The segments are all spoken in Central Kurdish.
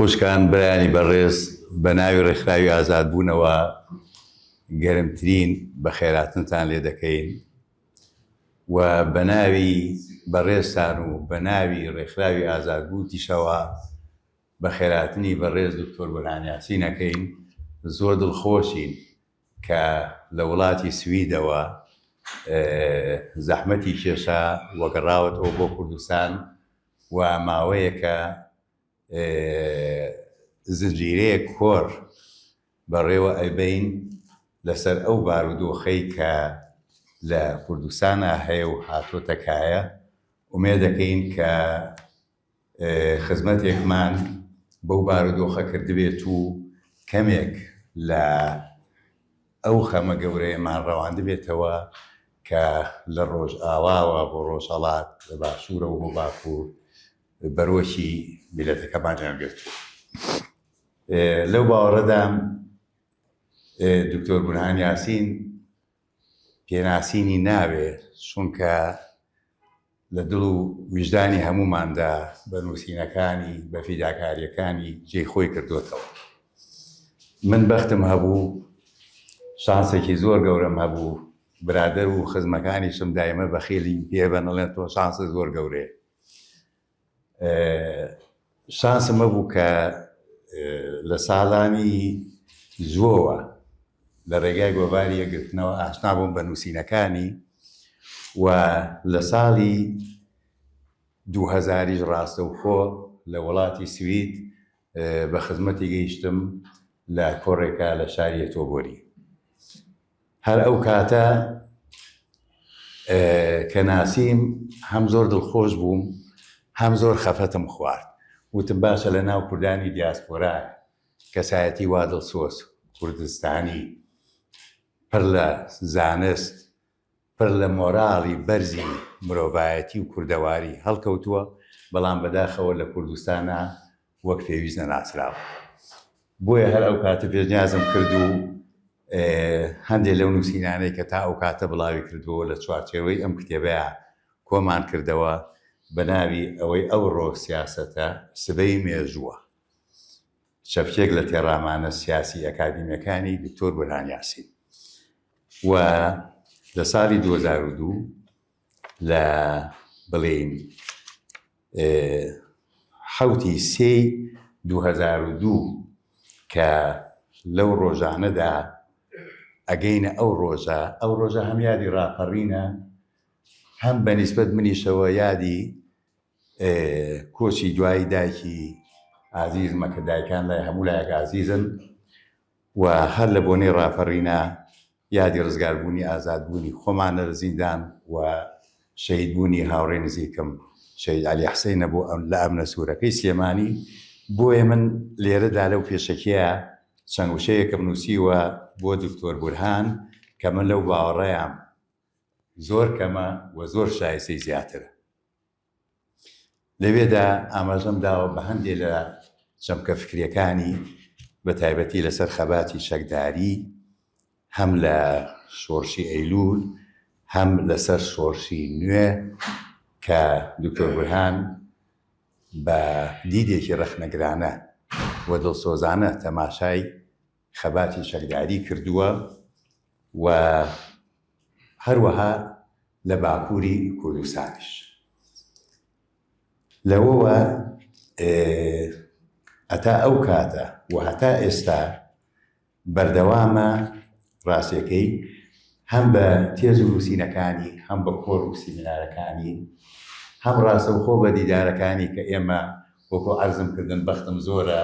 خوشکان برانی بەڕێز بە ناوی ڕێکخراوی ئازادبوونەوە گەرمترین بەخێراتنتان لێ دەکەین و بە ناوی بەڕێزتان و بە ناوی ڕێکخراوی ئازادبوو تیشەوە بەخێراتنی بەڕێز دکتۆر بورهان یاسین ئەکەین. زۆر دڵخۆشین کە لە وڵاتی سویدەوە زەحمەتی کێشا وەگەڕاوەتەوە بۆ کوردستان و ماوەیەکە زنجیرەیە کۆر بەڕێوە ئەبین لەسەر ئەو بارودۆخەی کە لە کوردستانە هەیە و هاتۆتە کایە. ئومێد دەکەین کە خزمەتێکمان بەو بارودۆخە کردبێت و کەمێک لە ئەو خەمە گەورەیەمان ڕەواندبێتەوە کە لە ڕۆژئاواوە بۆ ڕۆژهەڵات لە باشوورە و بۆ باکوور بەرۆشی میلەتەکەمان هەڵگرت. لەو باوەڕەدام دکتۆر بورهان یاسین پێناسینی ناوێ، چونکە لە دڵ و ویژدانی هەموماندا بە نووسینەکانی بە فیداکاریەکانی جێی خۆی کردوتەوە. من بەختم هەبوو، شانسێکی زۆر گەورەم هەبوو، برادەر و خزمەکانیشم دایمە بەخێلی پێبەن ئەڵێن تۆ شانسە زۆر گەورەیە. شانسم هەبوو کە لە ساڵانی زووەوە لە ڕێگای گۆڤاری یەکگرتنەوە ئاشنا بووم بە نووسینەکانی و لە ساڵی 2000 ڕاستەوخۆ لە وڵاتی سوید بە خزمەتی گەیشتم لە کۆڕێکە لە شاری تۆبۆری. هەر ئەو کاتە کە ناسیم هەم زۆر دڵخۆش بووم هەم زۆر خەفەتم خوارد. وتم باشە لە ناو کوردانی دیاسپۆرا کەسایەتی وا دڵسۆز کوردستانی پڕ لە زانست پڕ لە مۆراڵی بەرزی مرۆڤایەتی و کوردەواری هەڵکەوتووە، بەڵام بەداخەوە لە کوردستانە وەک پێویست نەناسراوە. بۆیە هەر ئەو کاتە پێشنیازم کرد و هەندێک لەو نووسینانەی کە تا ئەو کاتە بڵاوی کردووە لە چوارچێوەی ئەم کتێبەیە کۆمان کردەوە بە ناوی ئەوەی ئەوڕۆ سیاسەتە سبەی مێژووە، چەپکێک لە تێڕامانە سیاسی ئەکادیمیەکانی دکتۆر بورهان یاسین. و لە ساڵی 2002 لە بڵێن 7 سێی 2002 کە لەو ڕۆژانەدا ئەگەینە ئەو ڕۆژە هەم یادی ڕاپەڕینە، هەم بەنیسبەت منیشەوە یادی کۆچی دوایی دایکی ئازیزمە کە دایکان لای هەموو لایەک ئازیزن، و هەر لە بۆنەی ڕاپەڕینە یادی ڕزگاربوونی ئازادبوونی خۆمانە لە زیندان و شەهیدبوونی هاوڕێ نزیکم شەهید عەلی حوسێنە بۆ لە ئەمنە سوورەکەی سلێمانی. بۆیە من لێرەدا لەو پێشەکەیە چەند وشەیەکم نووسیوە بۆ دکتۆر بورهان کە من لەو باوەڕەیەم زۆر کەمە و زۆر شایستەی زیاترە. لەوێدا ئاماژەم داوە بە هەندێک لە چەمکە فکریەکانی بە تایبەتی لەسەر خەباتی شەکداری، هەم لە شۆڕشی ئەیلول، هەم لەسەر شۆڕشی نوێ کە دکتۆر بورهان بە دیدێکی ڕەخنەگرانە و دڵسۆزانە تەماشای خەباتی شەکداری کردووە و هەروەها لە باکووری کوردستانیش. لەوەوە ئەتا ئەو کاتە و هەتا ئێستا بەردەوامە ڕاستیەکەی هەم بە تێز و نووسینەکانی، هەم بە کۆڕ و سیمینارەکانی، هەم ڕاستەوخۆ بە دیدارەکانی کە ئێمە وەکو عەرزم کردن بەختم زۆرە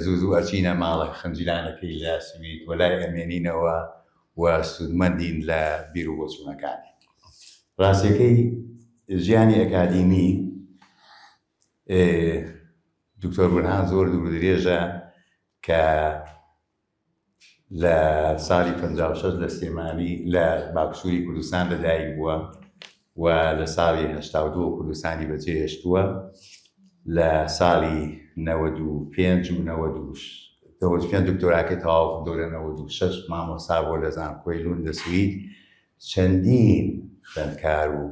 زوو ئەچینە ماڵە خەنجیلانەکەی لە سوید و لای ئەمێنینەوە و سودمەندین لە بیر و بۆچوونەکانی. ڕاستیەکەی ژیانی ئەکادیمی دکتۆر بورهان زۆر دوور درێژە کە لە ساڵی 56 لە سلێمانی لە باکووری کوردستان لەدایک بووە و لە ساڵی 82 کوردستانی بەجێهێشتووە. لە ساڵی 95 و 95 دکتۆراکەی تەواو دۆرە 96 مامۆستا بۆ لە زانکۆی لوند لە سوید. چەندین خوێندکار و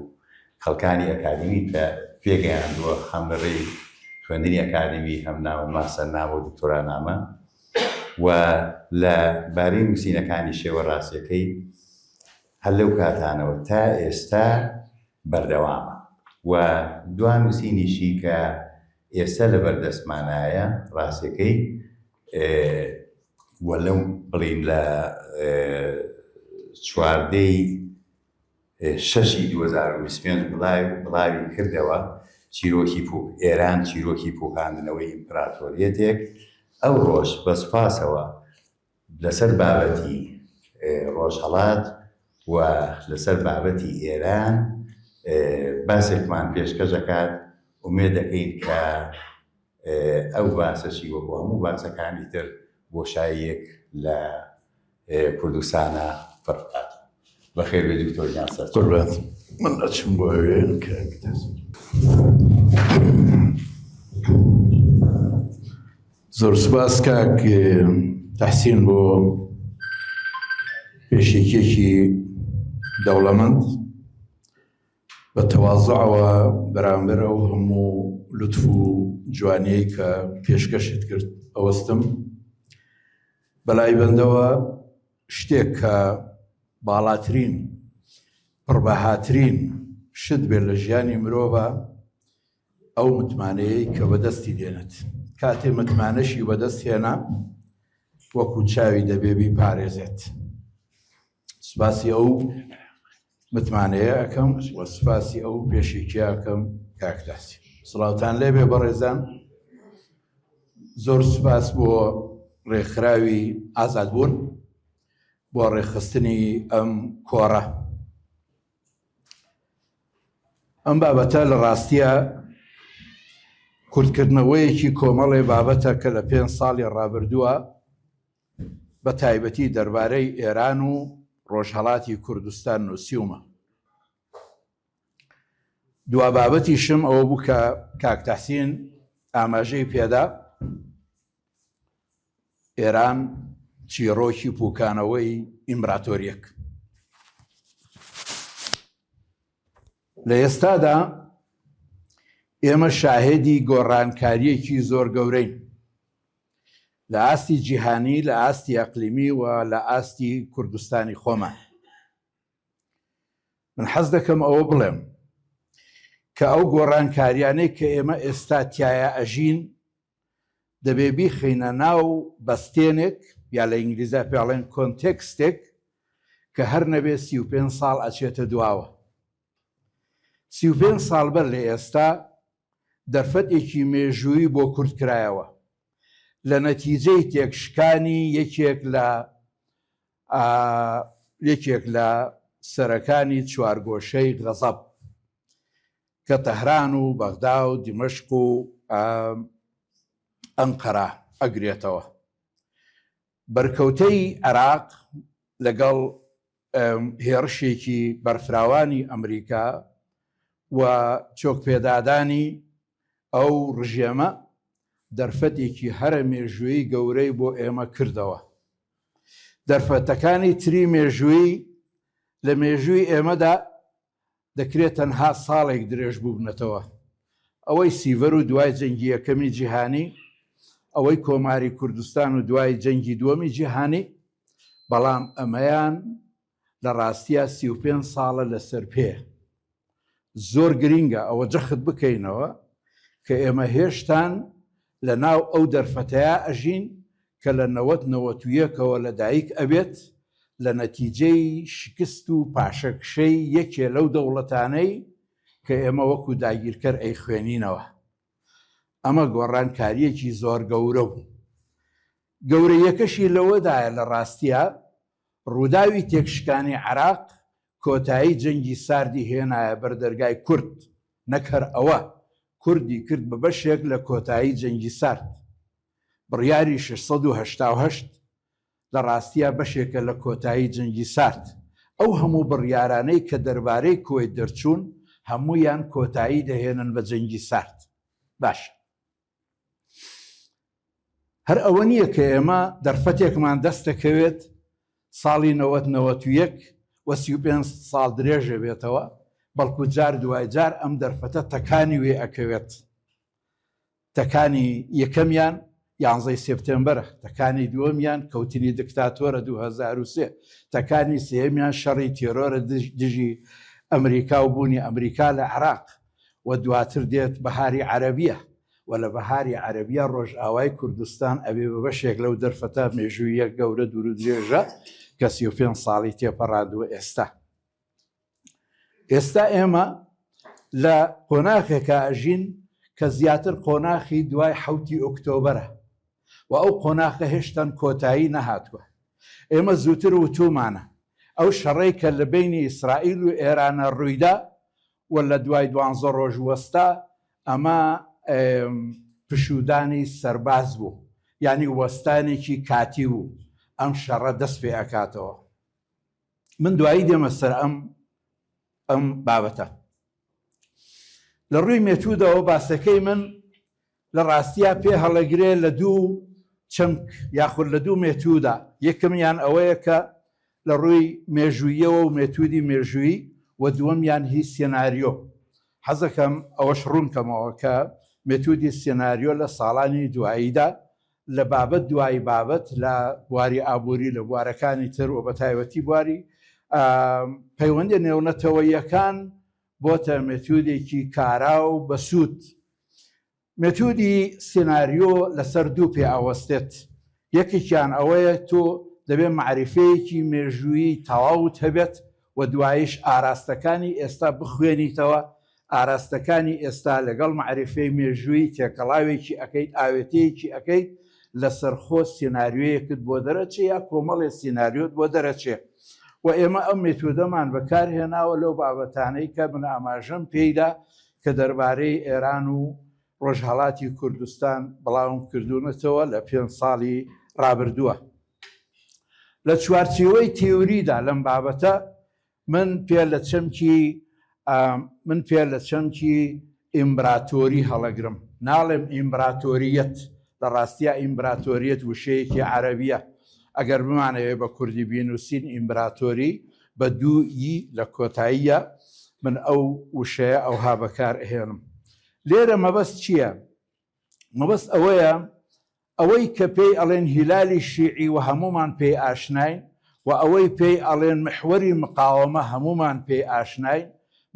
خەڵکانی ئەکادیمی کە پێگەیاندووە هەم لەڕێی خوێندنی ئەکادمی هەم ناوە ماسەر ناوە دکتۆرانامە و لە بارەی نووسینەکانی شێوە ڕاستیەکەی هەر لەو کاتانەوە تا ئێستا بەردەوامە و دوان نووسینیشی کە ئێستا لە بەردەستمانایە ڕاستیەکەی وە لەو بڵین لە 14/6/2025 بڵاوی کردەوە چیرۆکی ئێران چیرۆکی پوکاندنەوەی ئیمپراتۆریەتێک ئەو ڕۆژ بەسپاسەوە لەسەر بابەتی ڕۆژهەڵات و لەسەر بابەتی ئێران باسێکمان پێشکەش دەکات ومێ دەکەین کە ئەو باسەشی وەکو هەموو باسەکانی تر بۆشاییەک لە کوردستانە فەرقات. بەخێر بێ دکتۆر یاسا. قوربان من ئەچم بۆ ئەوێن کە زۆر سوپاس کاک تەحسین بۆ پێشێکێکی دەوڵەمەند بە تەواضوعەوە بەرامبەر ئەو هەموو لوتف و جوانیەی کە پێشکەشت کرد ئەوەستم بەلای بەندەوە شتێک کە باڵاترین پڕبەهاترین شت بێت لە ژیانی مرۆڤە ئەو متمانەیەی کە بەدەستی دێنێت کاتێ متمانەشی بەدەست هێنا وەکو چاوی دەبێ بیپارێزێت. سوپاسی ئەو متمانەیە ئەەکەم وە سوپاسی ئەو پێشێکی ئەەکەم کاکتاسی. سڵاوتان لێبێ بەڕێزان، زۆر سوپاس بۆ ڕێکخراوی ئازادبوون بۆ ڕێخستنی ئەم کۆڕە. ئەم بابەتە لە ڕاستیە کوردکردنەوەیەکی کۆمەڵێ بابەتە کە لە 5 ساڵی ڕابردووە بە تایبەتی دەربارەی ئێران و ڕۆژهەڵاتی کوردستان نووسیومە. دوا بابەتی شم ئەوە بوو کە کاک تەحسین ئاماژەی پێدا ئێران چیرۆکی پوکانەوەی ئیمپراتۆریەک. لە ئێستادا ئێمە شاهێدی گۆڕانکاریەکی زۆر گەورەین لە ئاستی جیهانی، لە ئاستی ئەقلیمی و لە ئاستی کوردستانی خۆمان. من حەز دەکەم ئەوە بڵێم کە ئەو گۆڕانکاریانەی کە ئێمە ئێستا تایە ئەژین دەبێ بیخینە ناو بەستێنێک یا لە ئینگلیزا پێڵێن کۆنتێکستێک کە هەر نەبێ 35 ساڵ ئەچێتە دواوە. 35 ساڵ بەر لە ئێستا دەرفەتێکی مێژووی بۆ کورد کرایەوە لە نەتیجەی تێکشکانی یەکێک لە سەرەکانی چوارگۆشەی غەزەب کە تەهران و بەغدا و دیمەشق و ئەنقەرە ئەگرێتەوە. بەرکەوتەی عێراق لەگەڵ هێرشێکی بەرفراوانی ئەمریکا و چۆکپێدادانی ئەو ڕژێمە دەرفەتێکی هەرە مێژووی گەورەی بۆ ئێمە کردەوە. دەرفەتەکانی تری مێژووی لە مێژووی ئێمەدا دەکرێت تەنها ساڵێک درێژ بوو بنەتەوە. ئەوەی سیڤەر و دوای جەنگی یەکەمی جیهانی، ئەوەی کۆماری کوردستان و دوای جەنگی دووەمی جیهانی، بەڵام ئەمەیان لە ڕاستیە 35 ساڵە لەسەر پێ. زۆر گرینگە ئەوە جەخت بکەینەوە کە ئێمە هێشتان لە ناو ئەو دەرفەتەیە ئەژین کە لە 90-91ەوە لەدایک ئەبێت لە نەتیجەی شکست و پاشەکشەی یەکێ لەو دەوڵەتانەی کە ئێمە وەکو داگیرکەر ئەی خوێنینەوە. ئەمە گۆڕانکاریەکی زۆر گەورە بوو. گەورەیەکەشی لەوەدایە لە ڕاستیە ڕووداوی تێکشکانی عێراق کۆتایی جەنگی ساردی هێنایە بەردەرگای کورد، نەک هەر ئەوە کوردی کرد بە بەشێک لە کۆتایی جەنگی سارد. بڕیاری 688 لە ڕاستیە بەشێکە لە کۆتایی جەنگی سارد. ئەو هەموو بڕیارانەی کە دەربارەی کۆی دەرچوون هەموویان کۆتایی دەهێنن بە جەنگی سارد. باش، هەر ئەوە نییە کە ئێمە دەرفەتێکمان دەست دەکەوێت ساڵی 90-91 و 35 ساڵ درێژە بێتەوە، بەڵکو جار دوای جار ئەم دەرفەتە تەکانی وێ ئەکەوێت تەکانی یەکەمیان 11 سپتێمبەرە، تەکانی دووەمیان کەوتنی دکتاتۆرە 2003، تەکانی سێمیان شەڕی تێرۆرە دژی ئەمریکا و بوونی ئەمریکا لە عێراق، و دواتر دێت بەهاری عەرەبیە، و لە بەهاری عەرەبیە ڕۆژئاوای کوردستان ئەبێ بە بەشێک لەو دەرفەتە مێژوویەک گەورە دوور و درێژە کە 35 ساڵی تێپەڕاندووە. ئێستا ئێمە لە قۆناغێکە ئەژین کە زیاتر قۆناغی دوای 7 ئۆکتۆبەرە و ئەو قۆناغە هێشتان کۆتایی نەهاتووە. ئێمە زووتر وتومانە ئەو شەڕەی کە لە بینی ئیسرائیل و ئێرانە ڕوویدا و لە دوای 12 ڕۆژ وەستا ئەمە پشودانی سەرباز بوو، یعنی وەستانێکی کاتی بوو، ئەم شەڕە دەست پێ ئەکاتەوە. من دوایی دێمە سەر ئەم بابەتە. لە ڕووی مێتودەوە باسەکەی من لە ڕاستیە پێ هەڵەگرێ لە دوو چەمک یاخود لە دوو مێتودا. یەکەمیان ئەوەیە کە لە ڕووی مێژوویەوە و مێتودی مێژووی، و دووەمیان هی سێناریۆ. حەزەکەم ئەوەش ڕوونکەمەوە کە مێتودی سێناریۆ لە ساڵانی دواییدا لە بابەت دوایی بابەت لە بواری ئابووری لە بوارەکانی تر و بە تایبەتی بواری پەیوەندی نێونەتەوەیەکان بۆتە مێتودێکی کارا و بەسوود. مێتودی سێناریۆ لەسەر دوو پێ ئاوەستێت. یەکێکیان ئەوەیە تۆ دەبێت معریفەیەکی مێژوویی تەواوت هەبێت و دوایش ئاراستەکانی ئێستا بخوێنیتەوە. ئاراستەکانی ئێستا لەگەڵ معریفەی مێژووی تێکەڵاوێکی ئەەکەیت، ئاوێتەیەکی ئەەکەیت لەسەر خۆ سیناریۆیەکت بۆ دەرەچێ یا کۆمەڵێ سیناریۆت بۆ دەرەچێ. و ئێمە ئەم مێتودەمان بەکارهێناوە لەو بابەتانەی کە من ئاماژەم پێیدا کە دەربارەی ئێران و ڕۆژهەڵاتی کوردستان بڵاوم کردوونەتەوە لە 5 ساڵی ڕابردووە. لە چوارچێوەی تێوریدا لەم بابەتە من پێ لە چەمکی ئیمبراتۆری هەڵەگرم. ناڵێم ئیمبراتۆریەت، لە ڕاستیە ئیمبراتۆریەت وشەیەکی عەرەبیە. ئەگەر بمانەوێ بە کوردی بینووسین ئیمبراتۆری بە دوویی لە کۆتاییە، من ئەو وشەیە ئەوها بەکار ئەهێنم. لێرە مەبەست چییە؟ مەبەست ئەوەیە ئەوەی کە پێی ئەڵێن هیلالی شیعی و هەمومان پێی ئاشناین، و ئەوەی پێی ئەڵێن محوەری مقاومە هەمومان پێی ئاشناین.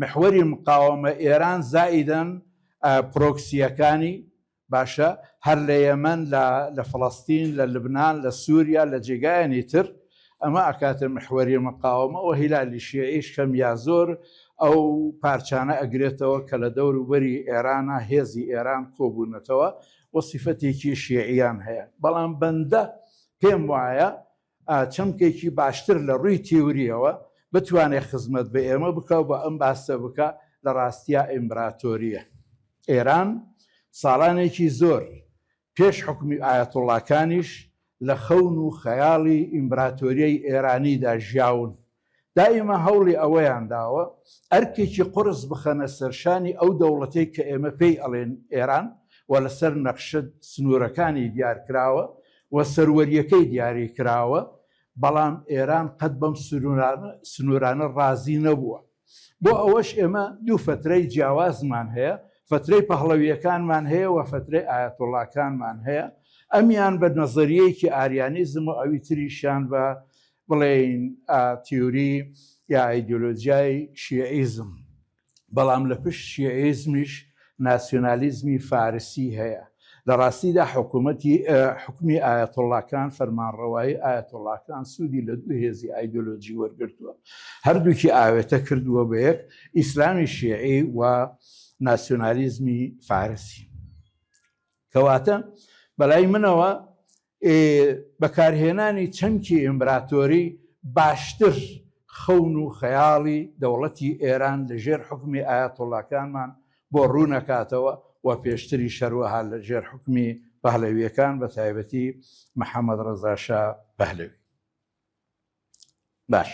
محوەری مقاومە ئێران زائیدەن پرۆکسیەکانی باشە هەر لە یەمەن، لە فڵەستین، لە لبنان، لە سووریا، لە جێگایانی تر ئەمە ئەکاتە محوەری مقاومە. و هیلالی شیعیش کەم یا زۆر ئەو پارچانە ئەگرێتەوە کە لە دەوروبەری ئێرانە هێزی ئێران کۆبوونەتەوە و سیفەتێکی شیعیان هەیە. بەڵام بەندە پێم وایە چەمکێکی باشتر لە ڕووی تیوریەوە بتوانێت خزمەت بە ئێمە بکە و بە ئەم باسە بکە لە ڕاستیە ئیمبراتۆریە. ئێران ساڵانێکی زۆر پێش حکمی ئایەتوڵڵاکانیش لە خەون و خەیاڵی ئیمبراتۆریەی ئێرانیدا ژیاون. دائیمە هەوڵی ئەوەیان داوە ئەرکێکی قورس بخەنە سەرشانی ئەو دەوڵەتەی کە ئێمە پێی ئەڵێن ئێران، و لەسەر نەخشە سنوورەکانی دیارکراوە و سەروەریەکەی دیاری کراوە. بەڵام ئێران قەت بەم سنوورانە ڕازی نەبووە. بۆ ئەوەش ئێمە دوو فترەی جیاوازمان هەیە، فترەی پەهڵەویەکانمان هەیە و فترەی ئایەتوڵڵاکانمان هەیە. ئەمیان بە نەزەریەیەکی ئاریانیزم و ئەوی تریشیان بە بڵێن تیوری یا ئایدۆلۆجیای شیعیزم. بەڵام لە پشت شیعیزمیش ناسیۆنالیزمی فارسی هەیە. لە ڕاستیدا حکومی ئایەتوڵڵاکان، فەرمانڕەوایی ئایەتوڵڵاکان سوودی لە دوو هێزی ئایدۆلۆجی وەرگرتووە. هەردووکی ئاوێتە کردووە بە یەک، ئیسلامی شیعی و ناسیۆنالیزمی فارسی. کەواتە بەلای منەوە بەکارهێنانی چەمکی ئیمبراتۆری باشتر خەون و خەیاڵی دەوڵەتی ئێران لە ژێر حکمی ئایەتوڵڵاکانمان بۆ ڕوونەکاتەوە و پێشتری شەروەها لە ژێر حکمی پەهلەویەکان بە تایبەتی محەممەد ڕەزا شا پەهلەوی. باش،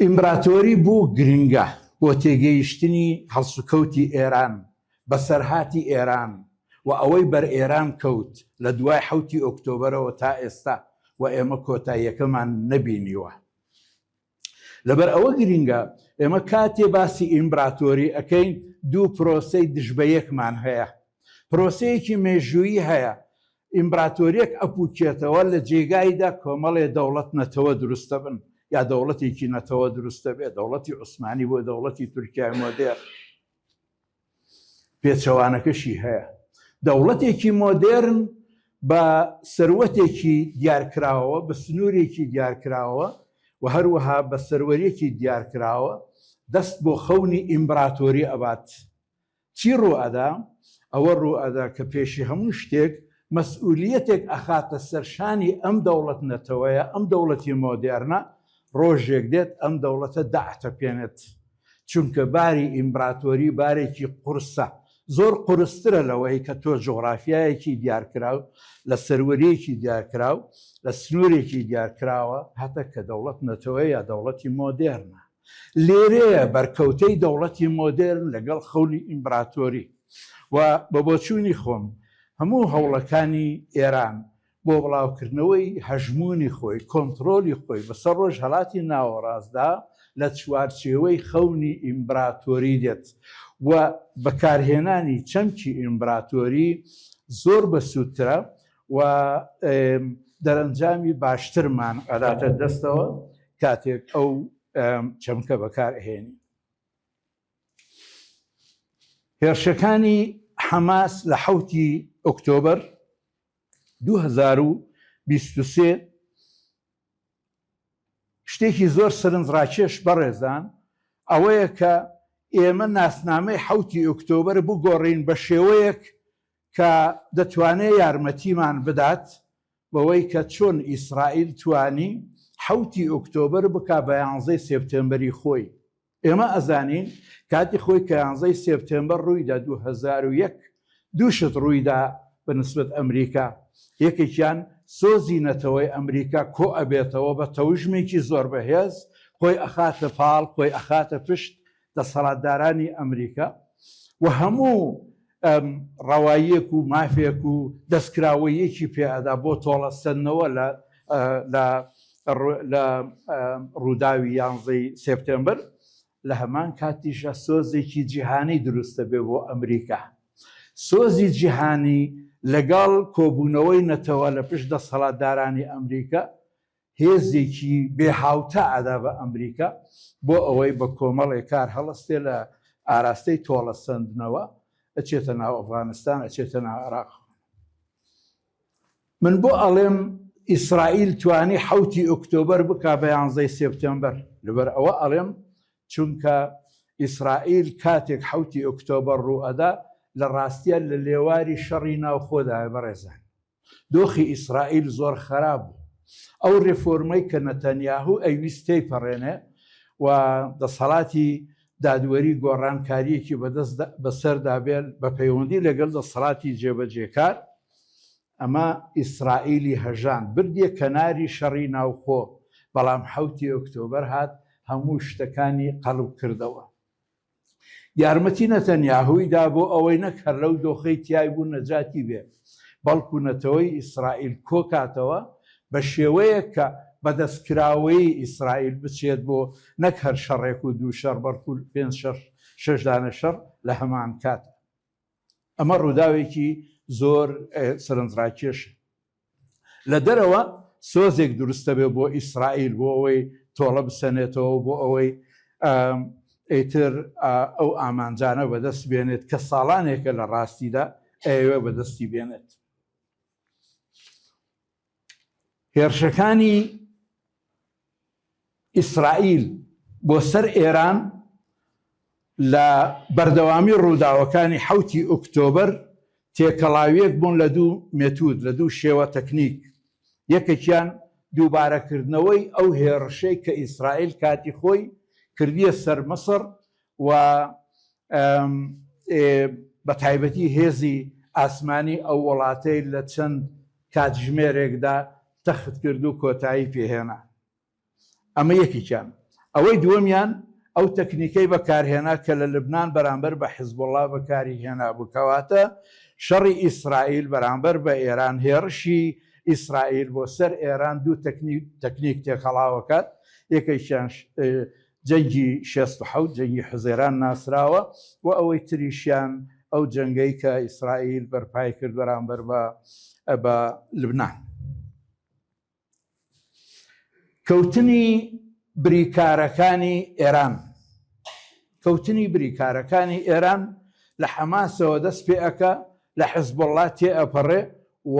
ئیمبراتۆری بوو گرنگە بۆ تێگەیشتنی هەڵسوکەوتی ئێران، بەسەرهاتی ئێران و ئەوەی بەر ئێران کەوت لە دوای 7 ئۆکتۆبەرەوە تا ئێستا، و ئێمە کۆتاییەکەمان نەبینیوە. لەبەر ئەوە گرینگە ئێمە کاتێ باسی ئیمبراتۆری ئەەکەین دوو پرۆسەی دژبەیەکمان هەیە پرۆسەیەکی مێژوویی هەیە ئیمبراتۆریەک ئەپوکێتەوە لە جێگایدا کۆمەڵێ دەوڵەت نەتەوە دروستە بن یا دەوڵەتێکی نەتەوە دروستە بێت دەوڵەتی عوسمانی بۆ دەوڵەتی تورکیای مۆدێر پێچەوانەکەشی هەیە دەوڵەتێکی مۆدێرن بە سەروەتێکی دیارکراوە بە سنوورێکی دیارکراوە و هەروەها بە سەروەریەکی دیارکراوە دەست بۆ خەونی ئیمبراتۆری ئەبات چی ڕوئەدا ئەوە ڕوئەدا کە پێشی هەموو شتێک مەسئولیەتێک ئەخاتە سەرشانی ئەم دەوڵەت نەتەوەیە ئەم دەوڵەتی مۆدێرنە ڕۆژێک دێت ئەم دەوڵەتە داعتەپێنێت چونکە باری ئیمبراتۆری بارێکی قورسە زۆر قورسترە لەوەی کە تۆ جغرافیایەکی دیارکراو لە سەروەریەکی دیارکراو لە سنوورێکی دیارکراوە هەتە کە دەوڵەت نەتەوەی یا دەوڵەتی مۆدێرنە لێرەیە بەرکەوتەی دەوڵەتی مۆدێرن لەگەڵ خەونی ئیمبراتۆری و بە بۆچوونی خۆم هەموو هەوڵەکانی ئێران بۆ بڵاوکردنەوەی هەژمونی خۆی کۆنتترۆلی خۆی بەسەر ڕۆژ هەڵاتی ناوەڕاستدا لە چوارچێوەی خەونی ئیمبراتۆری دێت و بەکارهێنانی چەمکی ئیمبراتۆری زۆر بەسووترە و دەرەنجامی باشترمان ئەداتە دەستەوە کاتێک ئەو چەمکە بەکارهێنی هێرشەکانی حەماس لە 7 ئۆکتۆبر 2023 شتێکی زۆر سەرنجڕاکێش بەڕێزان ئەوەیە کە ئێمە ناسنامەی 7 ئۆکتۆبر بگۆڕین بە شێوەیەک کە دەتوانێت یارمەتیمان بدات بەوەی کە چۆن ئیسرائیل توانی 7 ئۆکتۆبر بک بە 11 سپتێمبەری خۆی ئێمە ئەزانین کاتی خۆی کە 11 سپتێمبەر ڕوویدا 2001 دووشت ڕوویدا بەنسبەت ئەمریکا یەکێکیان سۆزی نەتەوەی ئەمریکا کۆ ئەبێتەوە بە تەوژمێکی زۆر بەهێز خۆی ئەخاتە پاڵ خۆی ئەخاتە پشت دەسەڵاتدارانی ئەمریکا و هەموو ڕەواییەک و مافێک و دەستکراوەیەکی پێئەدا بۆ تۆڵەستنەوە لە ڕووداوی 11 سپتێمبەر لە هەمان کاتیشە سۆزێکی جیهانی دروستە بێ بۆ ئەمریکا سۆزی جیهانی لەگەڵ کۆبوونەوەی نەتەوە لە پشت دەسەڵاتدارانی ئەمریکا هێزێکی بێهاوتە ئەدا بە ئەمریکا بۆ ئەوەی بە کۆمەڵی کار هەڵەستێ لە ئاراستەی تۆڵەسەندنەوە ئەچێتە ناو ئەفغانستان ئەچێتە ناو عێراق من بۆ ئەڵێم ئیسرائیل توانی 7 ئۆکتۆبر بک بە 11 سپتێمبەر لەبەر ئەوە ئەڵێم چونکە ئیسرائیل کاتێک 7 ئۆکتۆبر ڕوئەدا لە ڕاستیە لە لێواری شەڕی ناوخۆدا بەڕێزان دۆخی ئیسرائیل زۆر خراپ بوو ئەو ڕێفۆرمەی کە نەتەنیاهوو ئەیویستەی پەڕێنێ و دەسەڵاتی دادوەری گۆڕانکاریەکی بەسەردابێت بە پەیوەندی لەگەڵ دەسەڵاتی جێبەجێکار ئەمە ئیسرائیلی هەژان بردیە کەناری شەڕی ناوخۆ بەڵام 7 ئۆکتۆبر هات هەموو شتەکانی قەڵب کردەوە یارمەتی نەتەنیاهوویدا بۆ ئەوەی نەک هەر لەو دۆخەی تیای بوو نەجاتی بێ بەڵکو نەتەوەی ئیسرائیل کۆکاتەوە بە شێوەیە کە بەدەستکراوەی ئیسرائیل بچێت بۆ نەک هەر شەڕێک و دوو شەڕ بەرکول 5-6 دانە شەڕ لە هەمان کات ئەمە ڕووداوێکی زۆر سەرنجڕاکێشە لە دەرەوە سۆزێک دروستە بێ بۆ ئیسرائیل بۆ ئەوەی تۆڵە بسەنێتەوە بۆ ئەوەی ئیتر ئەو ئامانجانە بەدەست بێنێت کە ساڵانێکە لە ڕاستیدا ئەوێ بەدەستی بێنێت هێرشەکانی ئیسرائیل بۆ سەر ئێران لە بەردەوامی ڕووداوەکانی 7 ئۆکتۆبر تێکەڵاویەک بوون لە دوو مێتود لە دوو شێوە تەکنیک یەکێکیان دووبارەکردنەوەی ئەو هێرشەی کە ئیسرائیل کاتی خۆی کردیە سەر مەسڕ و بە تایبەتی هێزی ئاسمانی ئەو وڵاتەی لە چەند کاتژمێرێکدا تەخت کرد و کۆتایی پێهێنا ئەمە یەکێکیان ئەوەی دووەمیان ئەو تەکنیکەی بەکارهێنا کە لە لبنان بەرامبەر بە حیزبوڵڵا بەکاری هێنا بوو کەواتە شەڕی ئیسرائیل بەرامبەر بە ئێران هێرشی ئیسرائیل بۆ سەر ئێران دوو تەکنیک تێکەڵاوەکات یەکەیشیان جەنگی 67 جەنگی حوزەیران ناسراوە و ئەوەی تریشیان ئەو جەنگەی کە ئیسرائیل بەرپای کرد بەرامبەر بە لبنان. کەوتنی بریکارەکانی ئێران لە حەماسەوە دەست پێ ئەکە لە حیزبوڵڵا تێئەپەڕێ و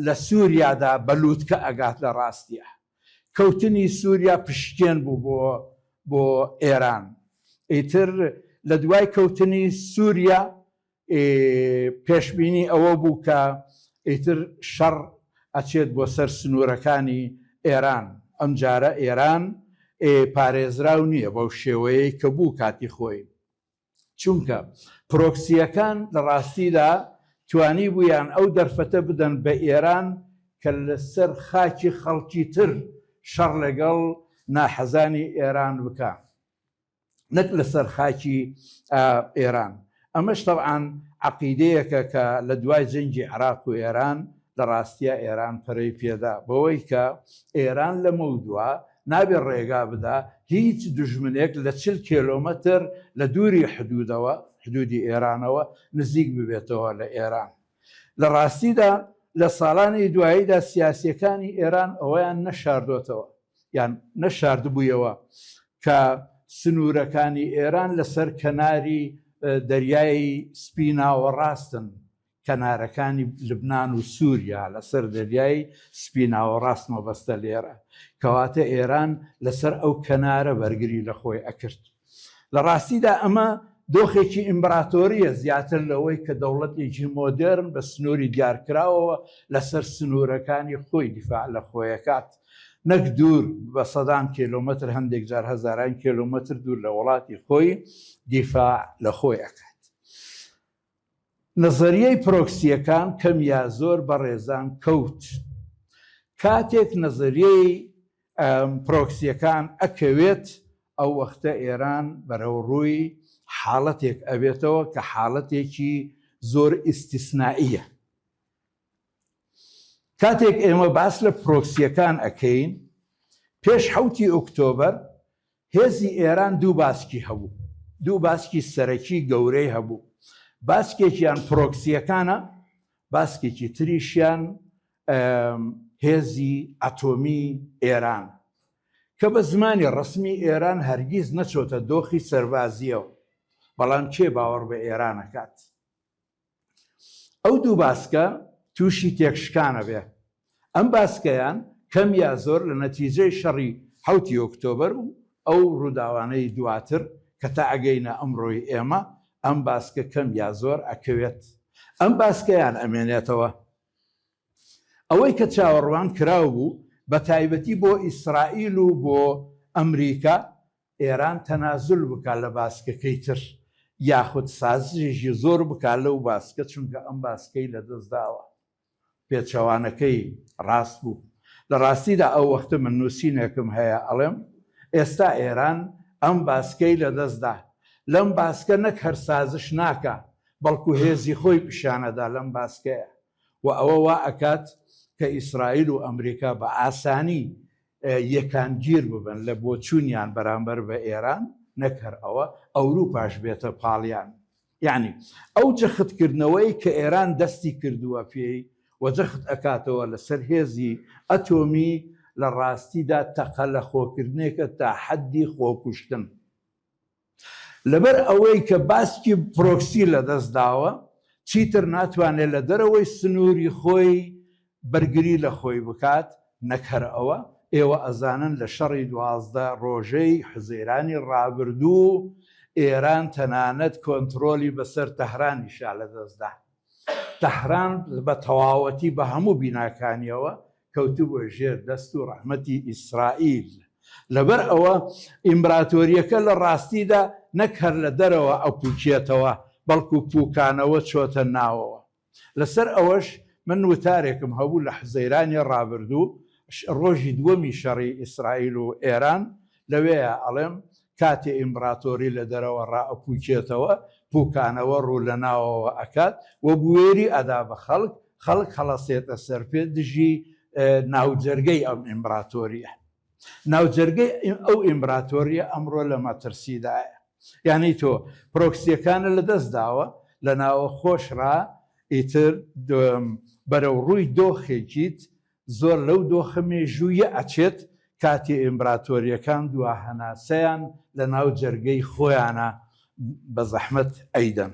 لە سووریادا بەلووتکە ئەگات لە ڕاستیە. کەوتنی سووریا پشتێن بوو بۆ ئێران. ئیتر لە دوای کەوتنی سووریا پێشبینی ئەوە بوو کە ئیتر شەڕ ئەچێت بۆ سەر سنوورەکانی ئێران. ئەم جارە ئێران پارێزراو نییە بەو شێوەیەی کە بوو کاتی خۆی، چونکە پرۆکسیەکان لە ڕاستیدا توانی بوویان ئەو دەرفەتە بدەن بە ئێران کە لەسەر خاکی خەڵکی تر شەڕ لەگەڵ ناحەزانی ئێران بکە، نەک لەسەر خاکی ئێران. ئەمەش تەبعاً عەقیدەیەکە کە لە دوای جەنگی عێراق و ئێران لە ڕاستیە ئێران پەرەی پێدا بەوەی کە ئێران لە مەودووە نابێ ڕێگا بدا هیچ دژمنێک لە 40 کیلۆمەتر لە دووری حدودی ئێرانەوە نزیک ببێتەوە لە ئێران. لە ڕاستیدا لە ساڵانی دواییدا سیاسیەکانی ئێران ئەوەیان نەشاردۆتەوە یان نەشاردبوویەوە کە سنوورەکانی ئێران لەسەر کەناری دەریای سپی ناوەڕاستن، کەنارەکانی لبنان و سووریا لەسەر دەریای سپی ناوەڕاست مەبەستە لێرە، کەواتە ئێران لەسەر ئەو کەنارە بەرگری لە خۆی ئەکرد. لە ڕاستیدا ئەمە دۆخێکی ئیمبراتۆریە زیاتر لەوەی کە دەوڵەتێکی مۆدرن بە سنووری دیارکراوەوە لەسەر سنوورەکانی خۆی دیفاع لە خۆیەکات، نەک دوور بە سەدان کیلۆمەتر هەندێک جار هەزاران کیلۆمەتر دوور لە وڵاتی خۆی دیفاع لە خۆی ئەکات. نەزەریەی پرۆکسیەکان کەم یا زۆر بە ڕێزان کەوت. کاتێک نەزەریەی پرۆکسیەکان ئەکەوێت ئەو وەختە ئێران بەرەوڕووی حاڵەتێک ئەبێتەوە کە حاڵەتێکی زۆر ئیستیسنائیە. کاتێک ئێمە باس لە پرۆکسیەکان ئەکەین، پێش 7 ئۆکتۆبەر هێزی ئێران دوو باسکی هەبوو، دوو باسکی سەرەکی گەورەی هەبوو. باسکێکیان پرۆکسیەکانە، باسکێکی تریشیان هێزی ئەتۆمی ئێران کە بە زمانی ڕسمی ئێران هەرگیز نەچۆتە دۆخی سەربازیەوە، بەڵام کێ باوەڕ بە ئێرانەکات. ئەو دوو باسکە تووشی تێکشکانە بێ. ئەم باسکەیان کەم یا زۆر لە نەتیجەی شەڕی 7 ئۆکتۆبەر و ئەو ڕووداوانەی دواتر کە تا ئەگەینە ئەمڕۆی ئێمە، ئەم باسکە کەم یا زۆر ئەکەوێت. ئەم باسکەیان ئەمێنێتەوە. ئەوەی کە چاوەڕوان کراو بوو بە تایبەتی بۆ ئیسرائیل و بۆ ئەمریکا، ئێران تەنازل بکات لە باسکەکەی تر یاخود سازشێکی زۆر بکات لەو باسکە، چونکە ئەم باسکەی لەدەستداوە. پێچەوانەکەی ڕاست بوو. لە ڕاستیدا ئەو وەختە من نووسینێکم هەیە ئەڵێم ئێستا ئێران ئەم باسکەی لەدەستدا، لەم باسکە نەک هەر سازش ناکە بەڵکو هێزی خۆی پیشانەدا لەم باسکەیە و ئەوە وا ئەکات کە ئیسرائیل و ئەمریکا بە ئاسانی یەکانگیر ببن لە بۆچوونیان بەرامبەر بە ئێران، نەک هەر ئەوە ئەوروپاش بێتە پاڵیان. یعنی ئەو جەختکردنەوەی کە ئێران دەستی کردووە پێی و جەخت ئەکاتەوە لەسەر هێزی ئەتۆمی، لە ڕاستیدا تەقە لە خۆکردنێکە تا حەدی خۆکوشتن. لەبەر ئەوەی کە باسکی پرۆکسی لەدەستداوە، چیتر ناتوانێت لە دەرەوەی سنووری خۆی بەرگری لە خۆی بکات، نەک هەر ئەوە. ئێوە ئەزانن لە شەڕی 12 ڕۆژەی حوزەیرانی ڕابردوو ئێران تەنانەت کۆنتڕۆلی بەسەر تەهرانیشا لەدەستدا. تەهران بە تەواوەتی بە هەموو بیناکانیەوە کەوتبووە ژێر دەست و ڕەحمەتی ئیسرائیل. لەبەر ئەوە ئیمبراتۆریەکە لە ڕاستیدا نەک هەر لە دەرەوە ئەپوچێتەوە، بەڵکو پوکانەوە چۆتە ناوەوە. لەسەر ئەوەش من وتارێکم هەبوو لە حوزەیرانی ڕابردوو، ڕۆژی دووەمی شەڕی ئیسرائیل و ئێران، لەوەیە ئەڵێم کاتێ ئیمبراتۆری لە دەرەوە ڕائەپوچێتەوە، پوکانەوە ڕوو لە ناوەوە ئەکات و بوێری ئەدا بە خەڵک خەڵک هەڵەسێتە سەر پێ دژی ناوجەرگەی ئەم ئیمپراتۆریە. ناوجەرگەی ئەو ئیمپراتۆریە ئەمڕۆ لە مەترسیدایە، یعنی تۆ پرۆکسیەکانە لە دەست داوە لە ناوە خۆشڕا ئیتر بەرەو ڕووی دۆخێکیت زۆر لەو دۆخە مێژوویە ئەچێت کاتی ئیمپراتۆریەکان دوا هەناسەیان لە ناو جەرگەی خۆیانە بە زەحمەت ئەیدەن.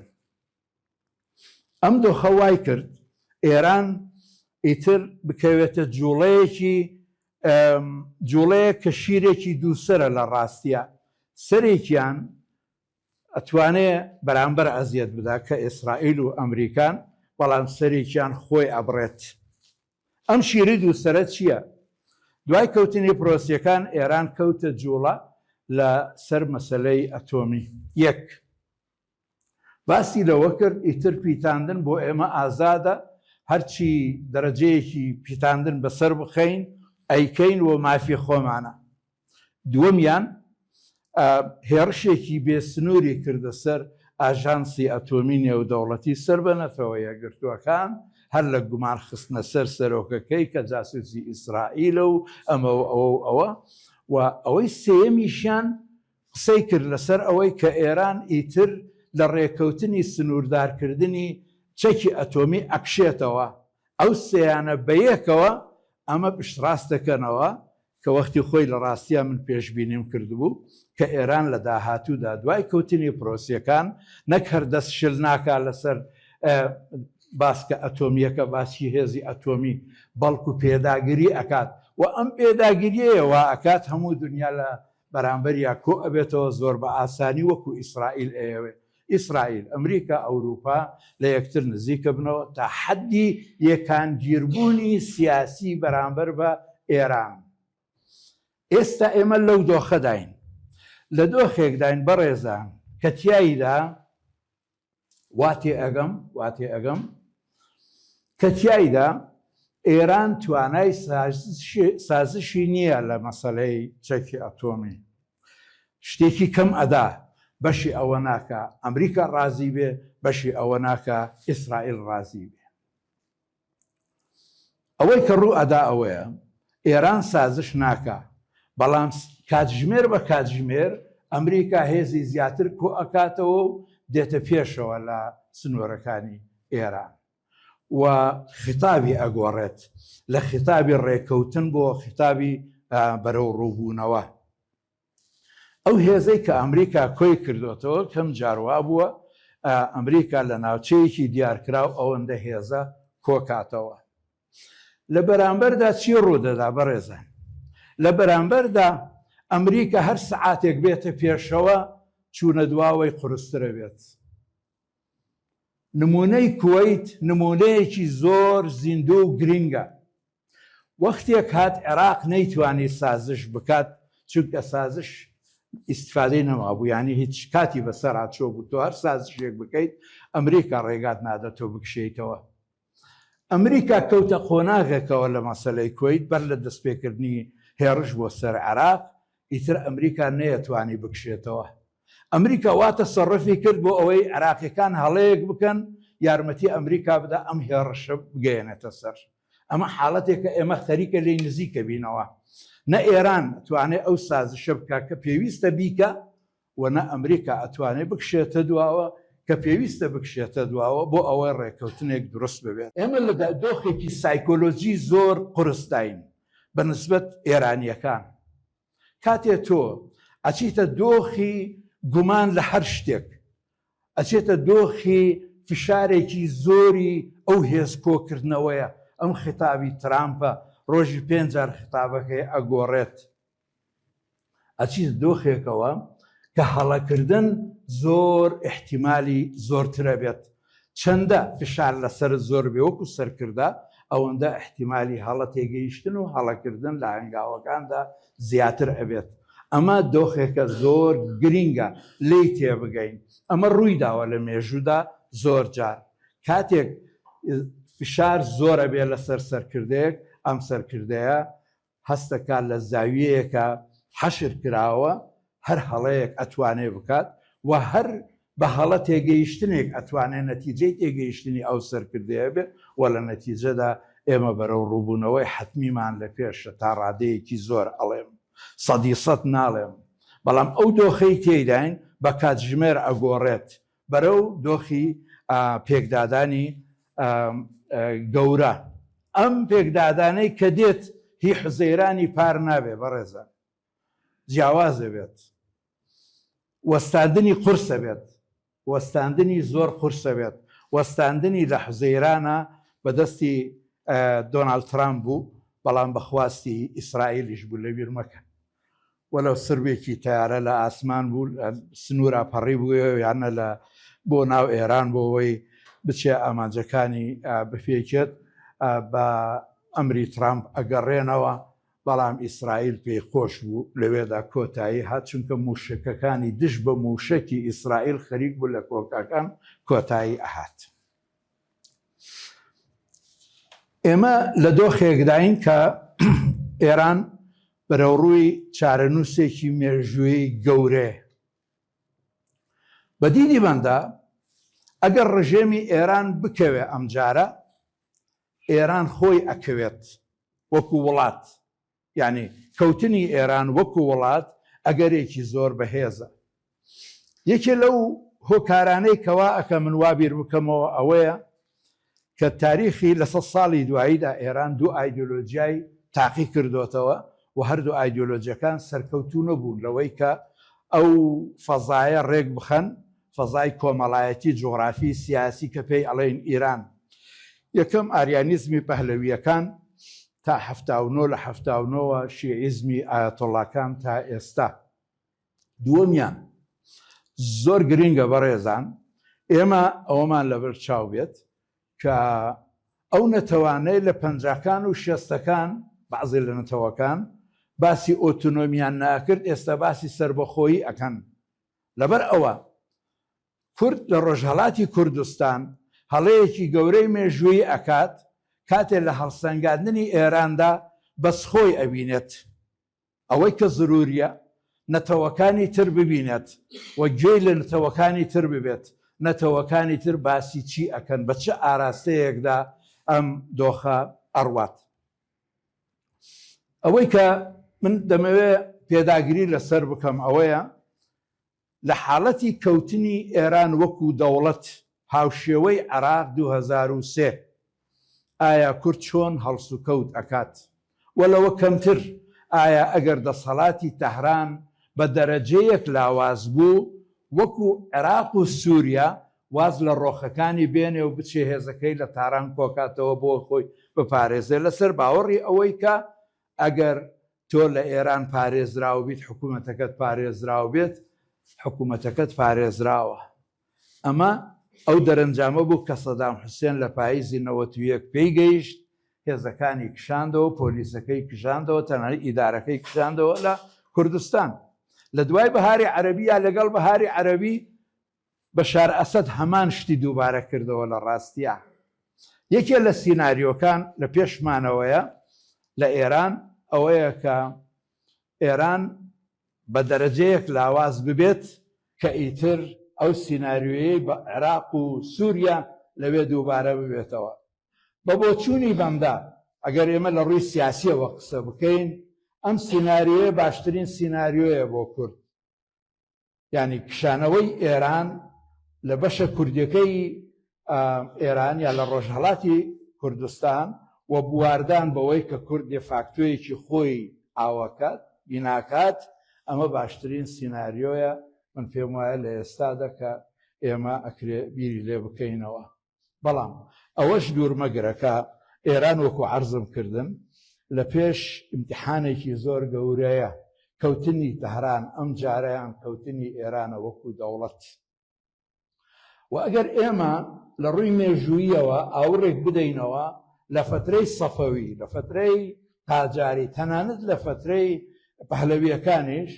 ئەم دۆخە وای کرد ئێران ئیتر بکەوێتە جوڵەیە کە شیرێکی دووسرە لە ڕاستیە، سەرێکیان ئەتوانێت بەرامبەر ئەزیەت بدا کە ئیسرائیل و ئەمریکان، بەڵام سەرێکیان خۆی ئەبڕێت. ئەم شیری دووسرە چییە؟ دوای کەوتنی پرۆسیەکان ئێران کەوتە جوڵە لە سەر مەسەلەی ئەتۆمی. یەک باسی لەوە کرد ئیتر پیتاندن بۆ ئێمە ئازادە، هەرچی دەرەجەیەکی پیتاندن بەسەر بخەین ئەیکەین و مافی خۆمانە. دووەمیان هێرشێکی بێسنووری کردە سەر ئاژانسی ئەتۆمی نێودەوڵەتی سەر بە نەفەوە یەکگرتووەکان، هەر لە گومان خستنە سەر سەرۆکەکەی کە جاسوسی ئیسرائیلە و ئەمە ئەوە و ئەوەی سێیەمیشیان قسەی کرد لەسەر ئەوەی کە ئێران ئیتر لە ڕێکەوتنی سنووردارکردنی چەکی ئەتۆمی ئەکشێتەوە. ئەو سێیانە بەیەکەوە ئەمە پشتڕاست دەکەنەوە کە وەختی خۆی لە ڕاستیە من پێشبینیم کردبوو کە ئێران لە داهاتوودا دوای کەوتنی پرۆسیەکان نەک هەردەست شل ناکا لەسەر باسکە ئەتۆمیەکە باسی هێزی ئەتۆمی، بەڵکو پێداگیری ئەکات و ئەم پێداگیریەوە ئەکات هەموو دنیا لە بەرامبەریا کۆ ئەبێتەوە زۆر بە ئاسانی وەکو ئیسرائیل ئەیەوێ. ئیسرائیل، ئەمریکا، ئەوروپا لە یەکتر نزیکە بنەوە تا حەدی یەکانگیربوونی سیاسی بەرامبەر بە ئێران. ئێستا ئێمە لەو دۆخەداین، لە دۆخێکداین بەڕێزان کە تیایدا واتێ ئەگەم کە تیایدا ئێران توانای سازشی نییە لە مەسەلەی چەکی ئەتۆمی. شتێکی کەم ئەدا، بەشی ئەوە ناکە ئەمریکا ڕازی بێ، بەشی ئەوە ناکە ئیسرائیل ڕازی بێ. ئەوەی کە ڕوو ئەدا ئەوەیە ئێران سازش ناکە، بەڵام کاتژمێر بە کاتژمێر ئەمریکا هێزی زیاتر کۆ ئەکاتەوە و دێتە پێشەوە لە سنوورەکانی ئێران و خیتابی ئەگۆڕێت لە خیتابی ڕێکەوتن بۆ خیتابی بەرەو ڕووبوونەوە. ئەو هێزەی کە ئەمریکا کۆی کردوێتەوە کەم جاروا بووە ئەمریکا لە ناوچەیەکی دیارکراو ئەوەندە هێزە کۆکاتەوە. لە بەرامبەردا چی ڕوودەدا بەڕێزان؟ لە بەرامبەردا ئەمریکا هەر سەعاتێک بێتە پێشەوە چوونە دواوەی قورسترە بێت. نمونەی کوێیت نمونەیەکی زۆر زیندوو و گرینگە. وەختێک هات عێراق نەیتوانی سازش بکات چونکە سازش ئیسفادەی نەمابوو، ینی هیچ کاتی بەسەر هاتچۆ بوو تۆ هەر سازشێک بکەیت ئەمریکا ڕێگات نادە تۆ بکشیتەوە. ئەمریکا کەوتە قۆناغێکەوە لە مەسەلەی کوێیت بەر لە دەستپێکردنی هێرش بۆ سەر عێراق ئیتر ئەمریکا نەیەتوانی بکشێتەوە. ئەمریکا واتە سەرڕەفی کرد بۆ ئەوەی عێراقیەکان هەڵەیەک بکەن یارمەتی ئەمریکا بدە ئەم هێڕشە بگەێنێتە سەر. ئەمە حاڵەتێکە ئێمە خەریکە لێی نزیکە بینەوە. نە ئێران ئەتوانێت ئەو سازشە بکە کە پێویستە بیکە و نە ئەمریکا ئەتوانێت بکشێتە دواوە کە پێویستە بکشێتە دواوە بۆ ئەوەی ڕێکەوتنێک دروست ببێت. ئێمە لە دۆخێکی سایکۆلۆجی زۆر قورستین بە نسبەت ئێرانیەکان. کاتێ تۆ ئەچیتە دۆخی گومان لە هەر شتێک، ئەچێتە دۆخی فشارێکی زۆری ئەو هێزکۆکردنەوەیە. ئەم خیتابی ترامپە ڕۆژی 5 جار خیتابەکەی ئەگۆڕێت. ئەچیت دۆخێکەوە کە هەڵەکردن زۆر احتیمالی زۆرترە بێت. چەندە فشار لەسەر زۆر بێ وەکو سەرکردا ئەوەندە احتیمالی هەڵە تێگەیشتن و هەڵەکردن لە هەنگاوەکاندا زیاتر ئەبێت. ئەمە دۆخێکە زۆر گرینگە لی تێبگەین. ئەمە ڕووی داوە لە مێژوودا زۆر جار. کاتێک فشار زۆرە بێ لەسەر سەرکردەیەک، ئەم سەرکردەیە هەستەکان لە زاویەیەکە حەشر کراوە هەر هەڵەیەک ئەتوانێ بکات و هەر بە هەڵە تێگەیشتنێک ئەتوانێت نەتیجەی تێگەیشتنی ئەو سەرکردەیە بێ و لە نەتیجەدا ئێمە بەرەو ڕووبوونەوەی حتمیمان لە پێشە تا ڕادەیەکی زۆر ئەڵێم 100% ناڵێم بەڵام ئەو دۆخەی تێداین بە کاتژمێر ئەگۆڕێت بەرەو دۆخی پێکدادانی گەورە ئەم پێکدادانەی کە دێت هی حزەیرانی پار نابێ بەڕێزە جیاوازە بێت وەستاندنی قورسە بێت وەستاندنی زۆر قورسە بێت وەستاندنی لە حزەیرانە بەدەستی دۆناڵد ترامپ بوو بەڵام بەخواستی ئیسرائیلیش بوو لە بیر مەکە وەلەو سربێکی تیارە لە ئاسمان بوو سنوورە پەڕی بووە یانە لە بۆ ناو ئێران بۆەوەی بچێ ئامانجەکانی بفێکێت بە ئەمری ترامپ ئەگەڕێنەوە بەڵام ئیسرائیل پێی خۆش بوو لەوێدا کۆتایی هات چونکە موشکەکانی دش بە موشکی ئیسرائیل خەریک بوو لە کۆکەکان کۆتایی ئەهات. ئێمە لە دۆخێکداین کە ئێران بەرەوڕووی چارەنووسێکی مێژووی گەورەیە. بە دینی بەندا ئەگەر ڕژێمی ئێران بکەوێ ئەم جارە ئێران خۆی ئەکەوێت وەکو وڵات یعنی کەوتنی ئێران وەکو وڵات ئەگەرێکی زۆر بەهێزە. یەکێ لەو هۆکارانەی کەوا ئەکە من وابیر بکەمەوە ئەوەیە کە تاریخی لە 100 ساڵی دواییدا ئێران دوو ئایدۆلۆجیای تاقی کردوتەوە و هەردوو ئایدۆلۆجیەکان سەرکەوتوو نەبوون لەوەی کە ئەو فەزایە ڕێک بخەن فەزای کۆمەڵایەتی جوغرافی سیاسی کە پێی ئەڵێن ئیران. یەکەم ئاریانیزمی پەهلەویەکان تا 79 لە 79 شیعیزمی ئایەتۆڵاکان تا ئێستا. دووەمیان زۆر گرنگە بەڕێزان ئێمە ئەوەمان لەبەر چاو بێت کە ئەو نەتەوانەی لە پەنجاکان و شێستەکان بەعزی لە نەتەوەکان باسی ئۆتۆنۆمیان ناکرد ئێستا باسی سربەخۆیی ئەکەن. لەبەر ئەوە کورد لە ڕۆژهەڵاتی کوردستان هەڵەیەکی گەورەی مێژووی ئەکات کاتێک لە هەڵسەنگاندنی ئێراندا بەسخۆی ئەبینێت ئەوەی کە ضروریە نەتەوەکانی تر ببینێت و گوێی لە نەتەوەکانی تر ببێت نەتەوەکانی تر باسی چی ئەکەن بە چه ئاراستەیەکدا ئەم دۆخە ئەڕوات. ئەوەی کە من دەمەوێت پێداگیری لەسەر بکەم ئەوەیە لە حاڵەتی کەوتنی ئێران وەکو دەوڵەت هاوشێوەی عێراق 2003 ئایا کورد چۆن هەڵس و کەوت ئەکات وەلەوە کەمتر ئایا ئەگەر دەسەڵاتی تەهران بە دەرەجەیەک لاواز بوو وەکو عێراق و سووریا واز لە ڕۆخەکانی بێنێ و بچێ هێزەکەی لە تاران کۆکاتەوە بۆ خۆی بپارێزێ لەسەر باوەڕی ئەوەی کە ئەگەر تۆ لە ئێران پارێزراو بیت حکوومەتەکەت پارێزراو بێت حکوومەتەکەت پارێزراوە. ئەمە ئەو دەرەنجامە بوو کە سەدام حوسێن لە پاییزی 91 پێی گەیشت هێزەکانی کشاندەوە پۆلیسەکەی کشاندەوە تەنانەت ئیدارەکەی کشاندەوە لە کوردستان. لە دوای بەهاری عەرەبی یا لەگەڵ بەهاری عەرەبی بەشار ئەسەد هەمان شتی دووبارە کردەوە لە ڕاستیە. یەکێ لە سیناریۆکان لە پێشمانەوەیە لە ئێران ئەوەیە کە ئێران بە دەرەجەیەک لاواز ببێت کە ئیتر ئەو سیناریۆیەی بە عێراق و سووریا لەوێ دووبارە ببێتەوە. بە بۆچوونی بەمدا ئەگەر ئێمە لە ڕووی سیاسیەوە قسە بکەین ئەم سیناریۆیە باشترین سیناریۆیە بۆ کورد یعنی کشانەوەی ئێران لە بەشە کوردەکەی ئێران یا لە ڕۆژهەڵاتی کوردستان و بواردان بەوەی کە کورد فاکتۆیەکی خۆی ئاوەکات بیناکات ئەمە باشترین سیناریۆیە من پێم وایە لە ئێستادا کە ئێمە ئەکرێ بیری لێ بکەینەوە. بەڵام ئەوەش دوورمەگرەکە ئێران وەکو عەرزم کردن لە پێش ئیمتیحانێکی زۆر گەورەیە کەوتنی تەهران ئەم جارەیان کەوتنی ئێرانە وەکو دەوڵەت و ئەگەر ئێمە لە ڕووی مێژوویەوە ئاوڕێک بدەینەوە لە فترەی سەفەوی لە فترەی قاجاری تەنانەت لە فترەی پەهلەویەکانیش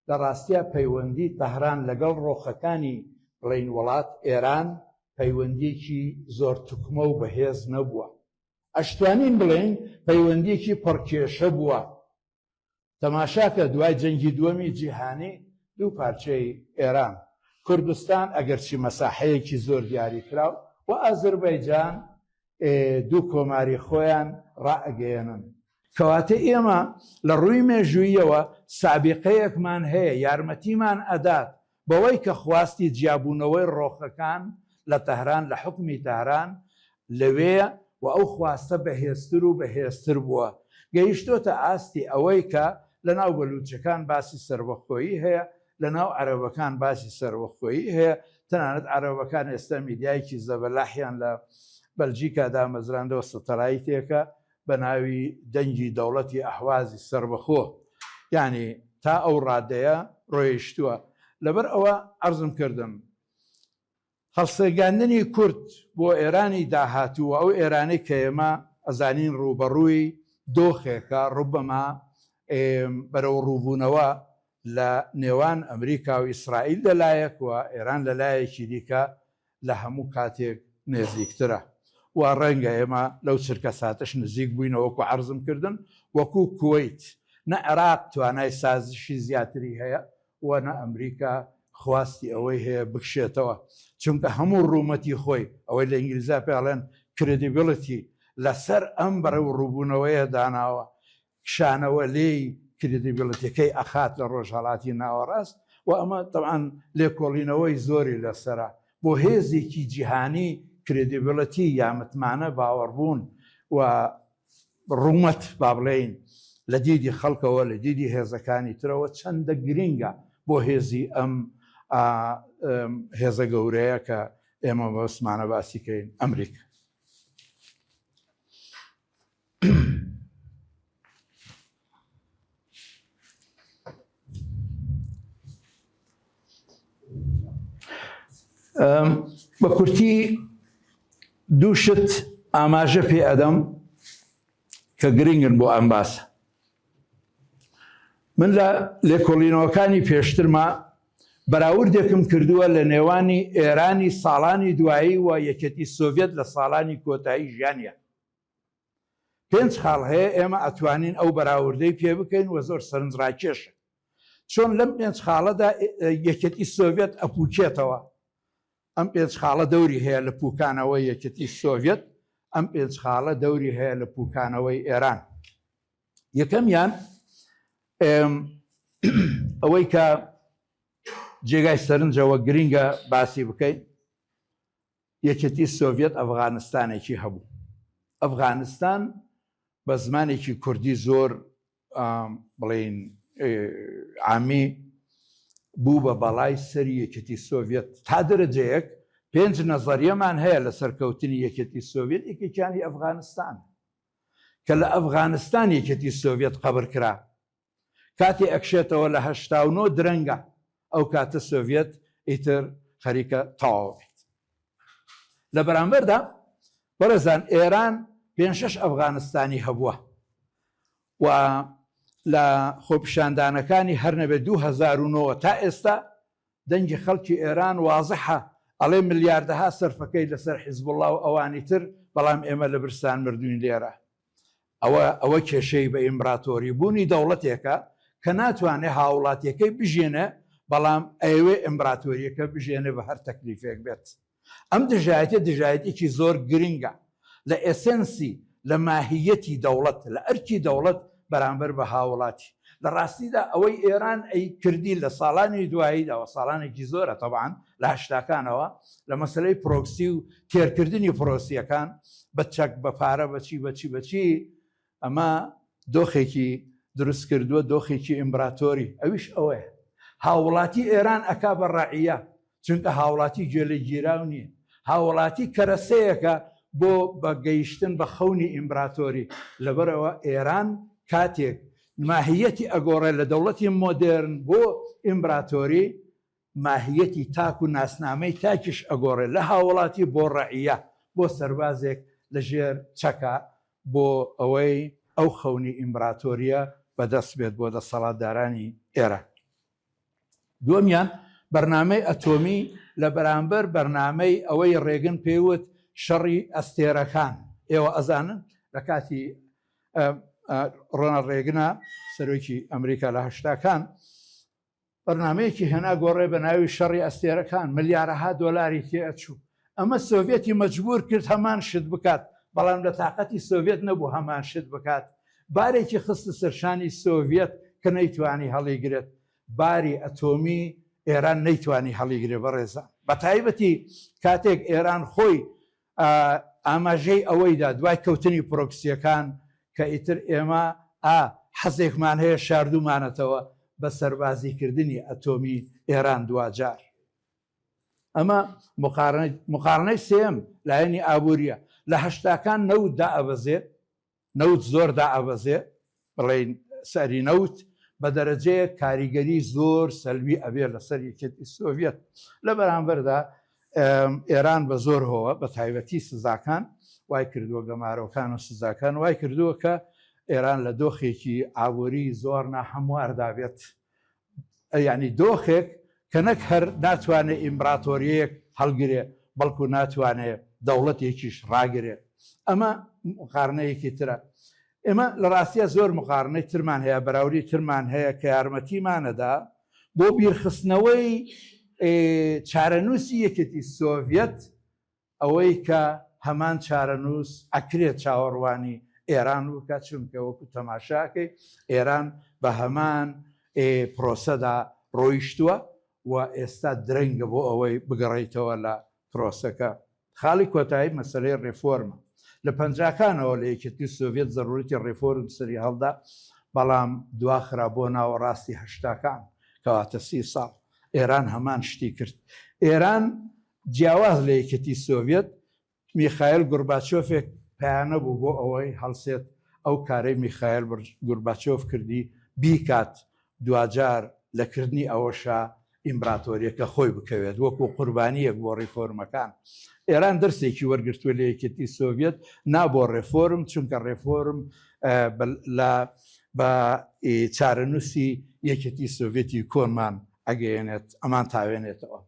لە ڕاستیە پەیوەندی تەهران لەگەڵ ڕۆخەکانی بڵین وڵات ئێران پەیوەندیەکی زۆر توکمە و بەهێز نەبووە. ئەشتوانین بڵێن پەیوەندیەکی پڕکێشە بووە. تەماشاکە دوای جەنگی دووەمی جیهانی دوو پارچەی ئێران کوردستان ئەگەرچی مەساحەیەکی زۆر دیاری کراو و ئازەربایجان دوو کۆماری خۆیان ڕائەگەیەنن. کەواتە ئێمە لە ڕووی مێژوویەوە سابقەیەکمان هەیە، یارمەتیمان ئەدات بەوەی کە خواستی جیابوونەوەی ڕۆخەکان لە تەهران لە حکومی تەهران لەوێ و ئەو خواستە بەهێزتر و بەهێزتر بووە. گەیشتۆتە ئاستی ئەوەی کە لە ناو بەلوچەکان باسی سەربەخۆیی هەیە، لە ناو عەرەبەکان باسی سەربەخۆیی هەیە، تەنانەت عەرەبەکان ئێستا میدیایکی زەبەلاحیان لە بەلجیکا دامەزراندەوە سەتەلایتێکە بە ناوی دەنگی دەوڵەتی ئەحوازی سەربەخۆ، یعنی تا ئەو ڕادەیە ڕۆیشتووە. لەبەر ئەوە عەرزم کردم هەڵسەنگاندنی کورد بۆ ئێرانی داهاتوو ئەو ئێرانەی کە ئێمە ئەزانین ڕوبەڕووی دۆخێکە ڕوبەما بەرەو ڕووبوونەوە لە نێوان ئەمریکا و ئیسرائیل لەلایەکەوە ئێران لەلایەکی دیکە لە هەموو کاتێک نێزیکترە و ڕەنگە ئێمە لەو چرکە ساتش نزیک بووینەوەکو عەرزم کردن وەکو کوێیت نە عێراق توانای سازشی زیاتری هەیە و نە ئەمریکا خواستی ئەوەی هەیە بکشێتەوە، چونکە هەموو ڕوومەتی خۆی ئەوەی لە ئینگلیزا پێڵێن کردیبڵەتی لەسەر ئەم بەرەو ڕووبوونەوەیە داناوە، کشانەوە لێی کردیبڵەتەکەی ئەخات لە ڕۆژهەڵاتی ناوەڕاست و ئەمە تەبعاً لێکۆڵینەوەی زۆری لەسەرە بۆ هێزێکی جیهانی کردیبڵەتی یا متمانە باوەڕبوون و ڕوومەت با بڵێین لە دیدی خەڵکەوە لە دیدی هێزەکانی ترەوە چەندە گرینگە بۆ هێزی ئەم هێزە گەورەیە کە ئێمە بە عوسمانە باسیکەین ئەمریکا. بە کورتی دووشت ئاماژە پێ ئەدەم کە گرنگن بۆ ئەم باسە. من لە لێکۆڵینەوەکانی پێشترما بەراوردێکم کردووە لە نێوانی ئێرانی ساڵانی دوایی و یەکێتی سۆڤێت لە ساڵانی کۆتایی ژیانیە. 5 خاڵ هەیە ئێمە ئەتوانین ئەو بەراوردەی پێ بکەین و زۆر سەرنجڕاکێشە. چۆن لەم 5 خاڵەدا یەکێتی سۆڤێت ئەپووکێتەوە. ئەم 5 خاڵە دەوری هەیە لە پووکانەوەی یەکێتی سۆڤێت، ئەم 5 خاڵە دەوری هەیە لە پووکانەوەی ئێران. یەکەمیان ئەوەی کە جێگای سەرنجەوە گرینگە باسی بکەین، یەکێتی سۆڤێت ئەفغانستانێکی هەبوو. ئەفغانستان بە زمانێکی کوردی زۆر بڵێن عامی بوو بە بەڵای سەری یەکێتی سۆڤێت تا دەرەجەیەک 5 نەزەریەمان هەیە لە سەرکەوتنی یەکێتی سۆڤێت، یەکێکیانی ئەفغانستان کە لە ئەفغانستان یەکێتی سۆڤێت قەبر کرا. کاتی ئەکشێتەوە لە 89 درەنگە ئەو کاتە سۆڤێت ئیتر خەریکە تەواو بێت. لە بەرامبەردا بەڕێزان ئێران 5-6 ئەفغانستانی هەبووە و لە خۆپیشاندانەکانی هەر نەبێ 2009 تا ئێستا دەنگی خەڵکی ئێران وازحە، ئەڵێ ملیاردەها سەرفەکەی لەسەر حیزبوڵڵا و ئەوانی تر، بەڵام ئێمە لە برسان مردوین لێرە. ئەوە کێشەی بە ئیمپراتۆری بوونی دەوڵەتێکە کە ناتوانێت هاوڵاتیەکەی بژێنە، بەڵام ئەوێ ئیمپراتۆریەکە بژێنێ بە هەر تەکلیفێک بێت. ئەم دژایەتێکی زۆر گرینگە لە ئێسنسی لە ماهیەتی دەوڵەت لە ئەرکی دەوڵەت بەرامبەر بە هاوڵاتی. لە ڕاستیدا ئەوەی ئێران ئەی کردی لە ساڵانی دواییداوە، ساڵانێکی زۆرە تەبعاً لە هەشتاکانەوە، لە مەسلەی پرۆکسی و تێرکردنی پرۆسیەکان بە چەک بە پارە بەچی ئەمە دۆخێکی دروست کردووە، دۆخێکی ئیمپراتۆری. ئەویش ئەوەیە هاوڵاتی ئێران ئەکا بە ڕاعیە، چونکە هاوڵاتی گوێلە گیراو نییە، هاوڵاتی کەرەسەیەکە بۆ بەگەیشتن بە خەونی ئیمپراتۆری. لەبەرەوە ئێران کاتێک ماهیەتی ئەگۆڕێ لە دەوڵەتی مۆدرن بۆ ئیمپراتۆری، ماهیەتی تاک و ناسنامەی تاکیش ئەگۆڕێ لە هاوڵاتی بۆ ڕەعیە، بۆ سەربازێک لەژێر چەکە، بۆ ئەوەی ئەو خەونی ئیمپراتۆریە بەدەست بێت بۆ دەسەڵاتدارانی ئێرە. دووەمیان بەرنامەی ئەتۆمی لە بەرامبەر بەرنامەی ئەوەی ڕێگن پێوت شەڕی ئەستێرەکان. ئێوە ئەزانن لە کاتی ڕۆناڵد ڕێگنە سەرۆکی ئەمریکا لە هەشتاکان بەرنامەیەکی هێنا گۆڕێ بە ناوی شەڕی ئەستێرەکان ملیارەها دۆلاری تێئەچوو. ئەمە سۆڤێتی مەجبور کرد هەمان شت بکات، بەڵام لە تااقەتی سۆڤێت نەبوو هەمان شت بکات. بارێکی خستە سەرشانی سۆڤێت کە نەیتوانی هەڵیگرێت. باری ئەتۆمی ئێران نەیتوانی هەڵیگرێ بەڕێزان. بە تایبەتی کاتێک ئێران خۆی ئاماژەی ئەوەیدا دوای کەوتنی پرۆکسیەکان کە ئیتر ئێمە حەزێکمان هەیە شاردومانەتەوە بە سەربازیکردنی ئەتۆمی ئێران دوجار. ئەمە مقارنەی سێم لایەنی ئابوووریە. لە هەشتاکان نەوت دائەبەزێ، نەوت زۆر دائەبەزێ، بڵێن سەری نەوت بە دەرەجەیە کاریگەری زۆر سەلبی ئەبێ لەسەر یەکێتی سۆڤێت. لە بەرامبەردا ئێران بە زۆر هەوە بە تایبەتی سزاکان وای کردووە، گەمارۆکان و سزاکان وای کردووە کە ئێران لە دۆخێکی ئابووری زۆر ناهەمواردابێت. یعنی دۆخێک کە نەک هەر ناتوانێت ئیمپراتۆریەک هەڵگرێ بەڵکو ناتوانێت دەوڵەتێکیش ڕاگرێ. ئەمە مقارنەیەکی ترە. ئێمە لە ڕاستیە زۆر مقارنەی ترمان هەیە، بەراوری ترمان هەیە کە یارمەتیمانەدا بۆ بیرخستنەوەی چارەنووسی یەکێتی سۆڤێت، ئەوەی کە هەمان چارەنووس ئەکرێت چاوەڕوانی ئێران بکات، چونکە وەکو تەماشاکەی ئێران بە هەمان پرۆسەدا ڕۆیشتووە و ئێستا درەنگە بۆ ئەوەی بگەڕێیتەوە لە پرۆسەکە. خاڵی کۆتایی مەسەلەی ڕێفۆرمە. لە پەنجاکانەوە لە یەکێتی سۆڤێت ضرورەتی ڕێفۆرم سەری هەڵدا، بەڵام دواخرا بۆ ناوەڕاستی هەشتاکان کەواتە 30 ساڵ ئێران هەمان شتی کرد. ئێران جیاواز لە یەکێتی سۆڤێت میخایل گورباچۆفێک پایانە بوو بۆ ئەوەی هەڵسێت ئەو کارەی میخایل گورباچۆف کردی بیکات دوجار لەکردنی ئەوەشە ئیمپراتۆریەکە خۆی بکەوێت وەکو قوربانیەک بۆ ڕێفۆرمەکان. ئێران دەرسێکی وەرگرتووە لە یەکێتی سۆڤێت، نابۆ ڕێفۆرم، چونکە ڕێفۆرم بە چارەنووسی یەکێتی سۆڤێتی کۆنمان ئەگەیەنێت، ئەمان تاوێنێتەوە.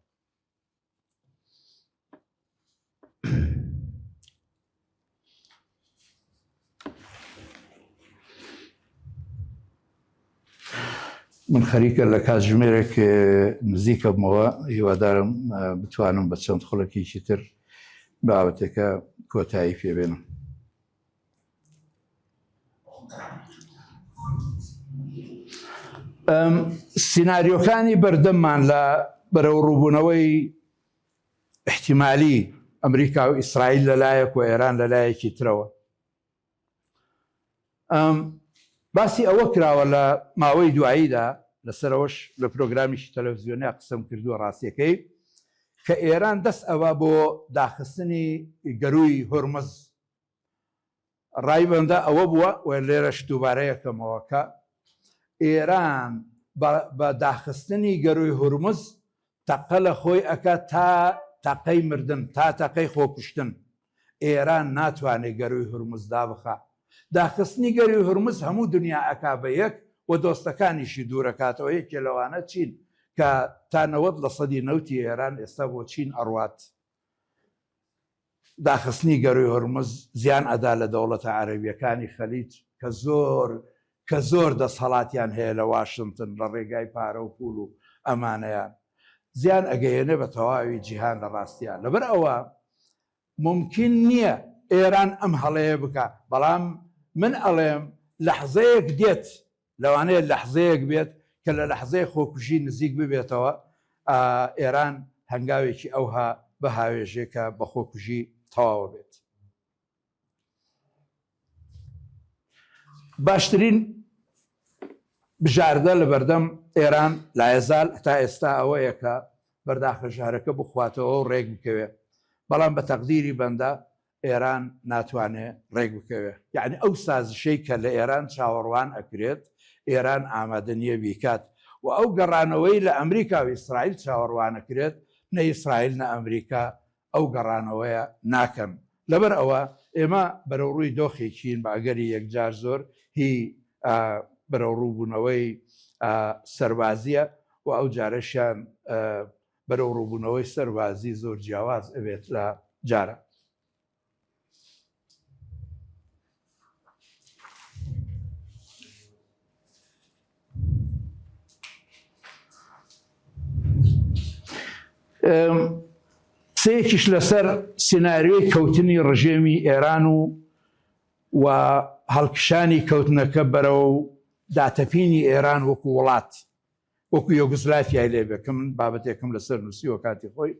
من خەریکە لە کاتژمێرێک نزیکە بمەوە، هیوادارم بتوانم بە چەند خۆڵێکیشی تر بابەتەکە کۆتایی پێبێنم. سیناریۆکانی بەردەممان لە بەرەو ڕووبوونەوەی احتیمالی ئەمریکا و ئیسرائیل لەلایەک و ئێران لەلایەکی ترەوە. باسی ئەوە کراوە لە ماوەی دواییدا، لەسەرەوەش لە پرۆگرامیشی تەلەڤیزیۆنیا قسەم کردووە ڕاستیەکەی، کە ئێران دەست ئەوە بۆ داخستنی گەروی هورمز. ڕای بەندە ئەوە بووە و لێرەش دووبارەیەکەمەوە کە ئێران بە داخستنی گەروی هورمز تەقە لە خۆی ئەکە تا تەقەی مردن، تا تەقەی خۆکوشتن. ئێران ناتوانێت گەروی هورمز دابخە. داخستنی گەروی هورمز هەموو دنیا ئەکا بە یەک و دۆستەکانیشی دوورەکاتەوە. یەکێ لەوانە چین کە تا 90% نەوتی ئێران ئێستا بۆ چین ئەڕوات. داخستنی گەروی هورمز زیان ئەدا لە دەوڵەتە عەرەبیەکانی خەلیج کە زۆر دەسەڵاتیان هەیە لە واشنگتن لە ڕێگای پارە و پول و ئەمانەیان، زیان ئەگەیەنێ بە تەواوی جیهان لە ڕاستیان. لەبەر ئەوە ممکن نییە ئێران ئەم هەڵەیە بکە، بەڵام من ئەڵێم لەحزەیەک دێت، لەوانەیە لەحزەیەک بێت کە لە لەحزەی خۆکوژی نزیک ببێتەوە، ئێران هەنگاوێکی ئەوها بە هاوێژێکە بە خۆکوژی تەواوە بێت. باشترین بژاردە لە بەردەم ئێران لایەزال تا ئێستا ئەوەیە کە بەرداخە ژارەکە بخواتەوە و ڕێک بکەوێت، بەڵام بە تەقدیری بەندە ئێران ناتوانێت ڕێک بکەوێت. یعنی ئەو سازشەی کە لە ئێران چاوەڕوان ئەکرێت ئێران ئامادە نییە بیکات، و ئەو گەڕانەوەی لە ئەمریکا و ئیسرائیل چاوەڕوانەکرێت نە ئیسرائیل نە ئەمریکا ئەو گەڕانەوەیە ناکەن. لەبەر ئەوە ئێمە بەرەو ڕووی دۆخێکین بە ئەگەری یەکجار زۆر هی بەرەو ڕووبوونەوەی سەربازیە و ئەو جارەشیان بەرەو ڕووبوونەوەی سەربازی زۆر جیاواز ئەبێت لە جارە. سەیەکیش لەسەر سیناریۆی کەوتنی ڕژێمی ئێران و هەڵکشانی کەوتنەکە بەرەو داتەپینی ئێران وەکو وڵات وەکو یۆگۆسلاڤیای لێبێت کە من بابەتێکم لەسەر نووسیوە کاتی خۆی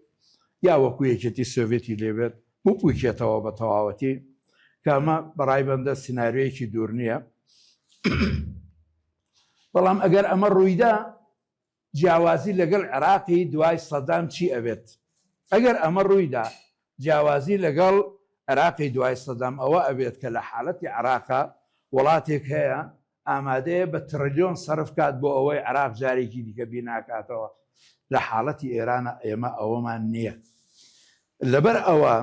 یا وەکو یەکێتی سۆڤێتی لێبێت بکوێتەوە بە تەواوەتی کە ئەمە بەڕای بەندە سیناریۆیەکی دوور نییە. بەڵام ئەگەر ئەمە ڕوویدا جیاوازی لەگەڵ عێراقی دوای سەدام چی ئەبێت؟ ئەگەر ئەمە ڕوویدا جیاوازی لەگەڵ عێراقی دوای سەدام ئەوە ئەبێت کە لە حاڵەتی عێراقا وڵاتێک هەیە ئامادەیە بە تریلیۆن سەرف کات بۆ ئەوەی عێراق جارێکی دیکە بیناکاتەوە. لە حاڵەتی ئێرانە ئێمە ئەوەمان نییە. لەبەر ئەوە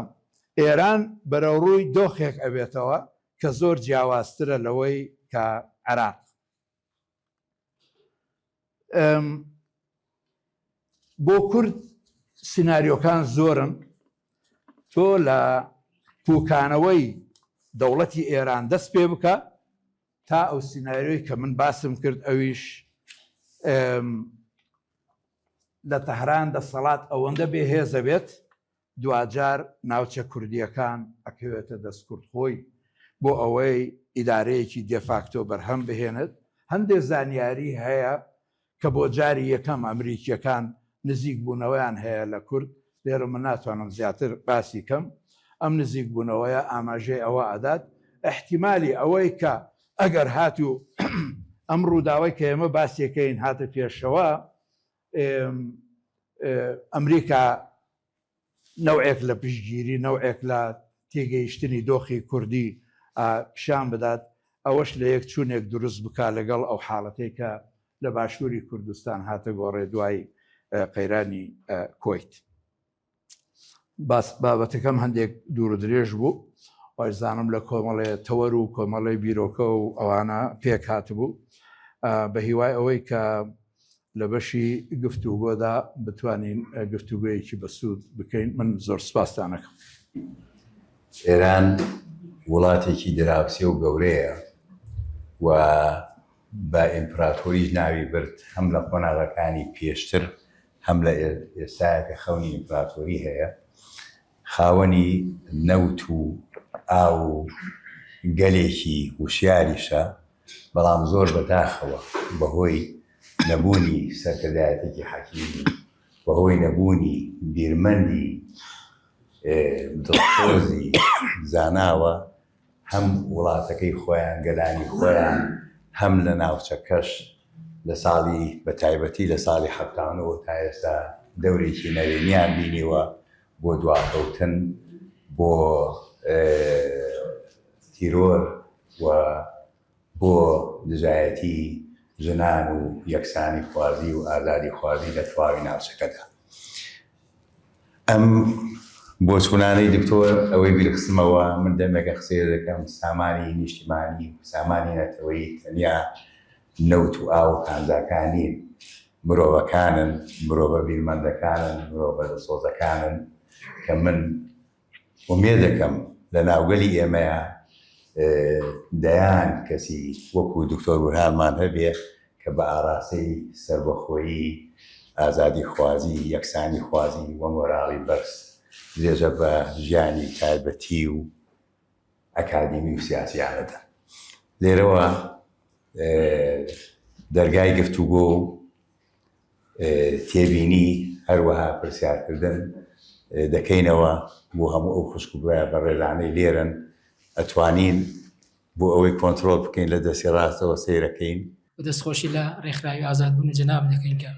ئێران بەرەوڕووی دۆخێک ئەبێتەوە کە زۆر جیاوازترە لەوەی کە عێراق. بۆ کورد سیناریۆکان زۆرن. تۆ لە پووکانەوەی دەوڵەتی ئێران دەست پێ بکە تا ئەو سیناریۆی کە من باسم کرد ئەویش لە تەهران دەسەڵات ئەوەندە بێهێزە بێت دوجار ناوچە کوردیەکان ئەکەوێتە دەستکردخۆی بۆ ئەوەی ئیدارەیەکی دێفاکتۆ بەرهەم بهێنێت. هەندێک زانیاری هەیە کە بۆ جاری یەکەم ئەمریکیەکان نزیک بوونەوەیان هەیە لە کورد. لێرە من ناتوانم زیاتر باسی کەم. ئەم نزیک بوونەوەیە ئاماژەی ئەوە ئەدات احتیمالی ئەوەی کە ئەگەر هاتوو ئەم ڕووداوای کە ئێمە باسیەکەین هاتە پێشەوە ئەمریکا نەوعێک لە پشتگیری نەوعێک لە تێگەیشتنی دۆخی کوردی پیشان بدات ئەوەش لە یەک چوونێک دروست بکە لەگەڵ ئەو حاڵەتەی کە لە باشووری کوردستان هاتە گۆڕێ دوای قەیرانی کۆیت. بابەتەکەم هەندێک دوور و درێژ بوو وایزانم لە کۆمەڵێ تەوەر و کۆمەڵی بیرۆکە و ئەوانە پێک هاتبوو بە هیوای ئەوەی کە لە بەشی گفتوگۆدا بتوانین گفتوگویەکی بەسوود بکەین. من زۆر سپاسدانەکەم. ئێران وڵاتێکی دراوسێ و گەورەیە و بە ئیمپراتۆریش ناوی برد هەم لە قۆناغەکانی پێشتر هەم لە ئێستاکە خەونی ئیمپراتۆری هەیە. خاوەنی نەوت و ئاو و گەلێکی وشیاریشە بەڵام زۆر بەداخەوە بەهۆی نەبوونی سەرکردایەتێکی حەکیمی بەهۆی نەبوونی بیرمەندی دڵخۆزی زاناوە هەم وڵاتەکەی خۆیان گەلانی خۆیان هەم لە ناوچەکەش لە ساڵی بە تایبەتی لە ساڵی هەفتانەوە تا ئێستا دەورێکی نەوێنیان بینیوە بۆ دواکەوتن بۆ تیرۆر و بۆ دژایەتی ژنان و یەکسانی خوازی و ئازادی خوازی لە تەواوی ناوچەکەدا. ئەم بۆچوونانەی دکتۆر ئەوەی بیرخستمەوە من دەمێکە قسەیە دەکەم سامانی نیشتیمانی سامانی نەتەوەی تەنیا نەوت و ئاو و کانزاکانین مرۆڤەکانن مرۆڤە بیرمەندەکانن مرۆڤە دەسۆزەکانن کە من ومێ دەکەم لە ناوگەلی ئێمەیە دەیان کەسی وەکو دکتۆر بورهانمان هەبێ کە بە ئاراستەی سەربەخۆیی ئازادی خوازی یەکسانی خوازی و مۆراڵی بەرز درێژە بە ژیانی تایبەتی و ئەکادیمی و سیاسیانەدا. لێرەوە دەرگای گفتوگۆ و تێبینی هەروەها پرسیارکردن دەکەینەوە بۆ هەموو ئەو خوشکبووە بە ڕێزانەی لێرن ئەتوانین بۆ ئەوەی کۆنتترۆل بکەین لە دەستی ڕاستەوە سیرەکەین و دەستخۆشی لە ڕێکخراوی ئازادبوون جەناب دەکەین کە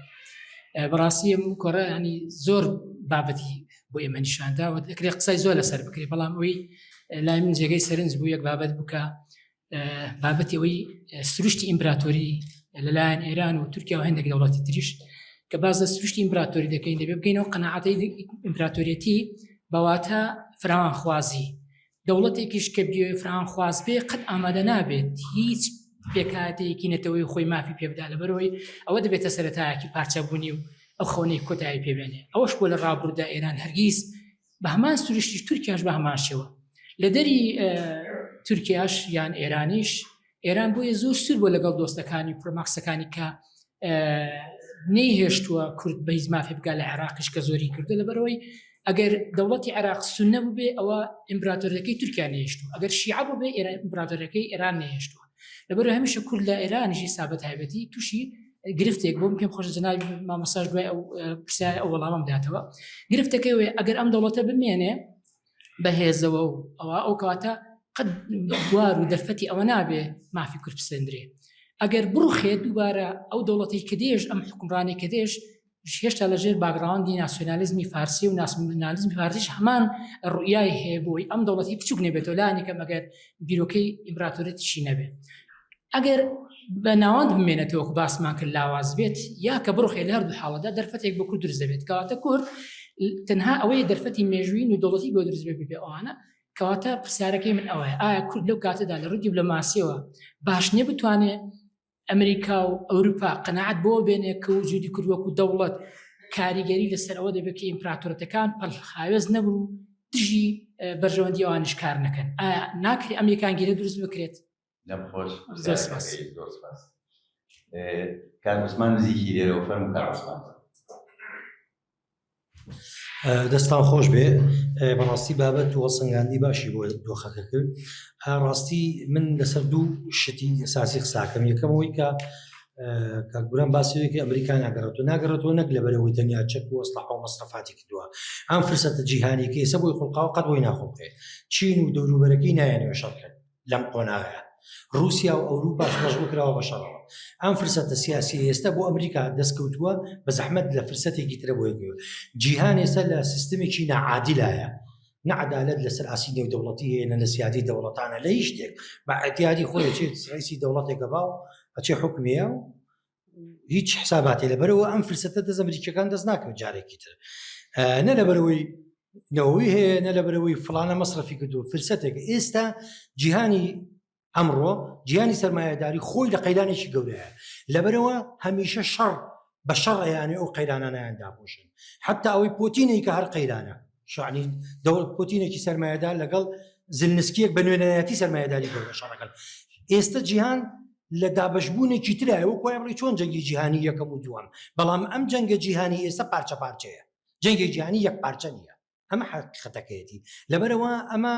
بەڕاستی ئەم کۆڕە ینی زۆر بابەتی بۆ ئێمە نیشاندا و دەکرێت قسەی زۆر لەسەر بکرێت بەڵام ئەوەی لای من جێگەی سەرنج بوو یەک بابەت بکە بابەتی ئەوەی سروشتی ئیمپراتۆری لەلایەن ئێران و تورکیا و هەندێک دەوڵەتی تریش کە باز لە سروشتی ئیمپراتۆری دەکەین دەبێت بگەینەوە قەناعەتەی ئیمپراتۆریەتی بەواتە فراوانخوازی دەوڵەتێکیش کە بیۆی فراوانخواز بێ قەت ئامادە نابێت هیچ پێکاتێکی نەتەوەی خۆی مافی پێبدا لەبەرەوەی ئەوە دەبێتە سەرەتایەکی پارچەبوونی و ئەو خەونەی کۆتایی پێبێنێ. ئەوەش بۆ لە ڕابردوودا ئێران هەرگیز بە هەمان سروشتیش تورکیاش بە هەمان شێوە لە دەری تورکیاش یان ئێرانیش ئێران بۆیە زۆر سوور بۆ لەگەڵ دۆستەکانی پرۆماکسەکانی کە نەیهێشتووە کورد بە هیچ مافی بگا لە عێراقیش کە زۆری کردو لەبەرەوەی ئەگەر دەوڵەتی عێراق سونە بووبێ ئەوە ئیمپراتۆریەکەی تورکیا نێشتووە ئەگەر شیعە بووبێ ئیمپراتۆریەکەی ئێران نێشتووە لەبەر هەمیشە کورد لە ئێرانیشی سابەت هایبەتی تووشی گرفتێک بۆ پێم خۆش جنابی مامۆستاش دوای ئەو پرسیارە ئەو وەڵامم داتەوە گرفتەکەی وێ ئەگەر ئەم دەوڵەتە بمێنێ بەهێزەوە و ئەو کاتە قەت بوار و دەرفەتی ئەوە نابێ مافی کورد بسەندرێ ئەگەر بڕوخێت دووبارە ئەو دەوڵەتی کە دێژ ئەم حکومڕانی کە دێژ هێشتا لەژێر باگراوندی ناسیۆنالیزمی فارسی و ناسیۆنالیزمی فارسیش هەمان ڕوئیای هەیە بۆی ئەم دەوڵەتی بچووک نەبێتەوە لایەنێکم ئەگەر بیرۆکەی ئیمپراتۆریەتیشی نەبێ ئەگەر بە ناوەند بمێنێتەوە باسمان کرد لاواز بێت یا کە بڕوخێ لە هەردوو حاڵەدا دەرفەتێک بە کورد دروست دەبێت کەواتە کورد تەنها ئەوەی دەرفەتی مێژووین و دەوڵەتی بۆ دروست بێ بێ ئەوانە کەواتە پرسیارەکەی من ئەوەیە ئایا کورد لەو کاتەدا لە ڕووی دیپلۆماسیەوە باش نییە بتوانێت ئەمریکا و ئەوروپا قەناعەت بۆ بێنێ کە وجودی کورد وەکو دەوڵەت کاریگەری لەسەر ئەوە دەبێت کە ئیمپراتۆرەتەکان پەڵخاوێز نەبوو دژی بەرژەوەندی ئەوانش کار نەکەن ئایا ناکرێت ئەمریکان گیرە دروست بکرێت لەم خۆش کار عوسمان نزیکی لێرەوە فەرموو کار عوسمان دەستان خۆش بێ بەڕاستی بابەت و سنگاندی باشی بۆ دۆخەکە کرد ڕاستی من لەسەر دوو شتی ئەساسی قساکەم یەکەمەوەی کە کاکبوران باسیەوەی کە ئەمریکا ناگەڕێتەوە نەک لەبەرەوەی تەنیا چەک و ئەسڵاح و مەسرەفاتی کردووە ئەم فرسەتە جیهانی کە ئێستا بۆی خولقاوە قەت بۆی ناخۆڵقێ چین و دەوروبەرەکەی نایەنەوە شەڕکرد لەم قۆناغەیە رووسیا و ئەوروپاش مەشغوڵ کراوە بە شەڕەوە ئەم فرسەتە سیاسی ئێستا بۆ ئەمریکا دەستکەوتووە بە زەحمەت لە فرسەتێکی ترە بۆ یەکەوە جیهان ئێستا لە سیستمێکی نەعادیلایە نەعەدالەت لەسەر ئاسی نێودەوڵەتی هەیە لە سیادی دەوڵەتانە لە هیچ شتێک بە ئەتیادی خۆی چێت ڕئیسی دەوڵەتێکە باو ئەچێ حکومەیە و هیچ حساباتی لەبەرەوە ئەم فرسەتە دەست ئەمریکیەکان دەست ناکەوێت جارێکی تر نە لەبەرەوەی نەوەوی هەیە نە لەبەرەوەی فڵانە مەسرەفی کردو فرسەتێک ئێستا جیهانی ئەمڕۆ جیهانی سەرمایه‌داری خۆی لە قەیرانێکی گەورەیە لەبەرەوە هەمیشە شەڕ بە شەڕیانێ ئەو قەیرانانیان داپۆشن حتا ئەوەی پۆتینەی کە هەر قەیرانە شانی دەوڵەت پۆتینێکی سەرمایه‌دار لەگەڵ زلنسکیەک بە نوێنەرەتی سەرمایه‌داری گەورە شەڕەکەن ئێستا جیهان لە دابەشبوونێکی ترایە وەک وایە بڵێ چۆن جەنگی جیهانی یەکەم و دووەم بەڵام ئەم جەنگە جیهانی ئێستا پارچە پارچەیە جەنگی جیهانی یەک پارچە نییە ئەمە حقیقەتەکەیەتی لەبەرەوە ئەمە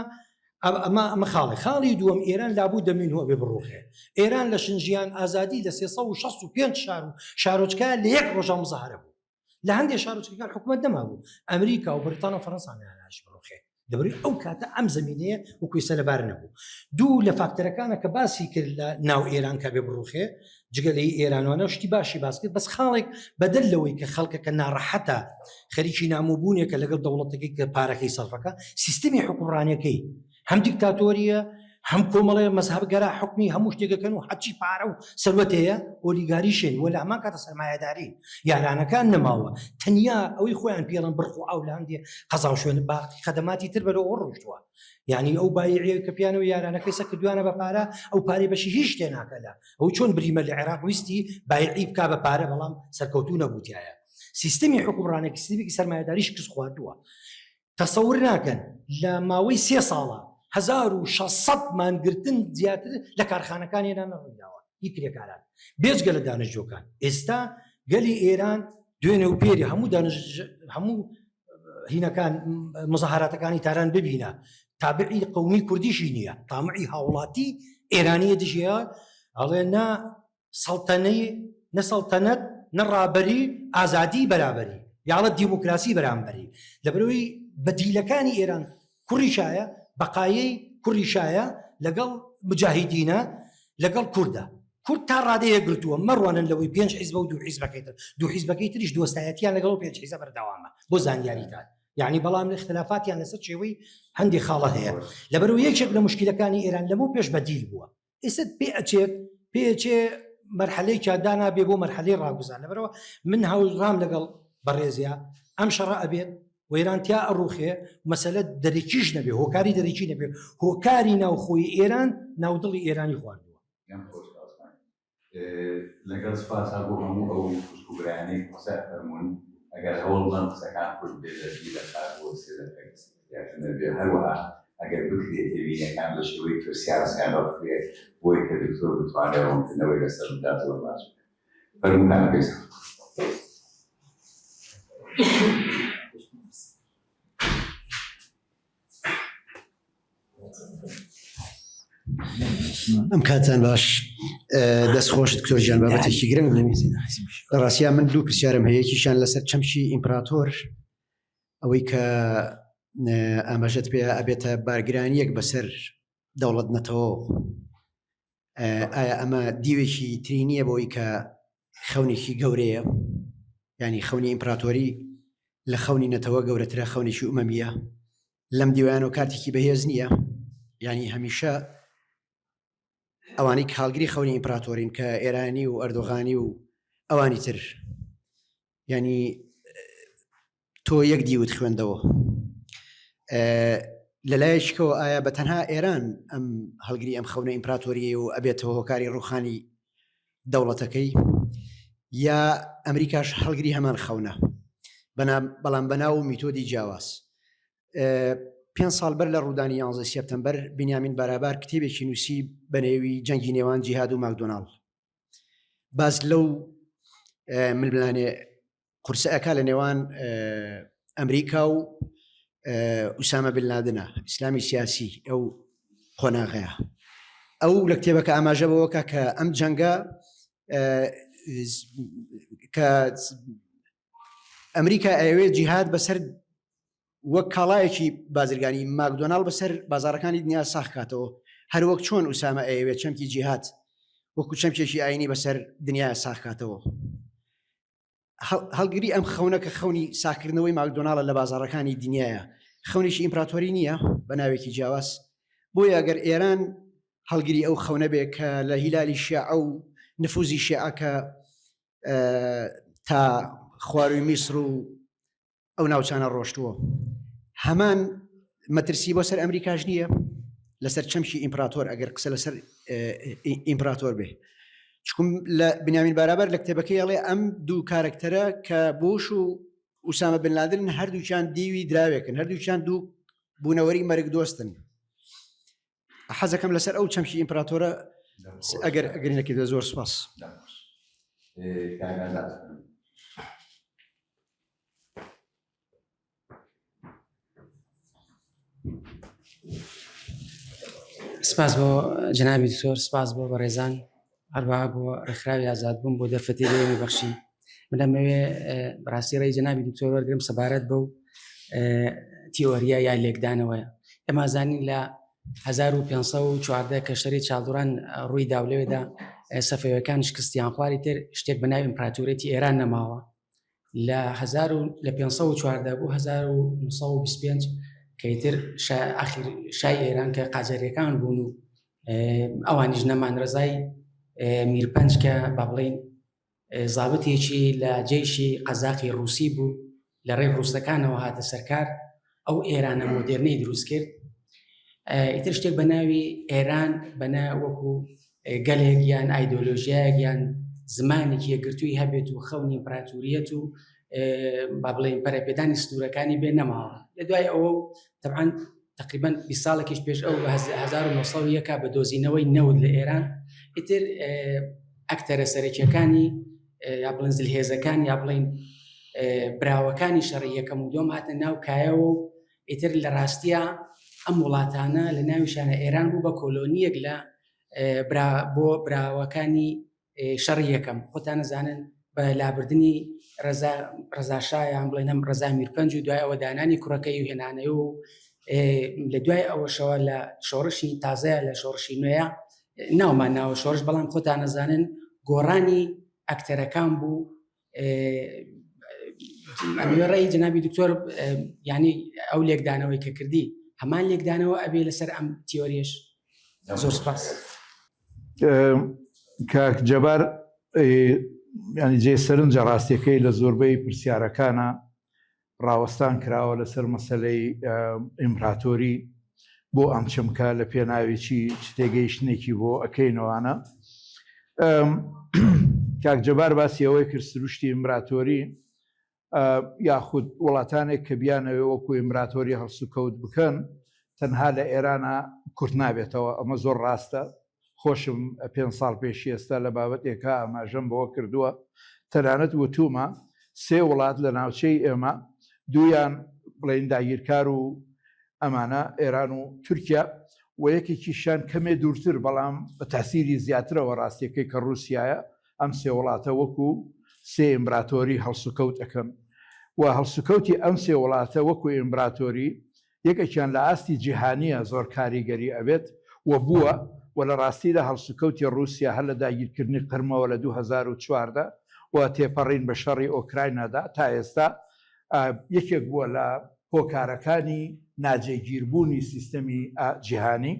خاڵی دووەم ئێران لابوو دەمینەوە بێ بڕوخێ ئێران لە شنجیان ئازادی لە 365 شار و شارۆچکە لە یەک ڕۆژە مزەهرە بوو لە هەندێک شارۆچکەکان حکومەت نەمابوو ئەمریکا و بریتانیا و فەڕەنسا ناناش بڕوخێ دەبری ئەو کاتە ئەم زمینەیە وەکوی سەرەبار نەبوو دوو لە فاکتەرەکانە کە باسی کرد لە ناو ئێران کە بێ بڕوخێ جگەلەی ئێرانوانە شتی باشی باس کرد بەس خاڵێک بەدەل لەوەی کە خەڵکەکە ناڕەحەتە خەریکی نامۆبوونێکە لەگەڵ دەوڵەتەکەی کە پارەکەی سەرفەکە سیستمی حکومڕانیەکەی هەم دیکتاتۆریە هەم کۆمەڵێ مەزهەبگەرا حکمی هەموو شتێکەکەن و حەچی پارە و سەروەتەیە ئۆلیگاریشێن وە لە هەمان کاتە سەرمایه‌داری یارانەکان نەماوە تەنیا ئەوەی خۆیان پێڵن بڕخ و ئەو لە هەندێ قەزا و شوێن باقی خەدەماتی تر بەرەوە ڕۆیشتووە یعنی ئەو بایعی کە پیانەوە یارانەکەی سەکردوانە بە پارە ئەو پارەی بەشی هیچ شتێ ناکەلا ئەو چۆن بریمە لە عێراق ویستی بایعی بکا بە پارە بەڵام سەرکەوتوو نەبووتیایە سیستمی حکومڕانێکی سیستمی سەرمایه‌داریش کەس خواردووە تەسەور ناکەن لە ماوەی 3 ساڵە 1600 مانگرتن زیاتر لە کارخانەکان ئێران ڕوویداوە هیکرێکاران بێجگە لە دانیشتوەکان ئێستا گەلی ئێران دوێنێ و پێری هەموو هینەکان مزەهاراتەکانی تاران ببینە تابعی قەومی کوردیشی نییە تامعی هاوڵاتی ئێرانیە دژیە ئەڵێ نە سەڵتەنەی نە سەڵتەنەت نە ڕابەری ئازادی بەرابەری یاڵە دیموکراسی بەرامبەری لەبەرەوەی بەدیلەکانی ئێران کوڕیشایە بەقایەی کوڕیشایە لەگەڵ مجاهیدینە لەگەڵ کووردە کورد تا ڕادەیە گرتووە مەڕوانن لەوەی 5 حیزب و 2 حیزبەکەیتر 2 حیزبەکەی تریش دۆستایەتیان لەگەڵ 5 حیزب بەردەوامە بۆ زانیاریتان یعنی بەڵام اختلافاتیان لەسەر شێوەی هەندێک خاڵە هەیە لەبەرەوە یەکێک لە مشکلەکانی ئێران لەمەوە پێش بەدیل بووە ئێستا پێچێ مەرحەلەی کادانا بێ بۆ مەرحەلەی ڕاگوزار لەبەرەوە من هەوڵڕام لەگەڵ بەڕێزیە ئەم شەڕە ئەبێت وەیرانتیا ئەڕوخێ مەسەلە دەرەکیش نەبێ هۆکاری دەرەکی نەبێ هۆکاری ناوخۆی ئێران ناودڵی ئێرانی خواردووە لەگەڵ سپاسا بۆ هەموو ئەو خوشکوبرانەی قسە فەرموون ئەگەر هەوڵ بڵند قسەکان کورد بێدەبی لە کار بۆ سێدەبێ هەروەها ئەگەر بکرێت تێبینەکان بە شێوەی سیاسیان بکرێت بۆی کە دکتۆر بتوانێت ڕوونکردنەوەی لەسەر بداتەوە باش فەرمووکان پێسە ئەم کاتان باش دەستخۆشت کتۆرجیان بابەتێکی گرنگ لە ڕاستیان من دوو پرسیارم هەیە، یەکیشان لەسەر چەمکی ئیمپراتۆر، ئەوەی کە ئاماژەت پێ ئەبێتە بارگرانیەک بەسەر دەوڵەت نەتەوە، ئایا ئەمە دیوێکی تری نییە بۆی کە خەونێکی گەورەیە، ینی خەونی ئیمپراتۆری لە خەونی نەتەوە گەورەترە، خەونێکی ئومەمیە لەم دیوانەوە کاتێکی بەهێز نییە، ینی هەمیشە ئەوانەی کاڵگری خەونی ئیمپراتۆرین کە ئێرانی و ئەردۆغانی و ئەوانی تر، ینی تۆ یەک دیوت خوێندەوە لەلایەکەوە، ئایا بە تەنها ئێران ئەم هەڵگری ئەم خەونە ئیمپراتۆریە و ئەبێتەوە هۆکاری ڕوخانی دەوڵەتەکەی، یا ئەمریکاش هەڵگری هەمان خەونە بەڵام بەناو میتۆدی جیاواز. 5 ساڵ بەر لە ڕوودانی 11 سێپتەمبەر بنیامین بارابار کتێبێکی نووسی بە نێوی جەنگی نێوان جیهاد و ماکدۆناڵ، باز لەو ململانێ قورسەکە لە نێوان ئەمریکا و ئوسامە بن لادنە ئیسلامی سیاسی ئەو قۆناغەیە. ئەو لە کتێبەکە ئاماژە بەوەکە کە ئەم جەنگە کە ئەمریکا ئەوێ جیهاد بەسەر وەک کاڵایەکی بازرگانی ماکدۆناڵ بەسەر بازارەکانی دنیا ساخ کاتەوە، هەر وەک چۆن ئوسامە ئەوێت چەمکی جیهاد وەکو چەمکێکی ئاینی بەسەر دنیا ساخ کاتەوە. هەڵگری ئەم خەونە کە خەونی ساکردنەوەی ماکدۆناڵە لە بازارەکانی دنیاە، خەونێکی ئیمپراتۆری نییە بە ناوێکی جیاواز، بۆیە ئەگەر ئێران هەڵگری ئەو خەونە بێ کە لە هیلالی شیعە و نفوزی شیعەکە تا خواروی میسر و ئەو ناوچانە ڕۆشتووە، هەمان مەترسی بۆ سەر ئەمریکاش نییە لەسەر چەمکی ئیمپراتۆر، ئەگەر قسە لەسەر ئیمپراتۆر بێ. چکم لە بنیامین بارابەر لە کتێبەکەی ئەڵێ ئەم دوو کارکتەرە کە بوش و ئوسامە بن لادن هەردووچیان دیوی دراوێکن، هەردووچیان دوو بوونەوەری مەرگ دۆستن. حەزەکەم لەسەر ئەو چەمکی ئیمپراتۆرە ئەگەر ئەگەرینەکەی زۆر سپاس. سپاس بۆ جنابی دکتۆر، سپاس بۆ بەڕێزان، هەروەها بۆ ڕێکخراوی ئازادبوون بۆ دەرفەتی لێمی بەخشی. من لەمەوێ بەڕاستی ڕێی جنابی دکتۆر وەرگرم سەبارەت بەو تیۆریە یا لێکدانەوەیە. ئێمە زانین لە 1514 کە شەری چاڵدوران ڕووی داولەوێدا سەفەویەکان شکستیان خواری تر شتێک بە ناوی ئیمپراتۆریەتی ئێران نەماوە. لە 1514 بۆ 1925 کەیتر شای ئێران کە قاجەریەکان بوون و ئەوانیش نەمان ڕزای میرپەنج کە با بڵێن زابتێکی لە جێیشی قەزاقی ڕووسی بوو لە ڕێی ڕووسەکانەوە هاتە سەرکار، ئەو ئێرانە مۆدێرنەی دروست کرد. ئیتر شتێک بە ناوی ئێران بەنا وەکو گەلێک یان ئایدۆلۆژیایەک یان زمانێکی یەکگرتووی هەبێت و خەونی ئیمپراتۆریەت و با بڵێن پەرەپێدانی سنوورەکانی بێ نەماوە. لە دوای ئەوە تەبعاً تقریباً 20 ساڵێکیش پێش ئەو 1901 بە دۆزینەوەی نەوت لە ئێران، ئیتر ئەکتەرە سەرەکیەکانی یا بڵێن زلهێزەکان یا بڵێن براوەکانی شەڕی یەکەم و دۆم هاتە ناو کایەوە و ئیتر لە ڕاستیە ئەم وڵاتانە لە ناویشانە ئێران بوو بە کۆلۆنیەک لە بۆ براوەکانی شەڕی یەکەم. خۆتان نەزانن بە لابردنی ڕەزاشایان بڵێن ئەم ڕەزا میرپەنج و دوای ئەوە دانانی کوڕەکەی و هێنانەی و لە دوای ئەوەشەوە لە شۆڕشی تازەیە لە شۆڕشی نوێیە ناومان ناوە شۆڕش، بەڵام خۆتان نەزانن گۆڕانی ئەکتەرەکان بوو. ئەمێ ڕێی جنابی دکتۆر ینی ئەو لێکدانەوەی کە کردی هەمان لێکدانەوە ئەبێ لەسەر ئەم تیۆریش. زۆر سپاس. کاک جەبار ینی جێ سەرنجە ڕاستیەکەی لە زۆربەی پرسیارەکانە ڕاوەستان کراوە لەسەر مەسەلەی ئیمپراتۆری بۆ ئەم چەمکە لە پێناوێکی تێگەیشتێکی بۆ ئەەکەینەوەوانە. کاک جەبار باسی ئەوەی کرد سروشتی ئیمپراتۆری یاخود وڵاتانێک کە بیانەوێ وەکو ئیمپراتۆری هەڵسوکەوت بکەن تەنها لە ئێرانە کورت نابێتەوە. ئەمە زۆر ڕاستە. خۆشم 5 ساڵ پێشی ئێستا لە بابەتێکە ئاماژەم بەوە کردووە، تەنانەت وتومە 3 وڵات لە ناوچەی ئێمە دویان بڵێن داگیرکار و ئەمانە ئێران و تورکیا و یەکێکیشان کەمێ دوورتر بەڵام بە تاسیری زیاترەوە ڕاستیەکەی کە رووسایە ئەم سێ وڵاتە وەکو سێ ئیمبراتۆری هەڵسوکەوت ئەەکەن و هەڵسوکەوتی ئەم سێ وڵاتە وەکو ئیمبراتۆری یەکێکیان لە ئاستی جیهانیە زۆر کاریگەری ئەبێت و بووە و لە ڕاستیدا هەڵسوکەوتی رووسیا هەر لە داگیرکردنی قرمەوە لە 2014 و تێپەڕین بە شەڕی ئۆکراینادا تا ئێستا یەکێک بووە لە هۆکارەکانی ناجێگیربوونی سیستەمی جیهانی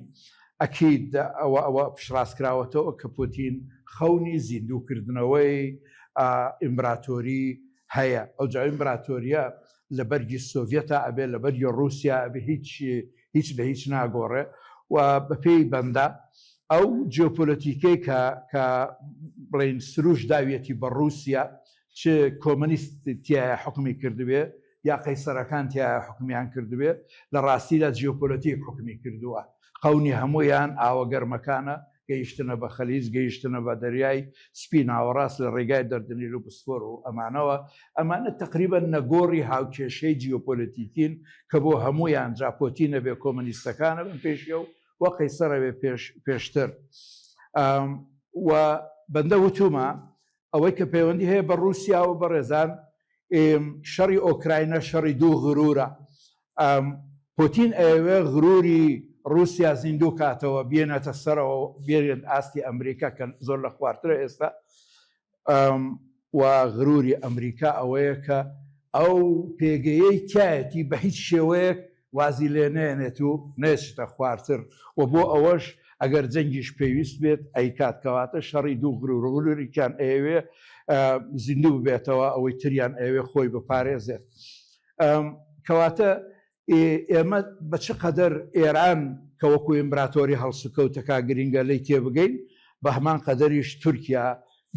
ئەکید ئەوە پشڕاستکراوەتەوە کە پوتین خەونی زیندووکردنەوەی ئیمبراتۆری هەیە ئەو جا ئیمبراتۆریە لە بەرگی سۆڤێتە ئەبێ لە بەرگی رووسیا ئەبێ هیچ لە هیچ ناگۆڕێ و بەپێی بەندە ئەو جیۆپۆلۆتیکەی کە بڵین سروش داویەتی بە رووسیا چ کۆمەنیست تایە حکمی کردوێ یا قەیسەرەکان تایە حکمیان کردوێ لە ڕاستیدا جیۆپۆلۆتیک حکمی کردووە قەونی هەمویان ئاوەگەرمەکانە گەیشتنە بە خەلیج گەیشتنە بە دەریای سپی ناوەڕاست لە ڕێگای دەردنی و بسفۆر و ئەمانە تقریبا نەگۆڕی هاوکێشەی جیۆپۆلۆتیکین کە بۆ هەمویان جاپۆتینە بێ کۆمەنیستەکانە بن پێشیە و قەیسەرە بێ پێشتر و بەندە وتومە ئەوەی کە پەیوەندی هەیە بە رووسیا و بە ڕێزان شەڕی ئۆکراینە شەڕی دوو غرورە پوتین ئەوێ غروری رووسیا زیندوو کاتەوە بێنێتە سەرەوە بێنێت ئاستی ئەمریکا کە زۆر لە خواردترە ئێستا و غروری ئەمریکا ئەوەیە کە ئەو پێگەیەی تایەتی بە هیچ شێوەیەک وازی لێ نێنێت و نێشتە خواردتر و بۆ ئەوەش ئەگەر جەنگیش پێویست بێت ئەیکاتکەواتە شەڕی دوو غروریان ئەوێ زیندوو ببێتەوە ئەوەی تریان ئەوێ خۆی بپارێزێت کەواتە ئێمە بە چ قەدەر ئێران کە وەکو ئیمبراتۆری هەڵسوکەوتەکە گرنگە لی تێبگەین بە هەمان قەدەریش تورکیا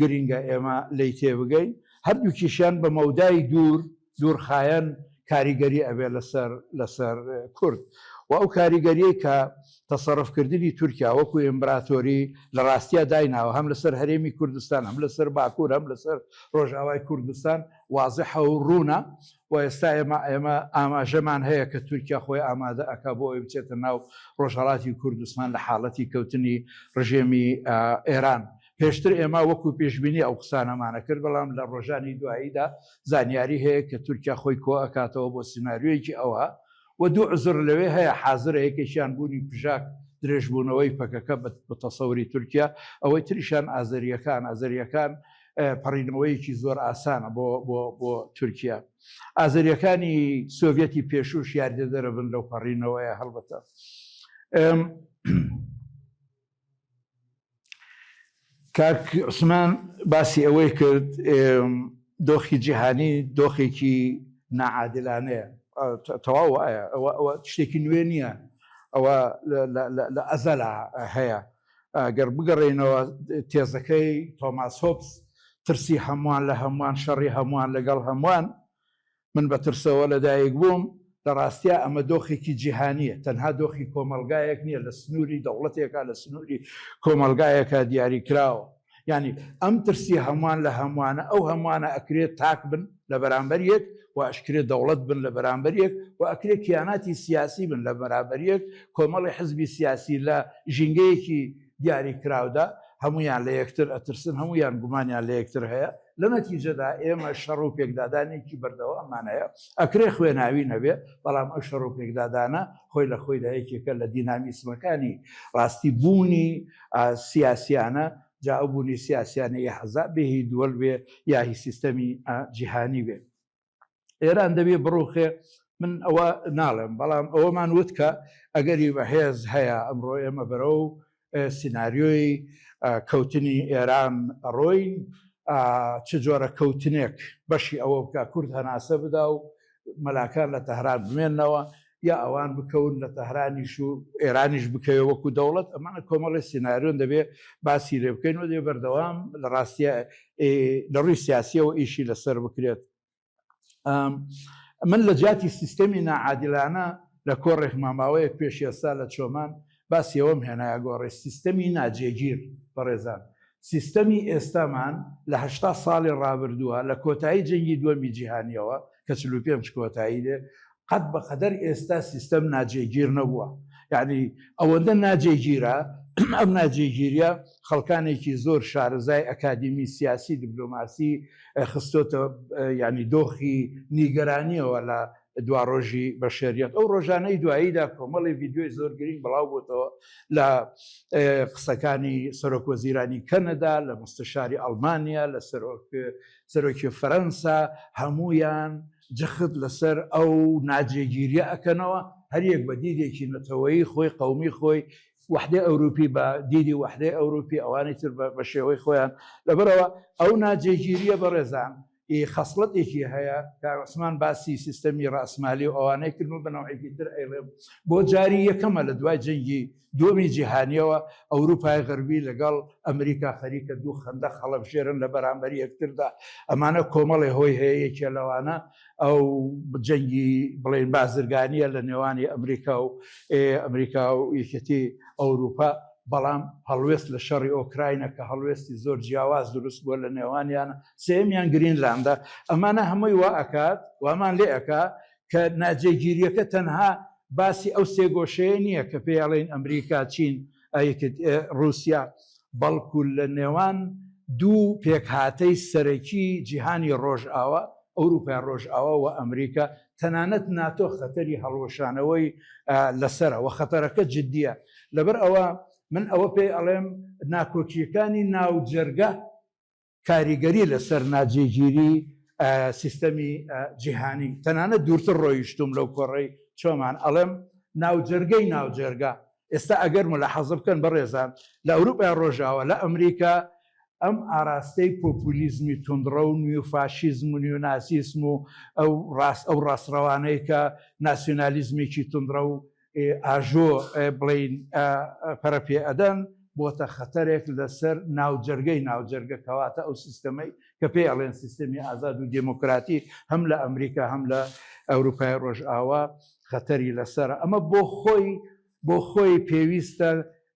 گرنگە ئێمە لی تێبگەین هەردووکیشیان بە مەودای دوورخایەن کاریگەری ئەبێ لەسەر کورد و ئەو کاریگەریە کە تەسەڕفکردنی تورکیا وەکو ئیمبراتۆری لە ڕاستیا دایناوە هەم لەسەر هەرێمی کوردستان هەم لەسەر باکوور هەم لەسەر ڕۆژاوای کوردستان وازحە و ڕوونە و ئێستا ئێمە ئاماژەمان هەیە کە تورکیا خۆی ئامادە ئەکا بۆ ئەوی بچێتە ناو ڕۆژهەڵاتی کوردستان لە حاڵەتی کەوتنی ڕژێمی ئێران پێشتر ئێمە وەکو پێشبینی ئەو قسانەمانە کرد بەڵام لە ڕۆژانی دواییدا زانیاری هەیە کە تورکیا خۆی کۆ ئەکاتەوە بۆ سناریۆیەکی ئەوە و دوو عزر لەوێ هەیە حازرە یەکێکیان بوونی پژاک درێژبوونەوەی پەکەکە بە تەسەوری تورکیا ئەوەی تریشان ئازەریەکان پەڕینەوەیەکی زۆر ئاسانە بۆ تورکیا ئازەریەکانی سۆڤێتی پێشوش یاردەدەرە بن لەو پەڕینەوەیە هەڵبەتە کاک عوسمان باسی ئەوەی کرد دۆخی جیهانی دۆخێکی ناعادلانەیە تەواو ئەوە شتێکی نوێ نییە ئەوە لە ئەزەلا هەیە گەر بگەڕێنەوە تێزەکەی تۆماس هۆبس ترسی هەمووان لە هەمووان شەڕی هەمووان لەگەڵ هەمووان من بە ترسەوە لەدایک بووم لە ڕاستیا ئەمە دۆخێکی جیهانیە تەنها دۆخی کۆمەلگایەک نییە لە سنووری دەوڵەتێکە لە سنووری کۆمەلگایەکە دیاری کراوە یعنی ئەم ترسی هەمووان لە هەمووانە ئەو هەمووانە ئەکرێت تاک بن لە بەرامبەر یەک و ئەشکرێت دەوڵەت بن لە بەرامبەر یەک و ئەکرێت کیاناتی سیاسی بن لە بەرامبەر یەک کۆمەڵی حزبی سیاسی لە ژینگەیەکی دیاری کراودا هەمویان لە یەکتر ئەترسن هەمویان گومانیان لە یەکتر هەیە لە نەتیجەدا ئێمە شەڕ و پێکدادانێکی بەردەواممان هەیە ئەکرێ خوێناوی نەبێ بەڵام ئەو شەڕ و پێکدادانە خۆی لە خۆیدا یەکێکە لە دینامیسمەکانی ڕاستی بوونی سیاسیانە جا ئەو بوونی سیاسیانە یە حەزاب بێ هی دووەل بێ یا هی سیستەمی جیهانی بێ ئێران دەبێ بڕوخێ من ئەوە ناڵێم بەڵام ئەوەمان وت کە ئەگەری بەهێز هەیە ئەمڕۆ ئێمە بەرە و سیناریۆی کەوتنی ئێران ڕۆین چ جۆرە کەوتنێک بەشی ئەوە بکە کورد هەناسە بدا و مەلاکان لە تەهران بمێننەوە یا ئەوان بکەون لە تەهرانیش و ئێرانیش بکەوێ وەکو دەوڵەت ئەمانە کۆمەڵی سیناریۆن دەبێ باسی لێ بکەین و دێ بەردەوام لە ڕاستیە لە ڕووی سیاسیەوە ئیشی لەسەر بکرێت من لە جاتی سیستەمی ناعادلانە لە کۆڕێک ماماوەیەک پێش ئێستا لە چۆمان باسی ئەوەم هێنایە گۆڕێ سیستەمی ناجێگیر بەڕێزان سیستەمی ئێستامان لە 80 ساڵی ڕابردووە لە کۆتایی جەنگی دووەمی جیهانیەوە کە 45 کۆتایی دێ قەت بەقەدەر ئێستا سیستەم ناجێگیر نەبووە یعنی ئەوەندە ناجێگیرە ئەم ناجێگیریە خەڵکانێکی زۆر شارەزای ئەکادمی سیاسی دیبلۆماسی خستۆتە ینی دۆخی نیگەرانیەوە لە دوا ڕۆژی بەشێریەت ئەو ڕۆژانەی دواییدا کۆمەڵی ڤیددیۆی زۆر گرنگ بڵاو بووتەوە لە قسەکانی سەرۆکوەزیرانی کەنەدا لە مستشاری ئەڵمانیا لە سەرۆکی فەرەنسا هەمویان جخت لەسەر ئەو ناجێگیریە ئەکەنەوە هەریەک بە دیدێکی نەتەوەیی خۆی قەومی خۆی وحدەی ئەوروپی بە دیدی وحدەی ئەوروپی ئەوانی تر بە شێوەی خۆیان لەبەرەوە ئەو ناجێگیریە بەڕێزان خەسڵەتێکی هەیە کارسمان باسی سیستەمی ڕاسمالی و ئەوانەی کردن بەنەوەیەکی تر ئەیڵێ بۆ جاری یەکەمە لە دوای جەنگی دووەمی جیهانیەوە ئەوروپای غەربی لەگەڵ ئەمریکا خەریکە دوو خەندە هەڵەبژێرن لە بەرامبەری یەکتردا ئەمانە کۆمەڵی هۆی هەیە یەکێ لەوانە ئەو جەنگی بڵێن بازرگانیە لە نێوانی ئەمریکا و یەکەتی ئەوروپا بەڵام هەڵوێست لە شەڕی ئۆکراینە کە هەڵوێستی زۆر جیاواز دروست بووە لە نێوانیانە سێمیان گرینلاندا ئەمانە هەمووی وا ئەکات وامان لێ ئەکا کە ناجێگیریەکە تەنها باسی ئەو سێگۆشەیە نییە کە پێیاڵێن ئەمریکا چین رووسیا بەڵکو لە نێوان دوو پێکهاتەی سەرەکی جیهانی ڕۆژئاوا ئەوروپای ڕۆژئاوا و ئەمریکا تەنانەت ناتۆ خەتەری هەڵوەشانەوەی لەسەرەوە خەتەرەکە جددیە لەبەر ئەوە من ئەوە پێی ئەڵێم ناکۆکیەکانی ناوجەرگە کاریگەری لەسەر ناجێگیری سیستەمی جیهانی تەنانەت دوورتر ڕۆیشتوم لەو کۆڕەی چۆمان ئەڵێم ناوجەرگە ئێستا ئەگەر ملاحەزە بکەن بەڕێزان لە ئەوروپای ڕۆژاوە لە ئەمریکا ئەم ئاراستەی پۆپولیزمی توندڕە و نیوفاشیزم و نیوناسیسم و ئەو ڕاستڕەوانەی کە ناسیۆنالیزمێکی توندڕە و ئاژۆ بڵین پەرەپێ ئەدەن بۆتە خەتەرێک لەسەر ناوجەرگە کەواتە ئەو سیستەمەی کە پێی ئەڵێن سیستەمی ئازاد و دموکراتی هەم لە ئەمریکا هەم لە ئەوروپای ڕۆژئاوا خەتەری لەسەر ئەمە بۆ خۆی پێویستە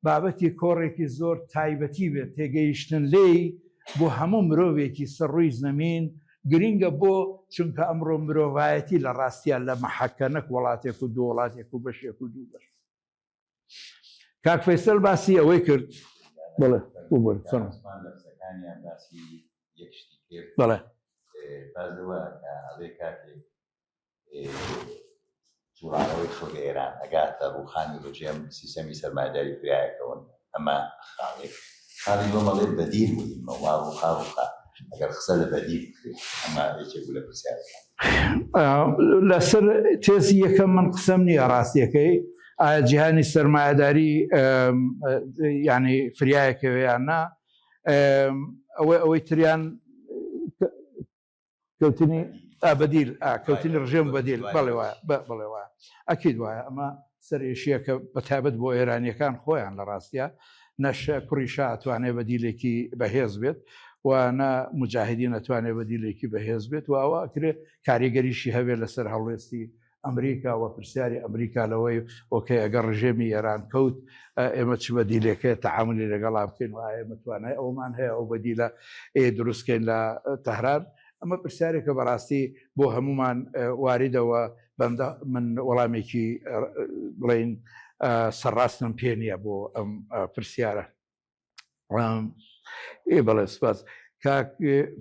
بابەتی کۆڕێکی زۆر تایبەتی بێت تێگەیشتن لێی بۆ هەموو مرۆڤێکی سەرڕووی زەمین گرینگە بۆ چونکە ئەمڕۆ مرۆڤایەتی لە ڕاستیان لە مەحەکە نەک وڵاتێک و دوو وڵاتێک و بەشێک و دوو بەش کاک فەیسەل باسی ئەوەی کرد بڵێ بڵێ جوڵاوەی خەڵکی ئێران ئەگاتە ڕووخانی ڕۆژێم سیستەمی سەرمایه‌داری فرایەکەون ئەمە خاڵی بۆمەڵێ بەدیل بوویمە وا ڕووخا ئەگەر قسە لە بەدیل بکرێت ئەمە یەکێک بوو لە پرسیارەکان لەسەر تێزی یەکەم من قسەم نییە ڕاستیەکەی ئایا جیهانی سەرمایه‌داری یعنی فریایەکەوەیان نا ئەوەی تریان کەوتنی بەدیل کەوتنی ڕژێم بەدیل بەڵێ وایە بڵێ وایە ئەکید وایە ئەمە سەرێشیە کە بەتابەت بۆ ئێرانیەکان خۆیان لە ڕاستیە نەشە کوڕیشا ئەتوانێت بەدیلێکی بەهێز بێت وانە مجاهدی نەتوانێت بەدیلێکی بەهێز بێت و ئەوە ئەکرێ کاریگەریشی هەبێت لەسەر هەڵوێستی ئەمریکا و پرسیاری ئەمریکا لەوەی ئۆکەی ئەگەر ڕژێمی ئێران کەوت ئێمە چ بەدیلێکە تەعاملی لەگەڵا بکەین و ئایا متوانای ئەومان هەیە ئەو بەدیلە دروستکەین لە تەهران ئەمە پرسیارێکە بەڕاستی بۆ هەمومان واریدەوە بەندە من وەڵامێکی بڵین سەرڕاستم پێ نییە بۆ ئەم پرسیارە بەڵێ سپاس کاک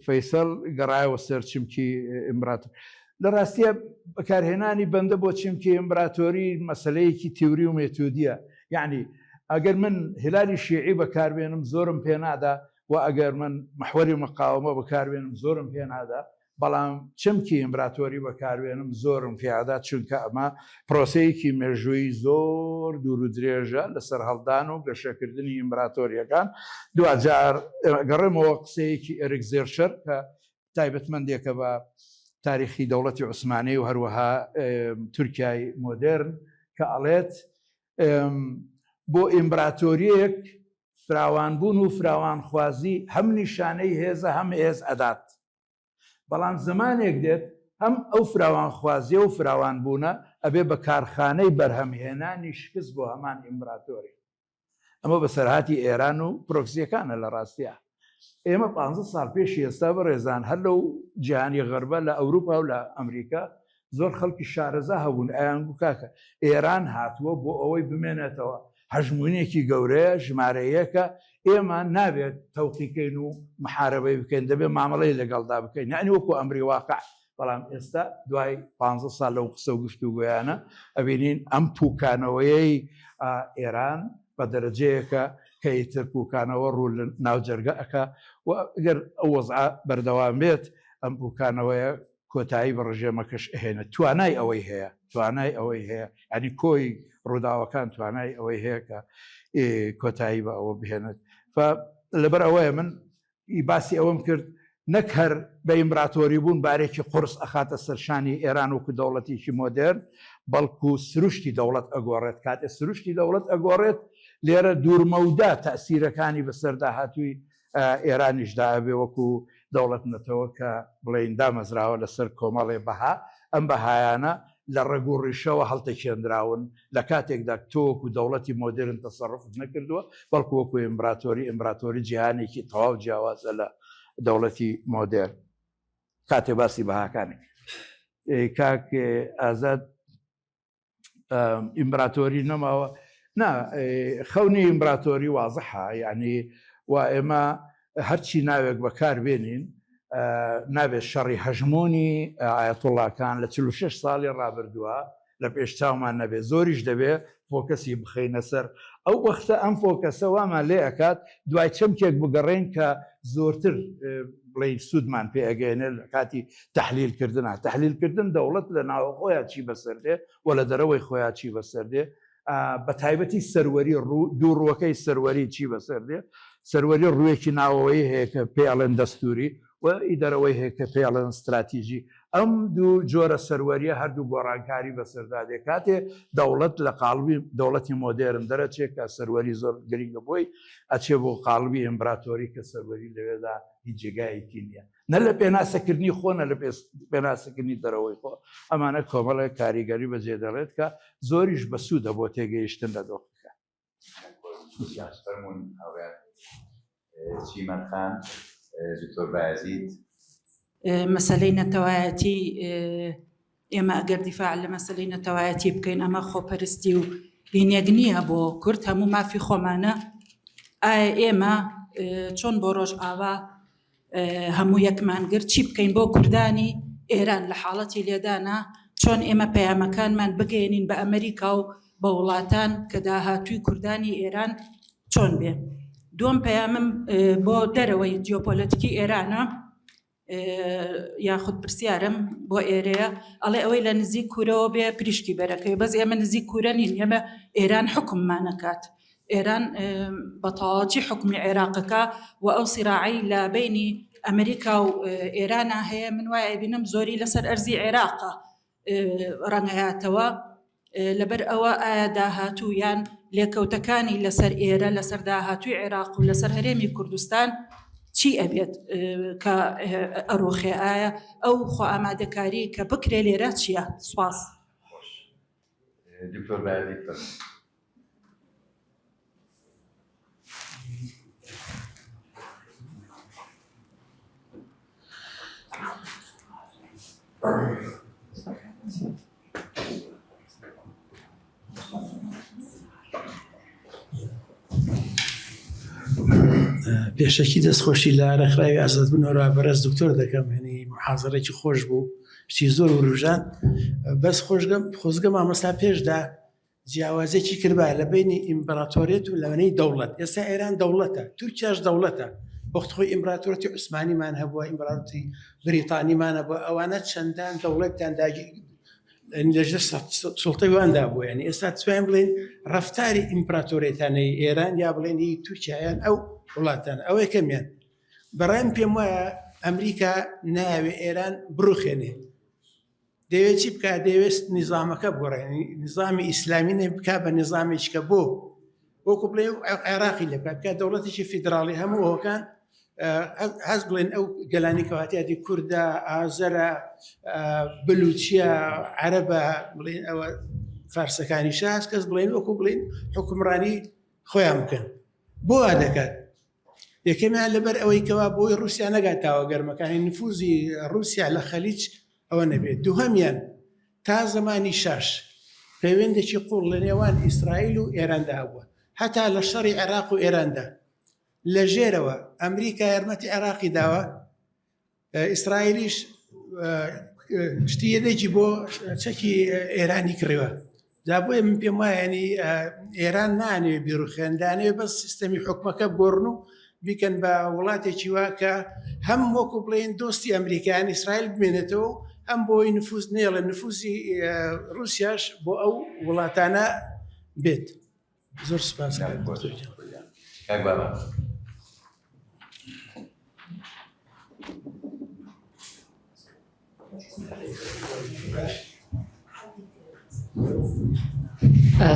فەیسەڵ گەڕایەوە سەر چیمکی ئیمپراتۆر لە ڕاستیە بەکارهێنانی بەندە بۆ چیمکی ئیمپراتۆری مەسلەیەکی تیوری و مێتودیە یعنی ئەگەر من هیلالی شیعی بەکاربێنم زۆرم پێ نادا و ئەگەر من محوەری مقاومە بەکاربێنم زۆرم پێ نادا بەڵام چمکی ئیمپراتۆری بەکاربێنم زۆرم پێدا چونکە ئەمە پرۆسەیەکی مێژووی زۆر دوور و درێژە لەسەر هەڵدان و گەشەکردنی ئیمپراتۆریەکان دوجار گەڕێمەوە قسەیەکی ئەرێک زێرشەر کە تایبەتمەندێکە بە تاریخی دەوڵەتی عوسمانی و هەروەها تورکیای مۆدرن کە ئەڵێت بۆ ئیمپراتۆریەک فراوانبوون و فراوانخوازی هەم نیشانەی هێزە هەم هێز ئەدات بەڵام زمانێک دێت هەم ئەو فراوانخوازیە و فراوانبوونە ئەبێ بە کارخانەی بەرهەمهێنانی شکست بۆ هەمان ئیمپراتۆری ئەمە بەسەرهاتی ئێران و پرۆکسیەکانە لە ڕاستیە ئێمە 15 ساڵ پێشی ئێستا بەڕێزان هەر لەو جیهانی غەربە لە ئەوروپا و لە ئەمریکا زۆر خەڵکی شارەزا هەبوون ئایانگو کاکە ئێران هاتووە بۆ ئەوەی بمێنێتەوە هەژمونێکی گەورەیە ژمارەیەکە ئێمە نابێت تەوقیکەین و محارەبەی بکەین دەبێت مامەڵەی لەگەڵدا بکەین یعنی وەکو ئەمری واقع بەڵام ئێستا دوای 15 سال لەو قسە و گفتوگویانە ئەبینین ئەم پوکانەوەی ئێران بە دەرەجەیەکە کە ئیتر پوکانەوە ڕوو لە ناوجەرگە ئەکا و ئەگەر ئەو وەزع بەردەوام بێت ئەم پوکانەوەیە کۆتایی بە ڕژێمەکەش ئەهێنێت توانای ئەوەی هەیە ینی کۆی ڕووداوەکان توانای ئەوەی هەیە کە کۆتایی بە ئەوە بهێنێت لەبەر ئەوەیە من باسی ئەوەم کرد نەک هەر بە ئیمبراتۆری بوون بارێکی قورس ئەخاتە سەرشانی ئێران وەکو دەوڵەتێکی مۆدرن بەڵکو سروشتی دەوڵەت ئەگۆڕێت کاتێ سروشتی دەوڵەت ئەگۆڕێت لێرە دوورمەودا تەسیرەکانی بەسەردا هاتووی ئێرانیشدا ئەبێ وەکو دەوڵەت نەتەوە کە بڵێن دامەزراوە لەسەر کۆمەڵێ بەها ئەم بەهایانە لە ڕێگو ڕیشەوە هەڵتەکێنراون لە کاتێکدا تۆکو دەوڵەتی مۆدرن تەسەڕفت نەکردووە بەڵکو وەکو ئیمبراتۆری جیهانێکی تەواو جیاوازە لە دەوڵەتی مۆدرن کاتێ باسی بەهاکانی کاک ئازاد ئیمبراتۆری نەماوە خەونی ئیمبراتۆری وازەحە یعنی و ئێمە هەرچی ناوێک بەکار بێنین نابێت شەڕی هەژمۆنی ئایەتوڵڵاکان لە 46 ساڵی ڕابردووە لە پێش چاومان نەبێت زۆریش دەبێت فۆکەسی بخەینە سەر ئەو وەختە ئەم فۆکەسە وامان لێ ئەکات دوای چەمکێک بگەڕێن کە زۆرتر بڵێ سوودمان پێ ئەگەێنێ لە کاتی تەحلیلکردن دەوڵەت لە ناوە خۆیان چی بەسەردێ و لە دەرەوەی خۆیان چی بەسەردێ بە تایبەتی سەروەری دوو ڕووەکەی سەروەری چی بەسەردێ سەروەری ڕوویەکی ناوەوەی هەیە کە پێڵێن دەستوری و ئیدەرەوەی هەیە کە پێڵێن استراتیژی ئەم دوو جۆرە سەروەریە هەردوو گۆڕانکاری بەسەردادێ کاتێ دەوڵەت لە قاڵبی دەوڵەتی مۆدرن دەرەچێت کە سەروەری زۆر گرنگە بۆی ئەچێ بۆ قاڵبی ئیمبراتۆری کە سەروەری لەوێدا هیچ جێگایەکی نییە نە لە پێناسەکردنی خۆنە لە پێناسەکردنی دەرەوەی خۆ ئەمانە کۆمەڵە کاریگەری بەجێ دەڵێت کە زۆریش بە سوودە بۆ تێگەیشتن لە دۆخەکە چیمەنخان دکتۆر بایزید مەسەلەی نەتەوایەتی ئێمە ئەگەر دیفاع لە مەسەلەی نەتەوایەتی بکەین ئەمە خۆپەرستی و بینێک نییە بۆ کورد هەموو مافی خۆمانە ئایا ئێمە چۆن بۆ ڕۆژ ئاوا هەموو یەکمان گرت چی بکەین بۆ کوردانی ئێران لە حاڵەتی لێدانە چۆن ئێمە پەیامەکانمان بگەێنین بە ئەمریکا و بە وڵاتان کە داهاتووی کوردانی ئێران چۆن بێ دوم پەیامم بۆ دەرەوەی جیۆپۆلەتیکی ئێرانە یاخود پرسیارم بۆ ئێرەیە ئەڵێ ئەوەی لە نزیک کوورەوە بێ پریشکی بەرەکەی بەس ئێمە نزیک کوورە نین ئێمە ئێران حکممان نەکات ئێران بە تەواوەتی حکمی عێراقەکە و ئەو سیراعی لە بینی ئەمریکا و ئێرانە هەیە من وایە بینم زۆری لەسەر ئەرزی عێراقە ڕەنگەهاتەوە لەبەر ئەوە ئایا داهاتوویان لێکەوتەکانی لەسەر ئێرە لەسەر داهاتووی عێراق و لەسەر هەرێمی کوردستان چی ئەبێت کە ئەڕۆخێ ئایا ئەو خۆ ئامادەکاری کە بکرێ لێرە چییە؟ سوپاس. دکتۆر بایزید پێشەکی دەستخۆشی لە ڕێکخراوی ئازادبوونەوە بەڕێز دکتۆر دەکەم هێنی محازەرێکی خۆش بوو شتی زۆر وروژان بەس خۆزگە مامەستا پێشدا جیاوازێکی کردبا لە بینی ئیمپراتۆریەت و لەوەنەی دەوڵەت ئێستا ئێران دەوڵەتە تورکیاش دەوڵەتە وەخت خۆی ئیمپراتۆریەتی عوسمانیمان هەبووە ئیمپراتۆریەتی بریتانیمان هەبووە ئەوانە چەندان دەوڵەتیان لەژێر سوڵتەی واندا بووە یعنی ئێستا توانین بڵێن ڕەفتاری ئیمپراتۆریەتانەی ئێران یا بڵێن تورکیایان ئەو وڵاتان ئەو یەکەمیان بەڕایم پێم وایە ئەمریکا ناوێ ئێران بڕوخێنێ دەوێت چی بکات دەوێت نیزامەکە بگۆڕێنی نیزامی ئیسلامی نێ بکات بە نیزامێککە بۆ وەکو بڵێ عێراقی لێ بکات دەوڵەتێکی فیدراڵی هەموو ئەوەکان هەز بڵێن ئەو گەلانی کەواتیاتی کووردە ئازەرە بلوچیە عەرەبە بڵێن ئەوە فارسەکانی شاس کەس بڵێن وەکو بڵێن حکومڕانی خۆیان بکەن بۆ وا دەکات یەکەمیان لەبەر ئەوەی کەوا بۆی رووسیا نەگاتاوە گەرمەکانی نفوزی رووسیا لە خەلیج ئەوە نەبێت دووهەمیان تا زمانی شاش پەیوەندێکی قوڵ لە نێوان ئیسرائیل و ئێراندا بووە هەتا لە شەڕی عێراق و ئێراندا لە ژێرەوە ئەمریکا یارمەتی عێراقی داوە ئیسرائیلیش شتی یەدێکی بۆ چەکی ئێرانی کڕیوە جا بۆیە من پێم وایە ینی ئێران نانوێ بیرروخێندانێ بەس سیستەمی حکومەکە بگۆڕن و بیکەن بە وڵاتێکی واکە هەم وەکو بڵێن دۆستی ئەمریکایان ئیسرائیل بمێنێتەوە ئەم بۆی نفوس نێڵە نفوسی رووسیاش بۆ ئەو وڵاتانە بێت زۆر سپاس. کاک بابا.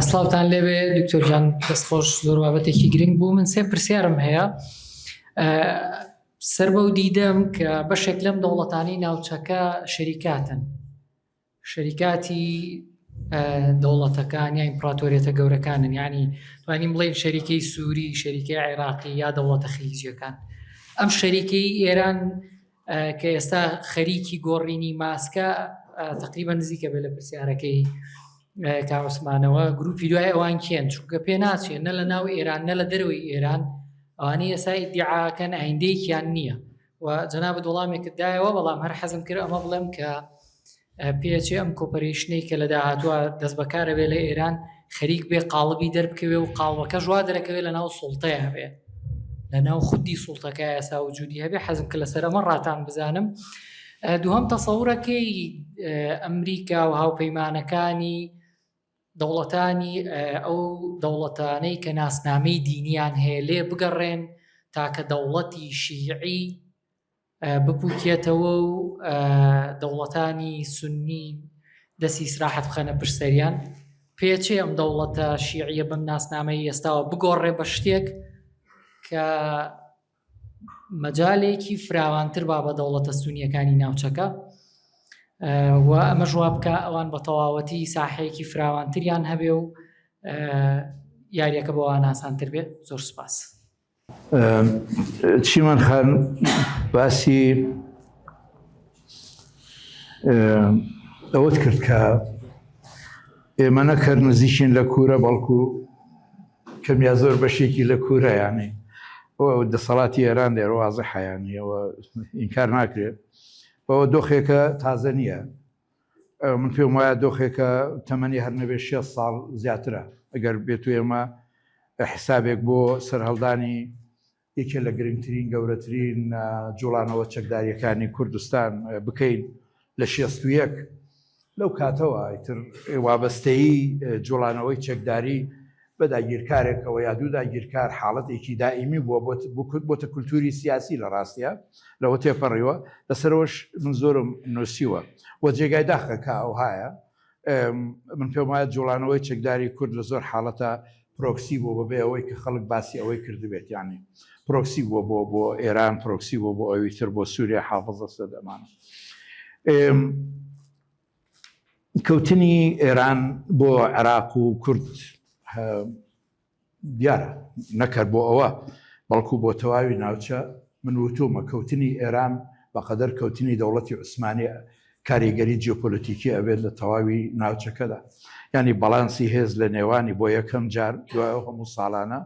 سڵاوتان لێبێ دکتۆرجان دەستخۆش زۆر بابەتێکی گرنگ بوو. من سێ پرسیارم هەیە سەر بەو دیدەم کە بەشێک لەم دەوڵەتانی ناوچەکە شەریکاتی دەوڵەتەکان یا ئیمپراتۆریەتە گەورەکانن، یعنی توانین بڵێن شەریکەی سووری، شەریکەی عێراقی یا دەوڵەتە خلیجیەکان. ئەم شەریکەی ئێران کە ئێستا خەریکی گۆڕینی ماسکە تقریبا نزیکە بێ لە پرسیارەکەی کاوسمانەوە گروپی دوای ئەوان کێن، چونکە پێ ناچێت نە لە ناو ئێران نە لە دەروی ئێران ئەوانەی ئێستا ئیدعاکەن ئایندەیەکیان نییە و جەنابەت وەڵامێکت دایەوە، بەڵام هەر حەزم کرد ئەمە بڵێم کە پێچێ ئەم کۆپەرێشنەی کە لە داهاتووە دەست بەکارە بێ لە ئێران خەریک بێ قاڵبی دەربکەوێ و قاڵبەکە ژوا دەرەکەوێت لە ناو سوڵتەیە هەبێ، لە ناو خودی سوڵتەکە ئێستا وجودی هەبێ. حەزم کرد لەسەر ئەمە ڕاتان بزانم. دووهەم تەسەوورەکەی ئەمریکا و هاوپەیمانەکانی دەوڵەتانی ئەو دەوڵەتانەی کە ناسنامەی دینیان هەیە لێ بگەڕێن تاکە دەوڵەتی شیعی بپوکێتەوە و دەوڵەتانی سونی دەستی ئیسراحەت بخەنە پشتەریان. پێچێ ئەم دەوڵەتە شیعیە بەم ناسنامەی ئێستاوە بگۆڕێ بە شتێک کە مەجالێکی فراوانتر با بە دەوڵەتە سونیەکانی ناوچەکە و ئەمە ژوا بکە ئەوان بە تەواوەتی ساحەیەکی فراوانتریان هەبێ و یاریەکە بۆەوە ناسانتر بێت. زۆر سوپاس. چیمان خان باسی ئەوەت کرد کە ئێمە نەکرد نزیکین لە کوورە بەڵکو کەمیا زۆر بەشێکی لە کوورە یانی ئەو دەسەڵاتی ئێران دێ ڕازە حیانیەوە ئینکار ناکرێت بەوە دۆخێکە تازە نییە. من پێم وایە دۆخێکە تەمەنی هەر نەبێت 6 ساڵ زیاترە ئەگەر بێت و ئێمە حسابێک بۆ سەرهەڵدانی یەکێ لە گرنگترین گەورەترین جوڵانەوە چەکداریەکانی کوردستان بکەین لە 61 لەو کاتەوە ئیتر وابەستەیی جوڵانەوەی چەکداری بە داگیرکارێکەوە یا دوو داگیرکار حاڵەتێکی دائیمی بووە بۆتە کولتوری سیاسی لە ڕاستیە لەوە تێپەڕیوە لەسەرەوەش من زۆرم نووسیوە وە جێگای داخەکە ئەو هایە. من پێم وایە جوڵانەوەی چەکداری کورد لە زۆر حاڵەتە پرۆکسی بوو بەبێ ئەوەی کە خەڵک باسی ئەوەی کردبێت، یانی پرۆکسی بووە بۆ ئێران، پرۆکسی بووە بۆ ئەوی تر بۆ سووریا حافظە سەدەمانە. کەوتنی ئێران بۆ عێراق و کورد دیارە نەکرد بۆ ئەوە بەڵکو بۆ تەواوی ناوچە. من وتومە کەوتنی ئێران بەقەدەر کەوتنی دەوڵەتی عوسمانی کاریگەری جیۆپۆلیتیکی ئەبێت لە تەواوی ناوچەکەدا، ینی بەڵانسی هێز لە نێوانی بۆ یەکەم جار دوای هەموو ساڵانە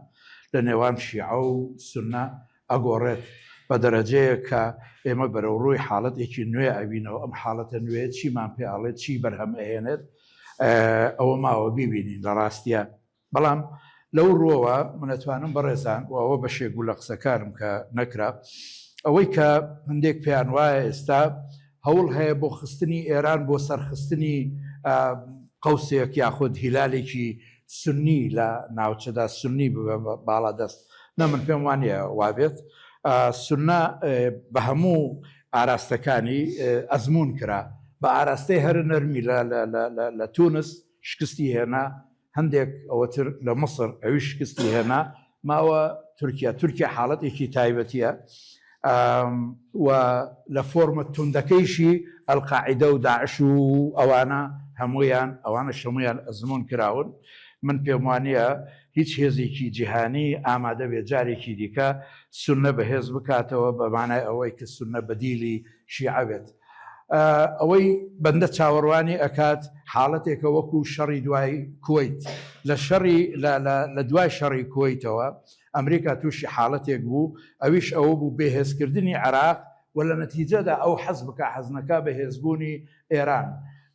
لە نێوان شیعە و سونە ئەگۆڕێت بە دەرەجەیە کە ئێمە بەرەو ڕووی حاڵەتێکی نوێ ئەبینەوە. ئەم حاڵەتە نوێ چیمان پێ ئاڵێت چی بەرهەم ئەهێنێت ئەوە ماوە بیبینین لە ڕاستیە. بەڵام لەو ڕۆوە منەتوانم بەڕێزان و ئەوە بەشێک بوو لە قسەکارم کە نەکرا ئەوەی کە هەندێک پێیان وایە ئێستا هەوڵ هەیە بۆ خستنی ئێران بۆ سەرخستنی قەوسێک یاخود هیلالێکی سنی لە ناوچەدا سنی باڵا دەست. نە من پێم وانە وابێت سنە بە هەموو ئاراستەکانی ئەزمون کرا بە ئاراستەی هەر نەرمی لە تونس شکستی هێنا، هەندێک ئەوەتر لە مصر ئەوی شکستی هێنا، ماوە تورکیا حاڵەتێکی تایبەتیە و لە فۆرمە توندەکەیشی ئەلقاعیدە و داعش و ئەوانە هەمویان ئەوانە شەمویان ئەزمون کراون. من پێم وانە هیچ هێزێکی جیهانی ئامادە بێ جارێکی دیکە سونە بەهێز بکاتەوە بەمانای ئەوەی کە سونە بەدیلی شیعە بێت. ئەوەی بەندە چاوەڕوانی ئەکات حاڵەتێکە وەکو شەڕی دوای کویت لە دوای شەڕی کویتەوە ئەمریکا تووشی حاڵەتێک بوو ئەویش ئەوە بوو بێهێزکردنی عێراق و لە نەتیجەدا ئەو حەز بکە حەزنەکە بەهێزبوونی ئێران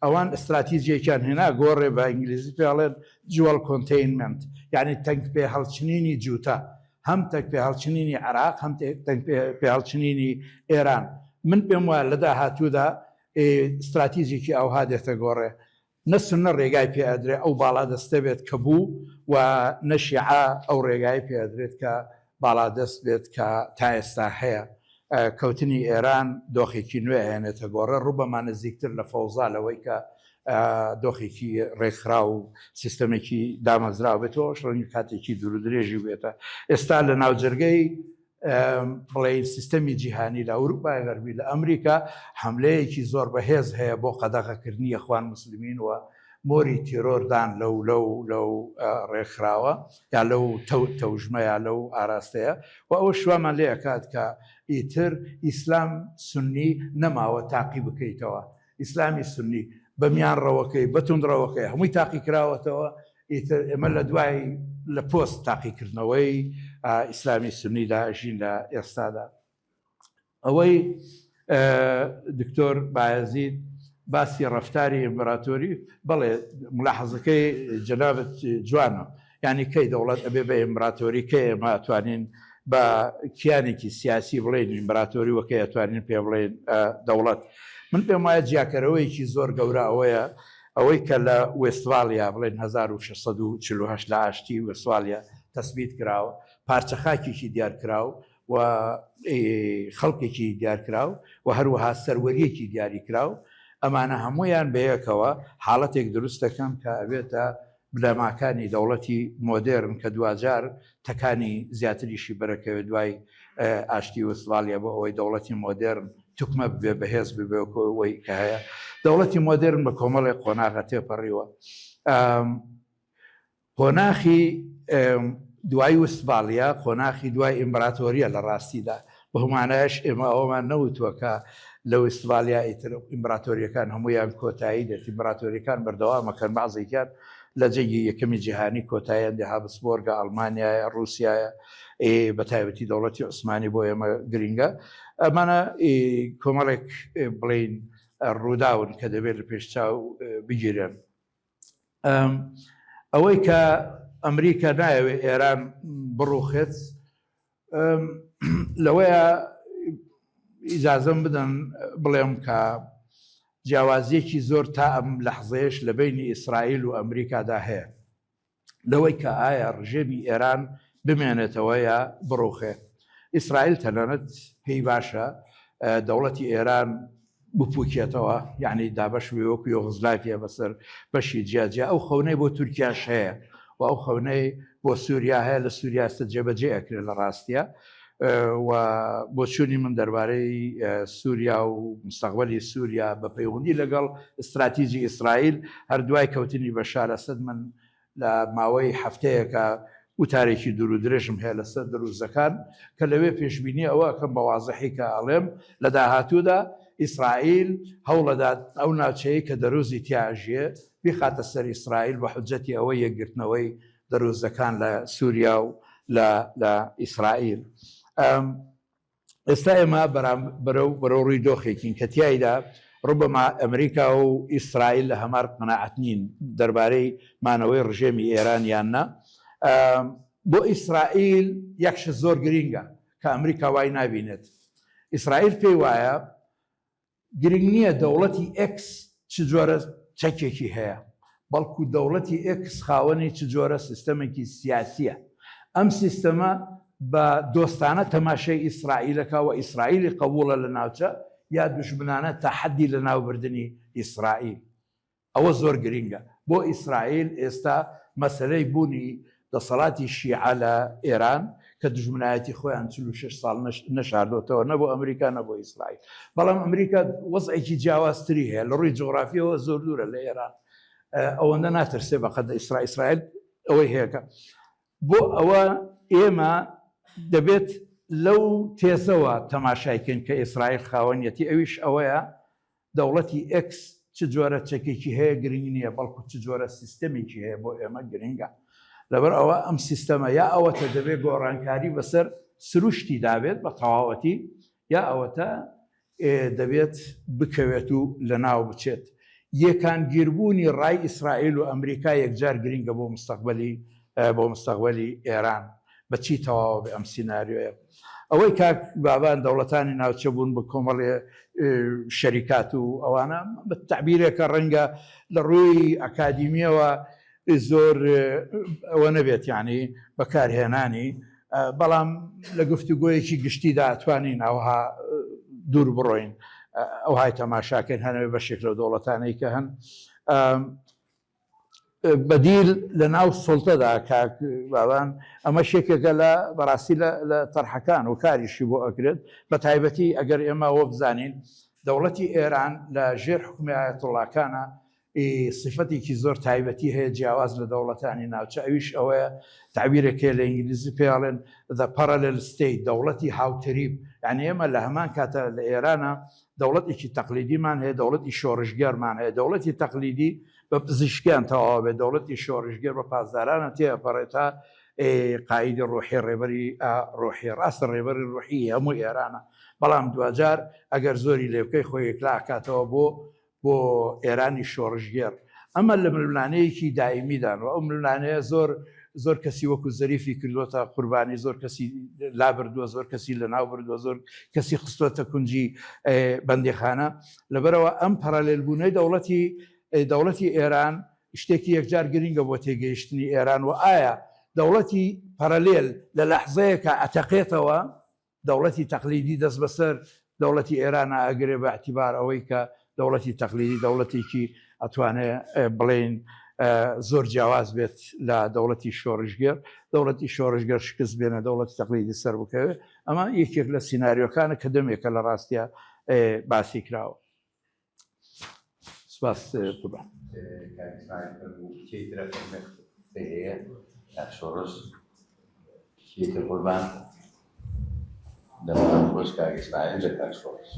ئەوان ئستراتیژیەکیان هێنا گۆڕێ بە ئینگلیزی پێڵێن جوال کۆنتینمنت یعنی تەنگ پێ هەڵچنینی جووتە هەم تەنگ پێ هەڵچنینی عێراق هەم تەنگ پێ هەڵچنینی ئێران من پێم وایە لە داهاتوودا استراتیژێکی ئەوها دێتە گۆڕێ نەسنە ڕێگای پێئدرێت ئەو باڵا دەستە بێت کە بوو و نەشیعا ئەو ڕێگای پێدرێت کە باڵادەست بێت کە تا ئێستا هەیە کەوتنی ئێران دۆخێکی نوێ هێنێتە گۆڕە ڕوبەمان نزیکتر لە فەوزا لەوەی کە دۆخێکی ڕێکخرا و سیستەمێکی دامەزرا بێتەوە شڕنی کاتێکی دوور درێژی بێتە ئێستا لە ناوجەرگەی بڵێ سیستەمی جیهانی لە ئەوروپای غەربی لە ئەمریکا حملەیەکی زۆر بەهێز هەیە بۆ قەدەغەکردنی ئەخوان مسلمین و مۆری تیرۆردان لەو ڕێکخراوە یا لەو تەوژمەیە لەو ئاراستەیە و ئەوە شوامان لێ ئەکات کە ئیتر ئیسلام سنی نەماوە تاقی بکەیتەوە ئیسلامی سنی بە میان ڕەوەکەی بەتونندڕەوەکەی هەمووی تاقی کراوەتەوە ئیتر ئێمە لە دوای لە پۆست تاقیکردنەوەی ئیسلامی سنیدا ژین لە ئێستادا ئەوەی دکتۆر بایەزید باسی ڕەفتاری ئیمپراتۆری بەڵێ ملاحەزەکەی جەنابەت جوانە یعنی کەی دەوڵەت ئەبێ بە ئیمپراتۆری کە ئێمە ئەتوانین بە کیانێکی سیاسی بڵێن ئیمپراتۆری وەکەی ئەتوانین پێ بڵێن دەوڵەت من پێم وایە جیاکەرەوەیکی زۆر گەورە ئەوەی کە لە وێستڤالیا بڵێن 1648 لە ئاشتی وێستڤالیا تەسبیت کراوە پارچە خاکێکی دیارکراو و خەڵکێکی دیارکراو و هەروەها سەروەریەکی دیاری کراو ئەمانە هەمویان بەیەکەوە حاڵەتێک دروست دەکەن کە ئەبێتە بلەماکانی دەوڵەتی مۆدێرن کە دوجار تەکانی زیاتریشی بەرەکەوێت دوای ئاشتی وێستڤالیا بۆ ئەوەی دەوڵەتی مۆدێرن توکمە بێ بەهێز ببێەوەی کە هەیە دەوڵەتی مۆدێرن بە کۆمەڵی قۆناغە تێپەڕیوە قۆناخی دوای وستڤالیا قۆناخی دوای ئیمپراتۆریە لە ڕاستیدا بە هەمانایش ئێمە ئەومان نەوتووە کە لە وستڤالیا ئیتر ئیمپراتۆریەکان هەمویان کۆتایی دێت ئیمپراتۆریەکان بەردەوامەکەن بەعزێکیان لە جێگی یەکەمی جیهانی کۆتاییان دێ هابسبۆرگە ئەڵمانیایە رووسایە بە تایبەتی دەوڵەتی عوسمانی بۆ ئێمە گرینگە ئەمانە کۆمەڵێک بڵین ڕووداون کە دەبێت لە پێشچاو بگیرێن ئەوەی کە ئەمریکا نایەوێت ئێران بڕوخێت لەوەیە ئیجازەم بدەن بڵێم کە جیاوازیەکی زۆر تا ئەم لەحزەیەش لە بینی ئیسرائیل و ئەمریکادا هەیە لەوەی کە ئایا ڕژێمی ئێران بمێنێتەوە یا بڕوخێ ئیسرائیل تەنانەت پێی باشە دەوڵەتی ئێران بپوکێتەوە یعنی دابەش وەکو یۆغزلاڤیە بەسەر بەشی جیاجیا ئەو خەونەی بۆ تورکیاش هەیە و ئەو خەونەی بۆ سووریا هەیە لە سووریاستە جێبەجێ ئەکرێت لە ڕاستیە و بۆ چوونی من دەربارەی سووریا و مستەقبەلی سووریا بە پەیوەندی لەگەڵ استراتیژی ئیسرائیل هەردوای کەوتنی بەشار ئەسەد من لە ماوەی هەفتەیەکە وتارێکی دوور و درێژم هەیە لەسەر دروستەکان کە لەوێ پێشبینی ئەوە کەم بە وازەحی کە ئەڵێم لە داهاتوودا ئیسرائیل هەوڵەدات ئەو ناوچەیە کە دەروزی تیاژیە بخاتە سەر ئیسرائیل بە حجەتی ئەوەی یەکگرتنەوەی دەروزەکان لە سووریا و لە ئیسرائیل ئێستا ئێمە بەرەو ڕووی دۆخێکین کە تیایدا ڕوبەما ئەمریکا و ئیسرائیل لە هەمار قەناعەت نین دەربارەی مانەوەی ڕژێمی ئێرانیاننا بۆ ئیسرائیل یەکشە زۆر گرینگە کە ئەمریکا وای نابینێت ئیسرائیل پێی وایە گرنگ نییە دەوڵەتی ئێکس چ جۆرە چەکێکی هەیە بەڵکو دەوڵەتی ئێکس خاوەنی چ جۆرە سیستەمێکی سیاسیە ئەم سیستەمە بە دۆستانە تەماشای ئیسرائیلەکە و ئیسرائیلی قبوڵە لە ناوچە یا دوژمنانە تا حەدی لە ناوبردننی ئیسرائیل ئەوە زۆر گرینگە بۆ ئیسرائیل ئێستا مەسلەی بوونی دەسەڵاتی شیعە لە ئێران کە دژمنایەتی خۆیان 46 ساڵ نەشاردۆتەوە نەبوو ئەمریکا نەبوو ئیسرائیل بەڵام ئەمریکا وەزعێکی جیاوازتری هەیە لە ڕووی جغرافیەوە زۆر دوورە لە ئێران ئەوەندە ناترسێ بەقەدە ئیسرائیل ئەوەی هەیەکە بۆ ئەوە ئێمە دەبێت لەو تێزەوە تەماشایکەین کە ئیسرائیل خاوەنیەتی ئەویش ئەوەیە دەوڵەتی ئەکس چ جۆرە چەکێکی هەیە گرنگ نییە بەڵکو چ جۆرە سیستەمێکی هەیە بۆ ئێمە گرنگە لەبەر ئەوە ئەم سیستەمە یا ئەوەتە دەبێت گۆڕانکاری بەسەر سروشتی دابێت بە تەواوەتی یا ئەوەتە دەبێت بکەوێت و لە ناو بچێت یەکان گیربوونی ڕای ئیسرائیل و ئەمریکا یەکجار گرنگە بۆ مستەقبەلی ئێران بەچی تەواوە بێ ئەم سیناریۆیە ئەوەی کاک بابان دەوڵەتانی ناوچە بوون بە کۆمەڵێ شەریکات و ئەوانە بە تعبیرێکە ڕەنگە لە ڕووی ئەکادیمیەوە زۆر ئەوە نەبێت یعنی بەکارهێنانی بەڵام لە گفتوگۆیەکی گشتیدا ئەتوانین ئەوها دوور بڕۆین ئەوهای تەماشاکەین هەنەوێ بەشێک لە دەوڵەتانەی کە هەن بەدیل لە ناو سڵتەدا کاک بابان ئەمە شێکێکە لە بەڕاستی لە تەرحەکان و کاریشی بۆ ئەکرێت بە تایبەتی ئەگەر ئێمە ئەوە بزانین دەوڵەتی ئێران لە ژێر حکومی ئایەتوڵڵاکانە صفەتێکی زۆر تایبەتی هەیە جیاواز لە دەوڵەتانی ناوچە ئەویش ئەوەیە تعبیرێکێ لە ئینگلیزی پێڵێن the parallel state دەوڵەتی هاوتەریب یعنی ئێمە لە هەمان کاتە لە ئێرانە دەوڵەتێکی تەقلیدیمان هەیە دەوڵەتی شۆڕژگەرمان هەیە دەوڵەتی تەقلیدی بە پزیشکیان تەواو بێت دەوڵەتی شۆڕژگەر بە پاسدارانە تێپەڕێتە قایدی ڕۆحی ڕێبەری ڕۆحی ڕاستە ڕێبەری ڕۆحی هەموو ئێرانە بەڵام دوجار ئەگەر زۆری لێبکەی خۆی کلاکاتەوە بۆ ئێرانی شۆڕژگەر ئەمە لە ململانەیەکی دائیمیدان و ئەو ململانەیە زۆر کەسی وەکو زەریفی کردوتە قوربانی زۆر کەسی لا بردووە زۆر کەسی لە ناو بردووە زۆر کەسی خستوەتە کونجی بەندیخانە لەبەرەوە ئەم پەرەلێلبوونەی دەوڵەتی ئێران شتێکی یەکجار گرنگە بۆ تێگەیشتنی ئێران و ئایا دەوڵەتی پەرەلێل لە لەحزەیەکە ئەتەقێتەوە دەوڵەتی تەقلیدی دەست بەسەر دەوڵەتی ئێرانە ئەگرێ بە اعتیبار ئەوەی کە دەوڵەتی تەقلیدی دەوڵەتێکی ئەتوانێت بڵێن زۆر جیاواز بێت لە دەوڵەتی شۆڕژگەر دەوڵەتی شۆڕژگەر شکست بێنە دەوڵەتی تەقلیدی سەر بکەوێت ئەمە یەکێک لە سیناریۆکانە کە دەمێکە لە ڕاستیە باسی کراوە سپاس قوربان شۆڕش کێتر قوربان دەمەوێت خۆش کاک ئیسماعیل لە کاک شۆڕش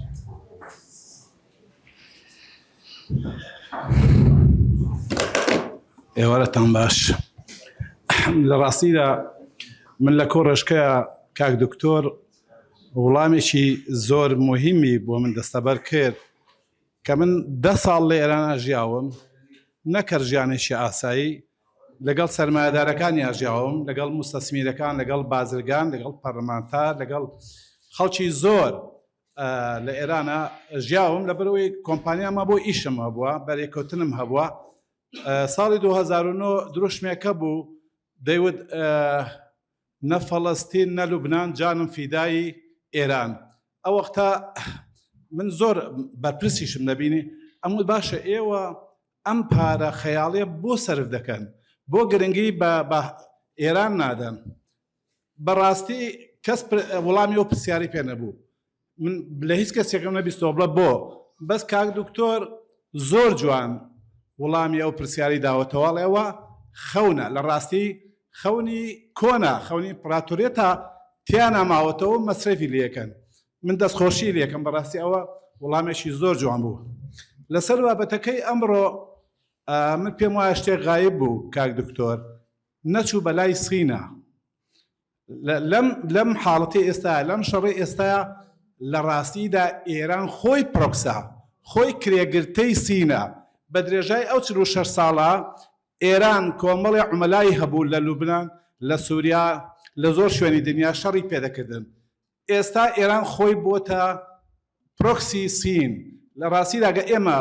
ئێوارەتان باش لە ڕاستیدا من لە کۆڕشکەیە کاک دکتۆر وڵامێکی زۆر مهمی بۆ من دەستەبەر کرد کە من 10 ساڵ لە ئێرانە ژیاوم نەکرد ژیانێکی ئاسایی لەگەڵ سەرمایەدارەکانی ئاژیاوم لەگەڵ مستەسمیرەکان لەگەڵ بازرگان لەگەڵ پەرلەمانتار لەگەڵ خەڵکی زۆر لە ئێرانە ژیاوم لەبەرەوەی کۆمپانیاما بۆ ئیشم هەبووە بەرێکەوتنم هەبووە ساڵی 2009 دروشمێکە بوو دەیوت نە فەڵەستین نە لوبنان جانم فیدایی ئێران ئەو وەختە من زۆر بەرپرسیشم نەبینی ئەموو باشە ئێوە ئەم پارە خەیاڵیە بۆ سەرف دەکەن بۆ گرنگی بە ئێران نادەن بەڕاستی کەس وەڵامی ئەو پرسیاری پێ نەبوو من لە هیچ کەسێکم نەبیستەوە بڵە بۆ بەس کاک دکتۆر زۆر جوان وەڵامی ئەو پرسیاری داوەتەواڵەوە خەونە لە ڕاستی خەونی کۆنا خەونی ئیمپراتۆریەتە تیان ناماوەتەوە مەسرەفی لەکەن من دەستخۆشی لەکەم بەڕاستی ئەوە وەڵامێکی زۆر جوان بوو لەسەر بابەتەکەی ئەمڕۆ من پێم وایە شتێک غایب بوو کاک دکتۆر نەچوو بەلای سخینە لەم حاڵەتی ئێستا لەم شەڕی ئێستاە لە ڕاستیدا ئێران خۆی پرۆکسا خۆی کرێگرتەی سینە بە درێژای ئەو 46 ساڵە ئێران کۆمەڵی عمەلای هەبوو لە لوبنان لە سووریا لە زۆر شوێنی دنیا شەڕی پێدەکردن ئێستا ئێران خۆی بۆتە پرۆکسی سین لە ڕاستیداگە ئێمە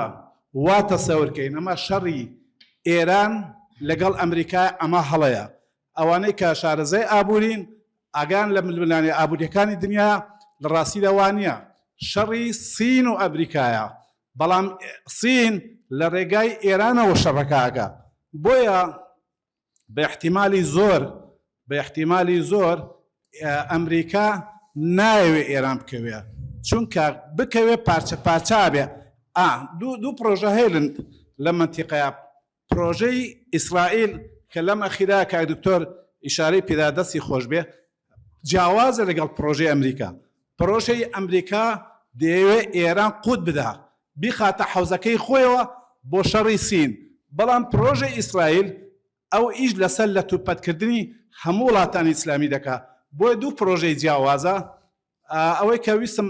وا تەسەورکەین ئەمە شەڕی ئێران لەگەڵ ئەمریکا ئەمە هەڵەیە ئەوانەی کە شارەزای ئابوورین ئاگان لە ململانی ئابوووریەکانی دنیا لە ڕاستیدا وانە شەڕی سین و ئەمریکایە بەڵام سین لە ڕێگای ئێرانەوە شەڕەکەگە بۆیە بە احتیمالی زۆر ئەمریکا نایەوێ ئێران بکەوێ چونکە بکەوێ پارچە پارچا بێ دوو پرۆژە هێلن لە منتیقەیە پرۆژەی ئیسرائیل کە لەم ئەخیرا کاک دکتۆر ئیشارەی پێدا دەستی خۆش بێ جیاوازە لەگەڵ پرۆژەی ئەمریکا پرۆژەی ئەمریکا دەیەوێ ئێران قوت بدا بیخاتە حەوزەکەی خۆیەوە بۆ شەڕی سین بەڵام پرۆژەی ئیسرائیل ئەو ئیش لەسەر لە توپەتکردنی هەموو وڵاتانی ئیسلامی دەکات بۆیە دوو پرۆژەی جیاوازە ئەوەی کە ویستم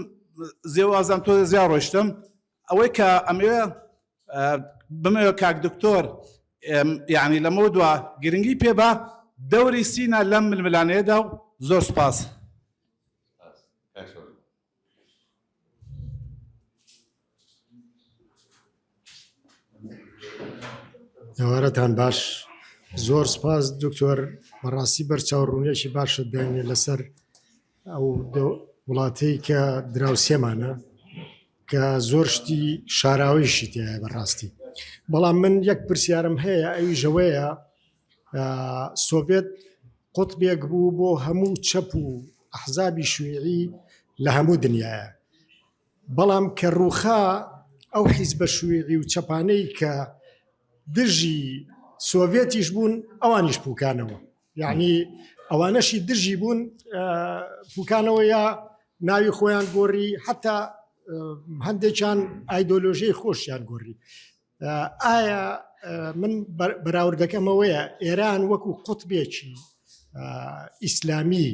زێوازان تۆ زیاد ڕۆیشتم ئەوەی کە ئەمەوێ بمەوێ کاک دکتۆر یعنی لەمە دووە گرنگی پێ بە دەوری سینە لەم ململانەیەدا و زۆر سپاس. ئێوارەتان باش زۆر سپاس دکتۆر بەڕاستی بەرچاوڕوونیەکی باشت دێنێ لەسەر ئەو وڵاتەی کە دراوسێمانە کە زۆر شتی شاراویشی تایە بەڕاستی بەڵام من یەک پرسیارم هەیە ئەوی ژەوەیە سۆڤێت قوتبێک بوو بۆ هەموو چەپ و ئەحزابی شوێعی لە هەموو دنیاە بەڵام کە ڕووخا ئەو حیزبە شوێعی و چەپانەی کە دژی سۆڤێتیش بوون ئەوانیش پوکانەوە یعنی ئەوانەشی دژی بوون پوکانەوە یا ناوی خۆیان گۆڕی حتا هەندێکیان ئایدۆلۆژیای خۆشیان گۆڕی ئایا من بەراوردەکەمەوەیە ئێران وەکو قوتبێکی ئیسلامی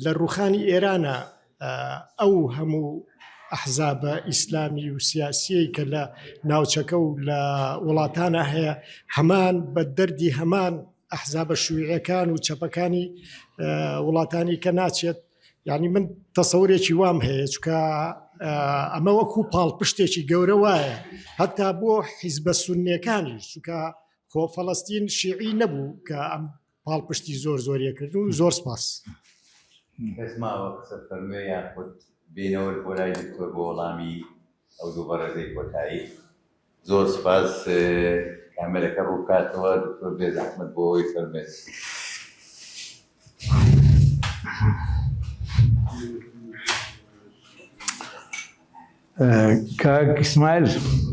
لە ڕوخانی ئێرانە ئەو هەموو ئەحزابە ئیسلامی و سیاسیی کە لە ناوچەکە و لە وڵاتانە هەیە هەمان بە دەردی هەمان ئەحزابە شوویعەکان و چەپەکانی وڵاتانی کە ناچێت یعنی من تەسەورێکی وام هەیە چکە ئەمە وەکو پاڵپشتێکی گەورە وایە هەتا بۆ حیزبە سونیەکانی چکە خۆ فەڵەستین شیعی نەبوو کە ئەم پاڵپشتی زۆر زۆریەکرد و زۆر سپاس. کەسماوە قسە فەرموویە یاخود بینەوە بۆ لای دکتۆر بۆ وەڵامی ئەو دوو بەڕێزەی کۆتایی زۆر سپاس کامێرەکە ڕووکاتەوە دکتۆر بێزەحمەت بۆ ئەوەی فەرمێت. کاک ئیسماعیل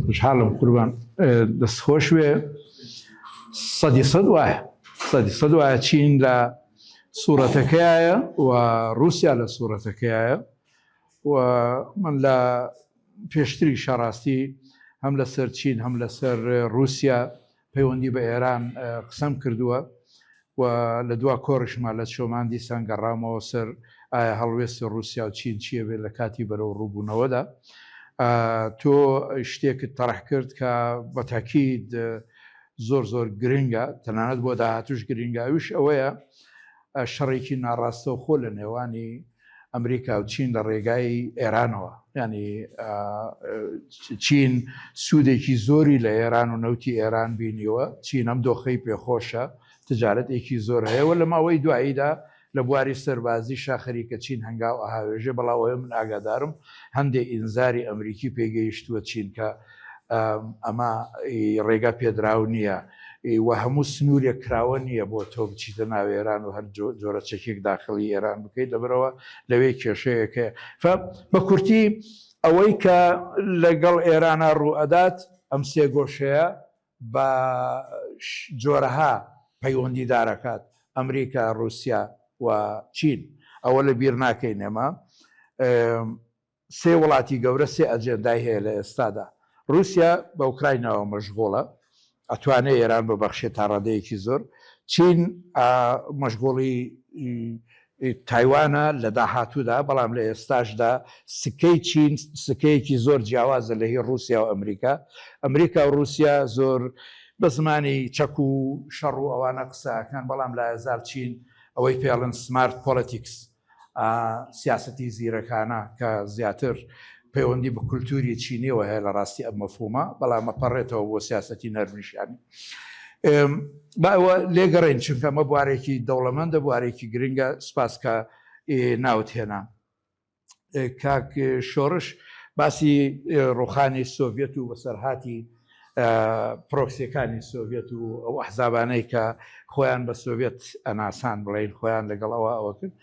خوشحاڵم قوربان دەستخۆش وێ سەدی سەد وایە چین لە سوورەتەکەیە و رووسیا لە سوورەتەکەیە و من لە پێشتری شەڕاستی هەم لەسەر چین هەم لەسەر رووسیا پەیوەندی بە ئێران قسەم کردووە و لە دوا کۆڕشمان لە چۆمان دیسان گەڕامەوە سەر ئایا هەڵوێستی رووسیا و چین چییە بێت لە کاتی بەرەو ڕووبوونەوەدا تۆ شتێکت تەڕح کرد کە بە تاکید زۆر گرنگە تەنانەت بۆ داهاتوش گرنگە ئەوش ئەوەیە شەڕێکی ناڕاستە و خۆ لە نێوانی ئەمریکا و چین لە ڕێگای ئێرانەوە ینی چین سوودێکی زۆری لە ئێران و نەوتی ئێران بینیوە چین ئەم دۆخەی پێخۆشە تجارەتێکی زۆر هەیە لە ماوەی دواییدا لە بواری سەربازی شاخەریکە چین هەنگاو ئاهاوێژە بەڵاوەیە من ئاگادارم هەندێک ئینزاری ئەمریکی پێگەیشتووە چین کە ئەمە ڕێگا پێدراو نییە و هەموو سنوورێک کراوە نییە بۆ تۆ بچیتە ناو ئێران و هەر جۆرە چەکێک داخلی ئێران بکەیت لەبەرەوە لەوەی کێشەیەکە بە کورتی ئەوەی کە لەگەڵ ئێرانە ڕوئەدات ئەم سێ گۆشەیە بە جۆرەها پەیوەندی دارەکات ئەمریکا رووسیا و چین ئەوە لە بیر ناکەین ئێمە سێ وڵاتی گەورە سێ ئەجێندای هەیە لە ئێستادا رووسیا بە ئوکراینەوە مەشغوڵە ئەتوانێت ئێران ببەخشێت تا ڕادەیەکی زۆر چین مەشغوڵی تایوانە لە داهاتوودا بەڵام لە ئێستاشدا سکەی چین سکەیەکی زۆر جیاوازە لە هی رووسیا و ئەمریکا و رووسیا زۆر بە زمانی چەک و شەڕ و ئەوانە قسەکان بەڵام لە هزار چین ئەوەی پێڵن سمارت پۆلیتیکس سیاسەتی زیرەکانە کە زیاتر پەیوەندی بە کولتوری چینیەوە هەیە لە ڕاستی ئەم مەفهومە بەڵام مەپەڕێتەوە بۆ سیاسەتی نەرمیشانی باوە لێگەڕین چونکە ئەمە بوارێکی دەوڵەمەندە بوارێکی گرنگە سپاس کە ناوت هێنا کاک شۆڕش باسی ڕوخانی سۆڤێت و بەسەرهاتی پرۆکسیەکانی سۆڤێت و ئەو ئەحزابانەی کە خۆیان بە سۆڤێت ئەناسان بڵین خۆیان لەگەڵەوە ئەوە کرد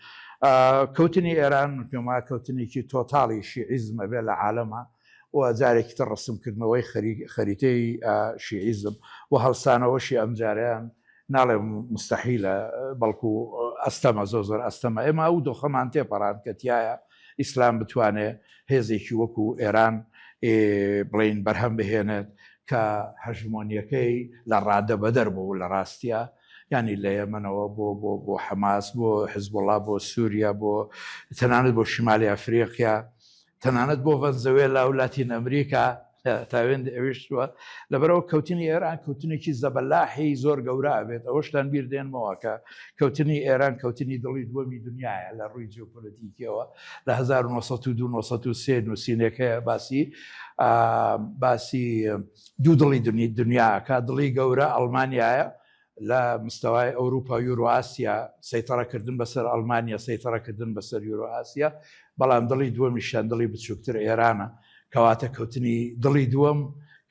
کەوتنی ئێران پێما کەوتنێکی تۆتاڵی شیعیزمە بێ لە عالەمە و جارێکی تر ڕسمکردنەوەی خەریتەی شیعیزم و هەڵسانەوەشی ئەم جاریان ناڵێ مستەحیلە بەڵکو ئەستەمە زۆر ئەستەمە ئێمە ئەو دۆخەمان تێپەڕان کە تایە ئیسلام بتوانێت هێزێکی وەکو ئێران بڵین بەرهەم بهێنێت کە هەژمۆنیەکەی لە ڕادە بەدەر بوو لە ڕاستیە ینی لە یەمەنەوە بۆ حەماس بۆ حزبوڵا بۆ سووریا بۆ تەنانەت بۆ شیمالی ئەفریقیا تەنانەت بۆ ڤەنزوێلا و لاتین ئەمریکا تاوێن ئەویشتووە لەبەرەوە کەوتنی ئێران کەوتنێکی زەبەلاحی زۆر گەورە ئەبێت ئەوەشتان بیر دێنمەوە کە کەوتنی ئێران کەوتنی دڵی دووەمی دنیاە لە ڕووی جیۆپۆلیتیکیەوە لە 1993 نووسینێکەیە باسی دوو دڵی دنیاکە دڵی گەورە ئەڵمانیایە لە مستەوای ئەوروپا یورۆئاسیا سەیطرەکردن بەسەر ئەڵمانیا سەیطرەکردن بەسەر یورۆئاسیا بەڵام دڵی دووەمیشان دڵی بچووکتر ئێرانە کەواتە کەوتنی دڵی دووەم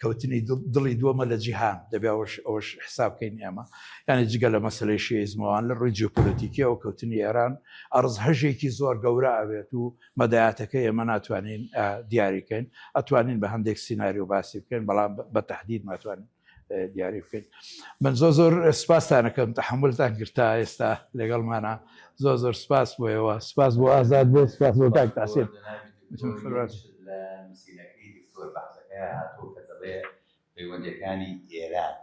کەوتنی دڵی دووەمە لە جیهان دەبێ ئەوش حسابکەین ئێمە یعنی جگە لە مەسلەی شێزمەوان لە ڕووی جیۆپۆلیتیکیەوە کەوتنی ئێران ئەرز هەژێکی زۆر گەورە ئەبێت و مەدایاتەکە ئێمە ناتوانین دیاریکەین ئەتوانین بە هەندێک سیناریۆ باسی بکەین بەڵام بە تەحدید ناتوانین دیاری بکەین من زۆر سپاسانەکەم تەحملتان گرتا ئێستا لەگەڵمانە زۆر سپاس بۆیەوە سپاس بۆ ئازاد بۆ سپاس بۆ کاک تاسین نووسینەکەی دکتۆر بەحسەکە هاتوو کە دەڵێ پەیوەندیەکانی ئێران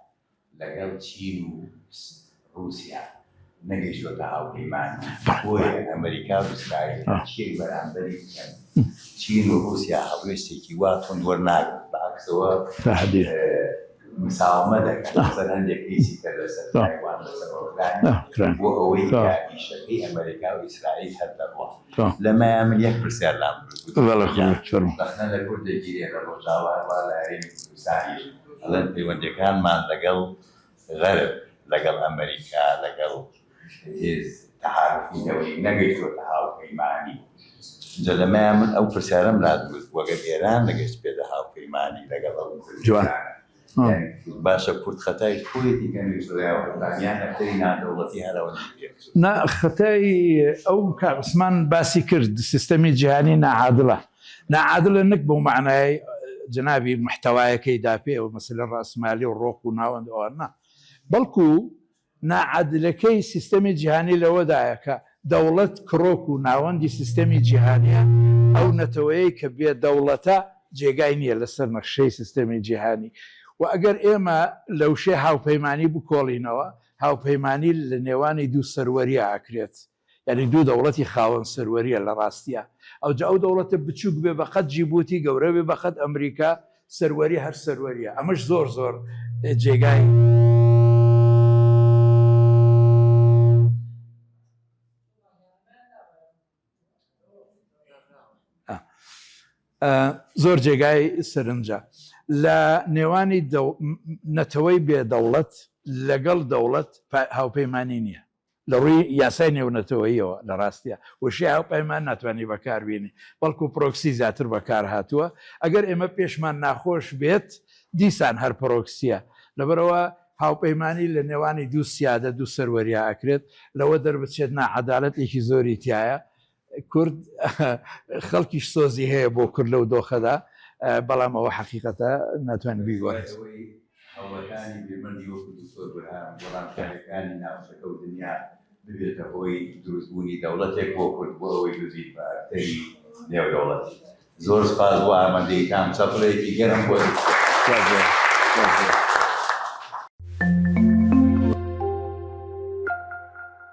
لەگەڵ چین و رووسیا نەگەیشتووەتە هاوپەیمانی بۆیە ئەمریکا و ئیسرائیل چیەی بەرامبەری بکەن چین و رووسیا هەڵوێستێکی وا تۆند وەرناگرن بەعکسەوە مساومە دەکەن لەسەر هەندێک کەیسی کە لەسەر تایوان لەسەر ئۆرگانی بۆ ئەوەی کە ئیشەکەی ئەمریکا و ئیسرائیل هەر دەڕوە لەمایە من یەک پرسیار لام بەخنە لە کوردێکی لێرە ڕۆژاوا لە هەرێمی کوردستانیش ئەڵێن پەیوەندیەکانمان لەگەڵ غەرب لەگەڵ ئەمریکا لەگەڵ هێز تەحالفینەوەی نەگەیشتووەتە هاوپەیمانی جا لەمایە من ئەو پرسیارەم لادووت وەگەر ئێران نەگەیشت بێتە هاوپەیمانی لەگەڵ ئەو کوردستانە باشە کورد خەتای خۆیەتی کەنیان ئەکتەری نادەوڵەتی هەرەوە خەتای ئەو کارسمان باسی کرد سیستەمی جیهانی ناعادلە نەک بەو معنای جنابی محتەوایەکەی داپێ و مەسلە ڕاسمالی و ڕۆق و ناوەند ئەوانە بەڵکو ناعادلەکەی سیستەمی جیهانی لەوەدایە کە دەوڵەت کڕۆک و ناوەندی سیستەمی جیهانیە ئەو نەتەوەیە کە بێ دەوڵەتە جێگای نییە لەسەر نەخشەی سیستەمی جیهانی و ئەگەر ئێمە لەوشێ هاوپەیمانی بکۆڵینەوە هاوپەیمانی لە نێوانی دوو سەروەریە ئاکرێت یعنی دوو دەوڵەتی خاوەن سەروەریە لە ڕاستیە ئەوجا ئەو دەوڵەتە بچووک بێ بەقەت جیبوتی گەورە بێ بەقەت ئەمریکا سەروەری هەر سەروەریە ئەمەش زۆر جێگای زۆر جێگای سەرنجە لە نێوانی نەتەوەی بێدەوڵەت لەگەڵ دەوڵەت هاوپەیمانی نییە لە ڕووی یاسای نێونەتەوەیەوە لە ڕاستیە وشی هاوپەیمان ناتوانانی بەکاربیێنی بەڵکو پرۆکسی زیاتر بەکار هاتووە ئەگەر ئێمە پێشمان ناخۆش بێت دیسان هەر پرۆکسیە لەبەرەوە هاوپەیمانی لە نێوانی دوو سیادە دوو سەروەریە ئاکرێت لەوە دەربچێت ناعەدالەتێکی زۆری تایە کورد خەڵکیش سۆزی هەیە بۆ کورد لەو دۆخەدا بەڵام ئەوە حەقیقەتە ناتوانین بیگوێت هەوڵەکانی بێمەندی وەکو دکتۆر بورهان وەڵامکاریەکانی ناوچەکە و دنیا ببێتە هۆی دروستبوونی دەوڵەتێک بۆ کورد بۆ ئەوەی ببیت بە ئەکتەری نێودەوڵەتی زۆر سپاس بۆ ئامادەیتان چەپڵەیەکی گەرم بۆ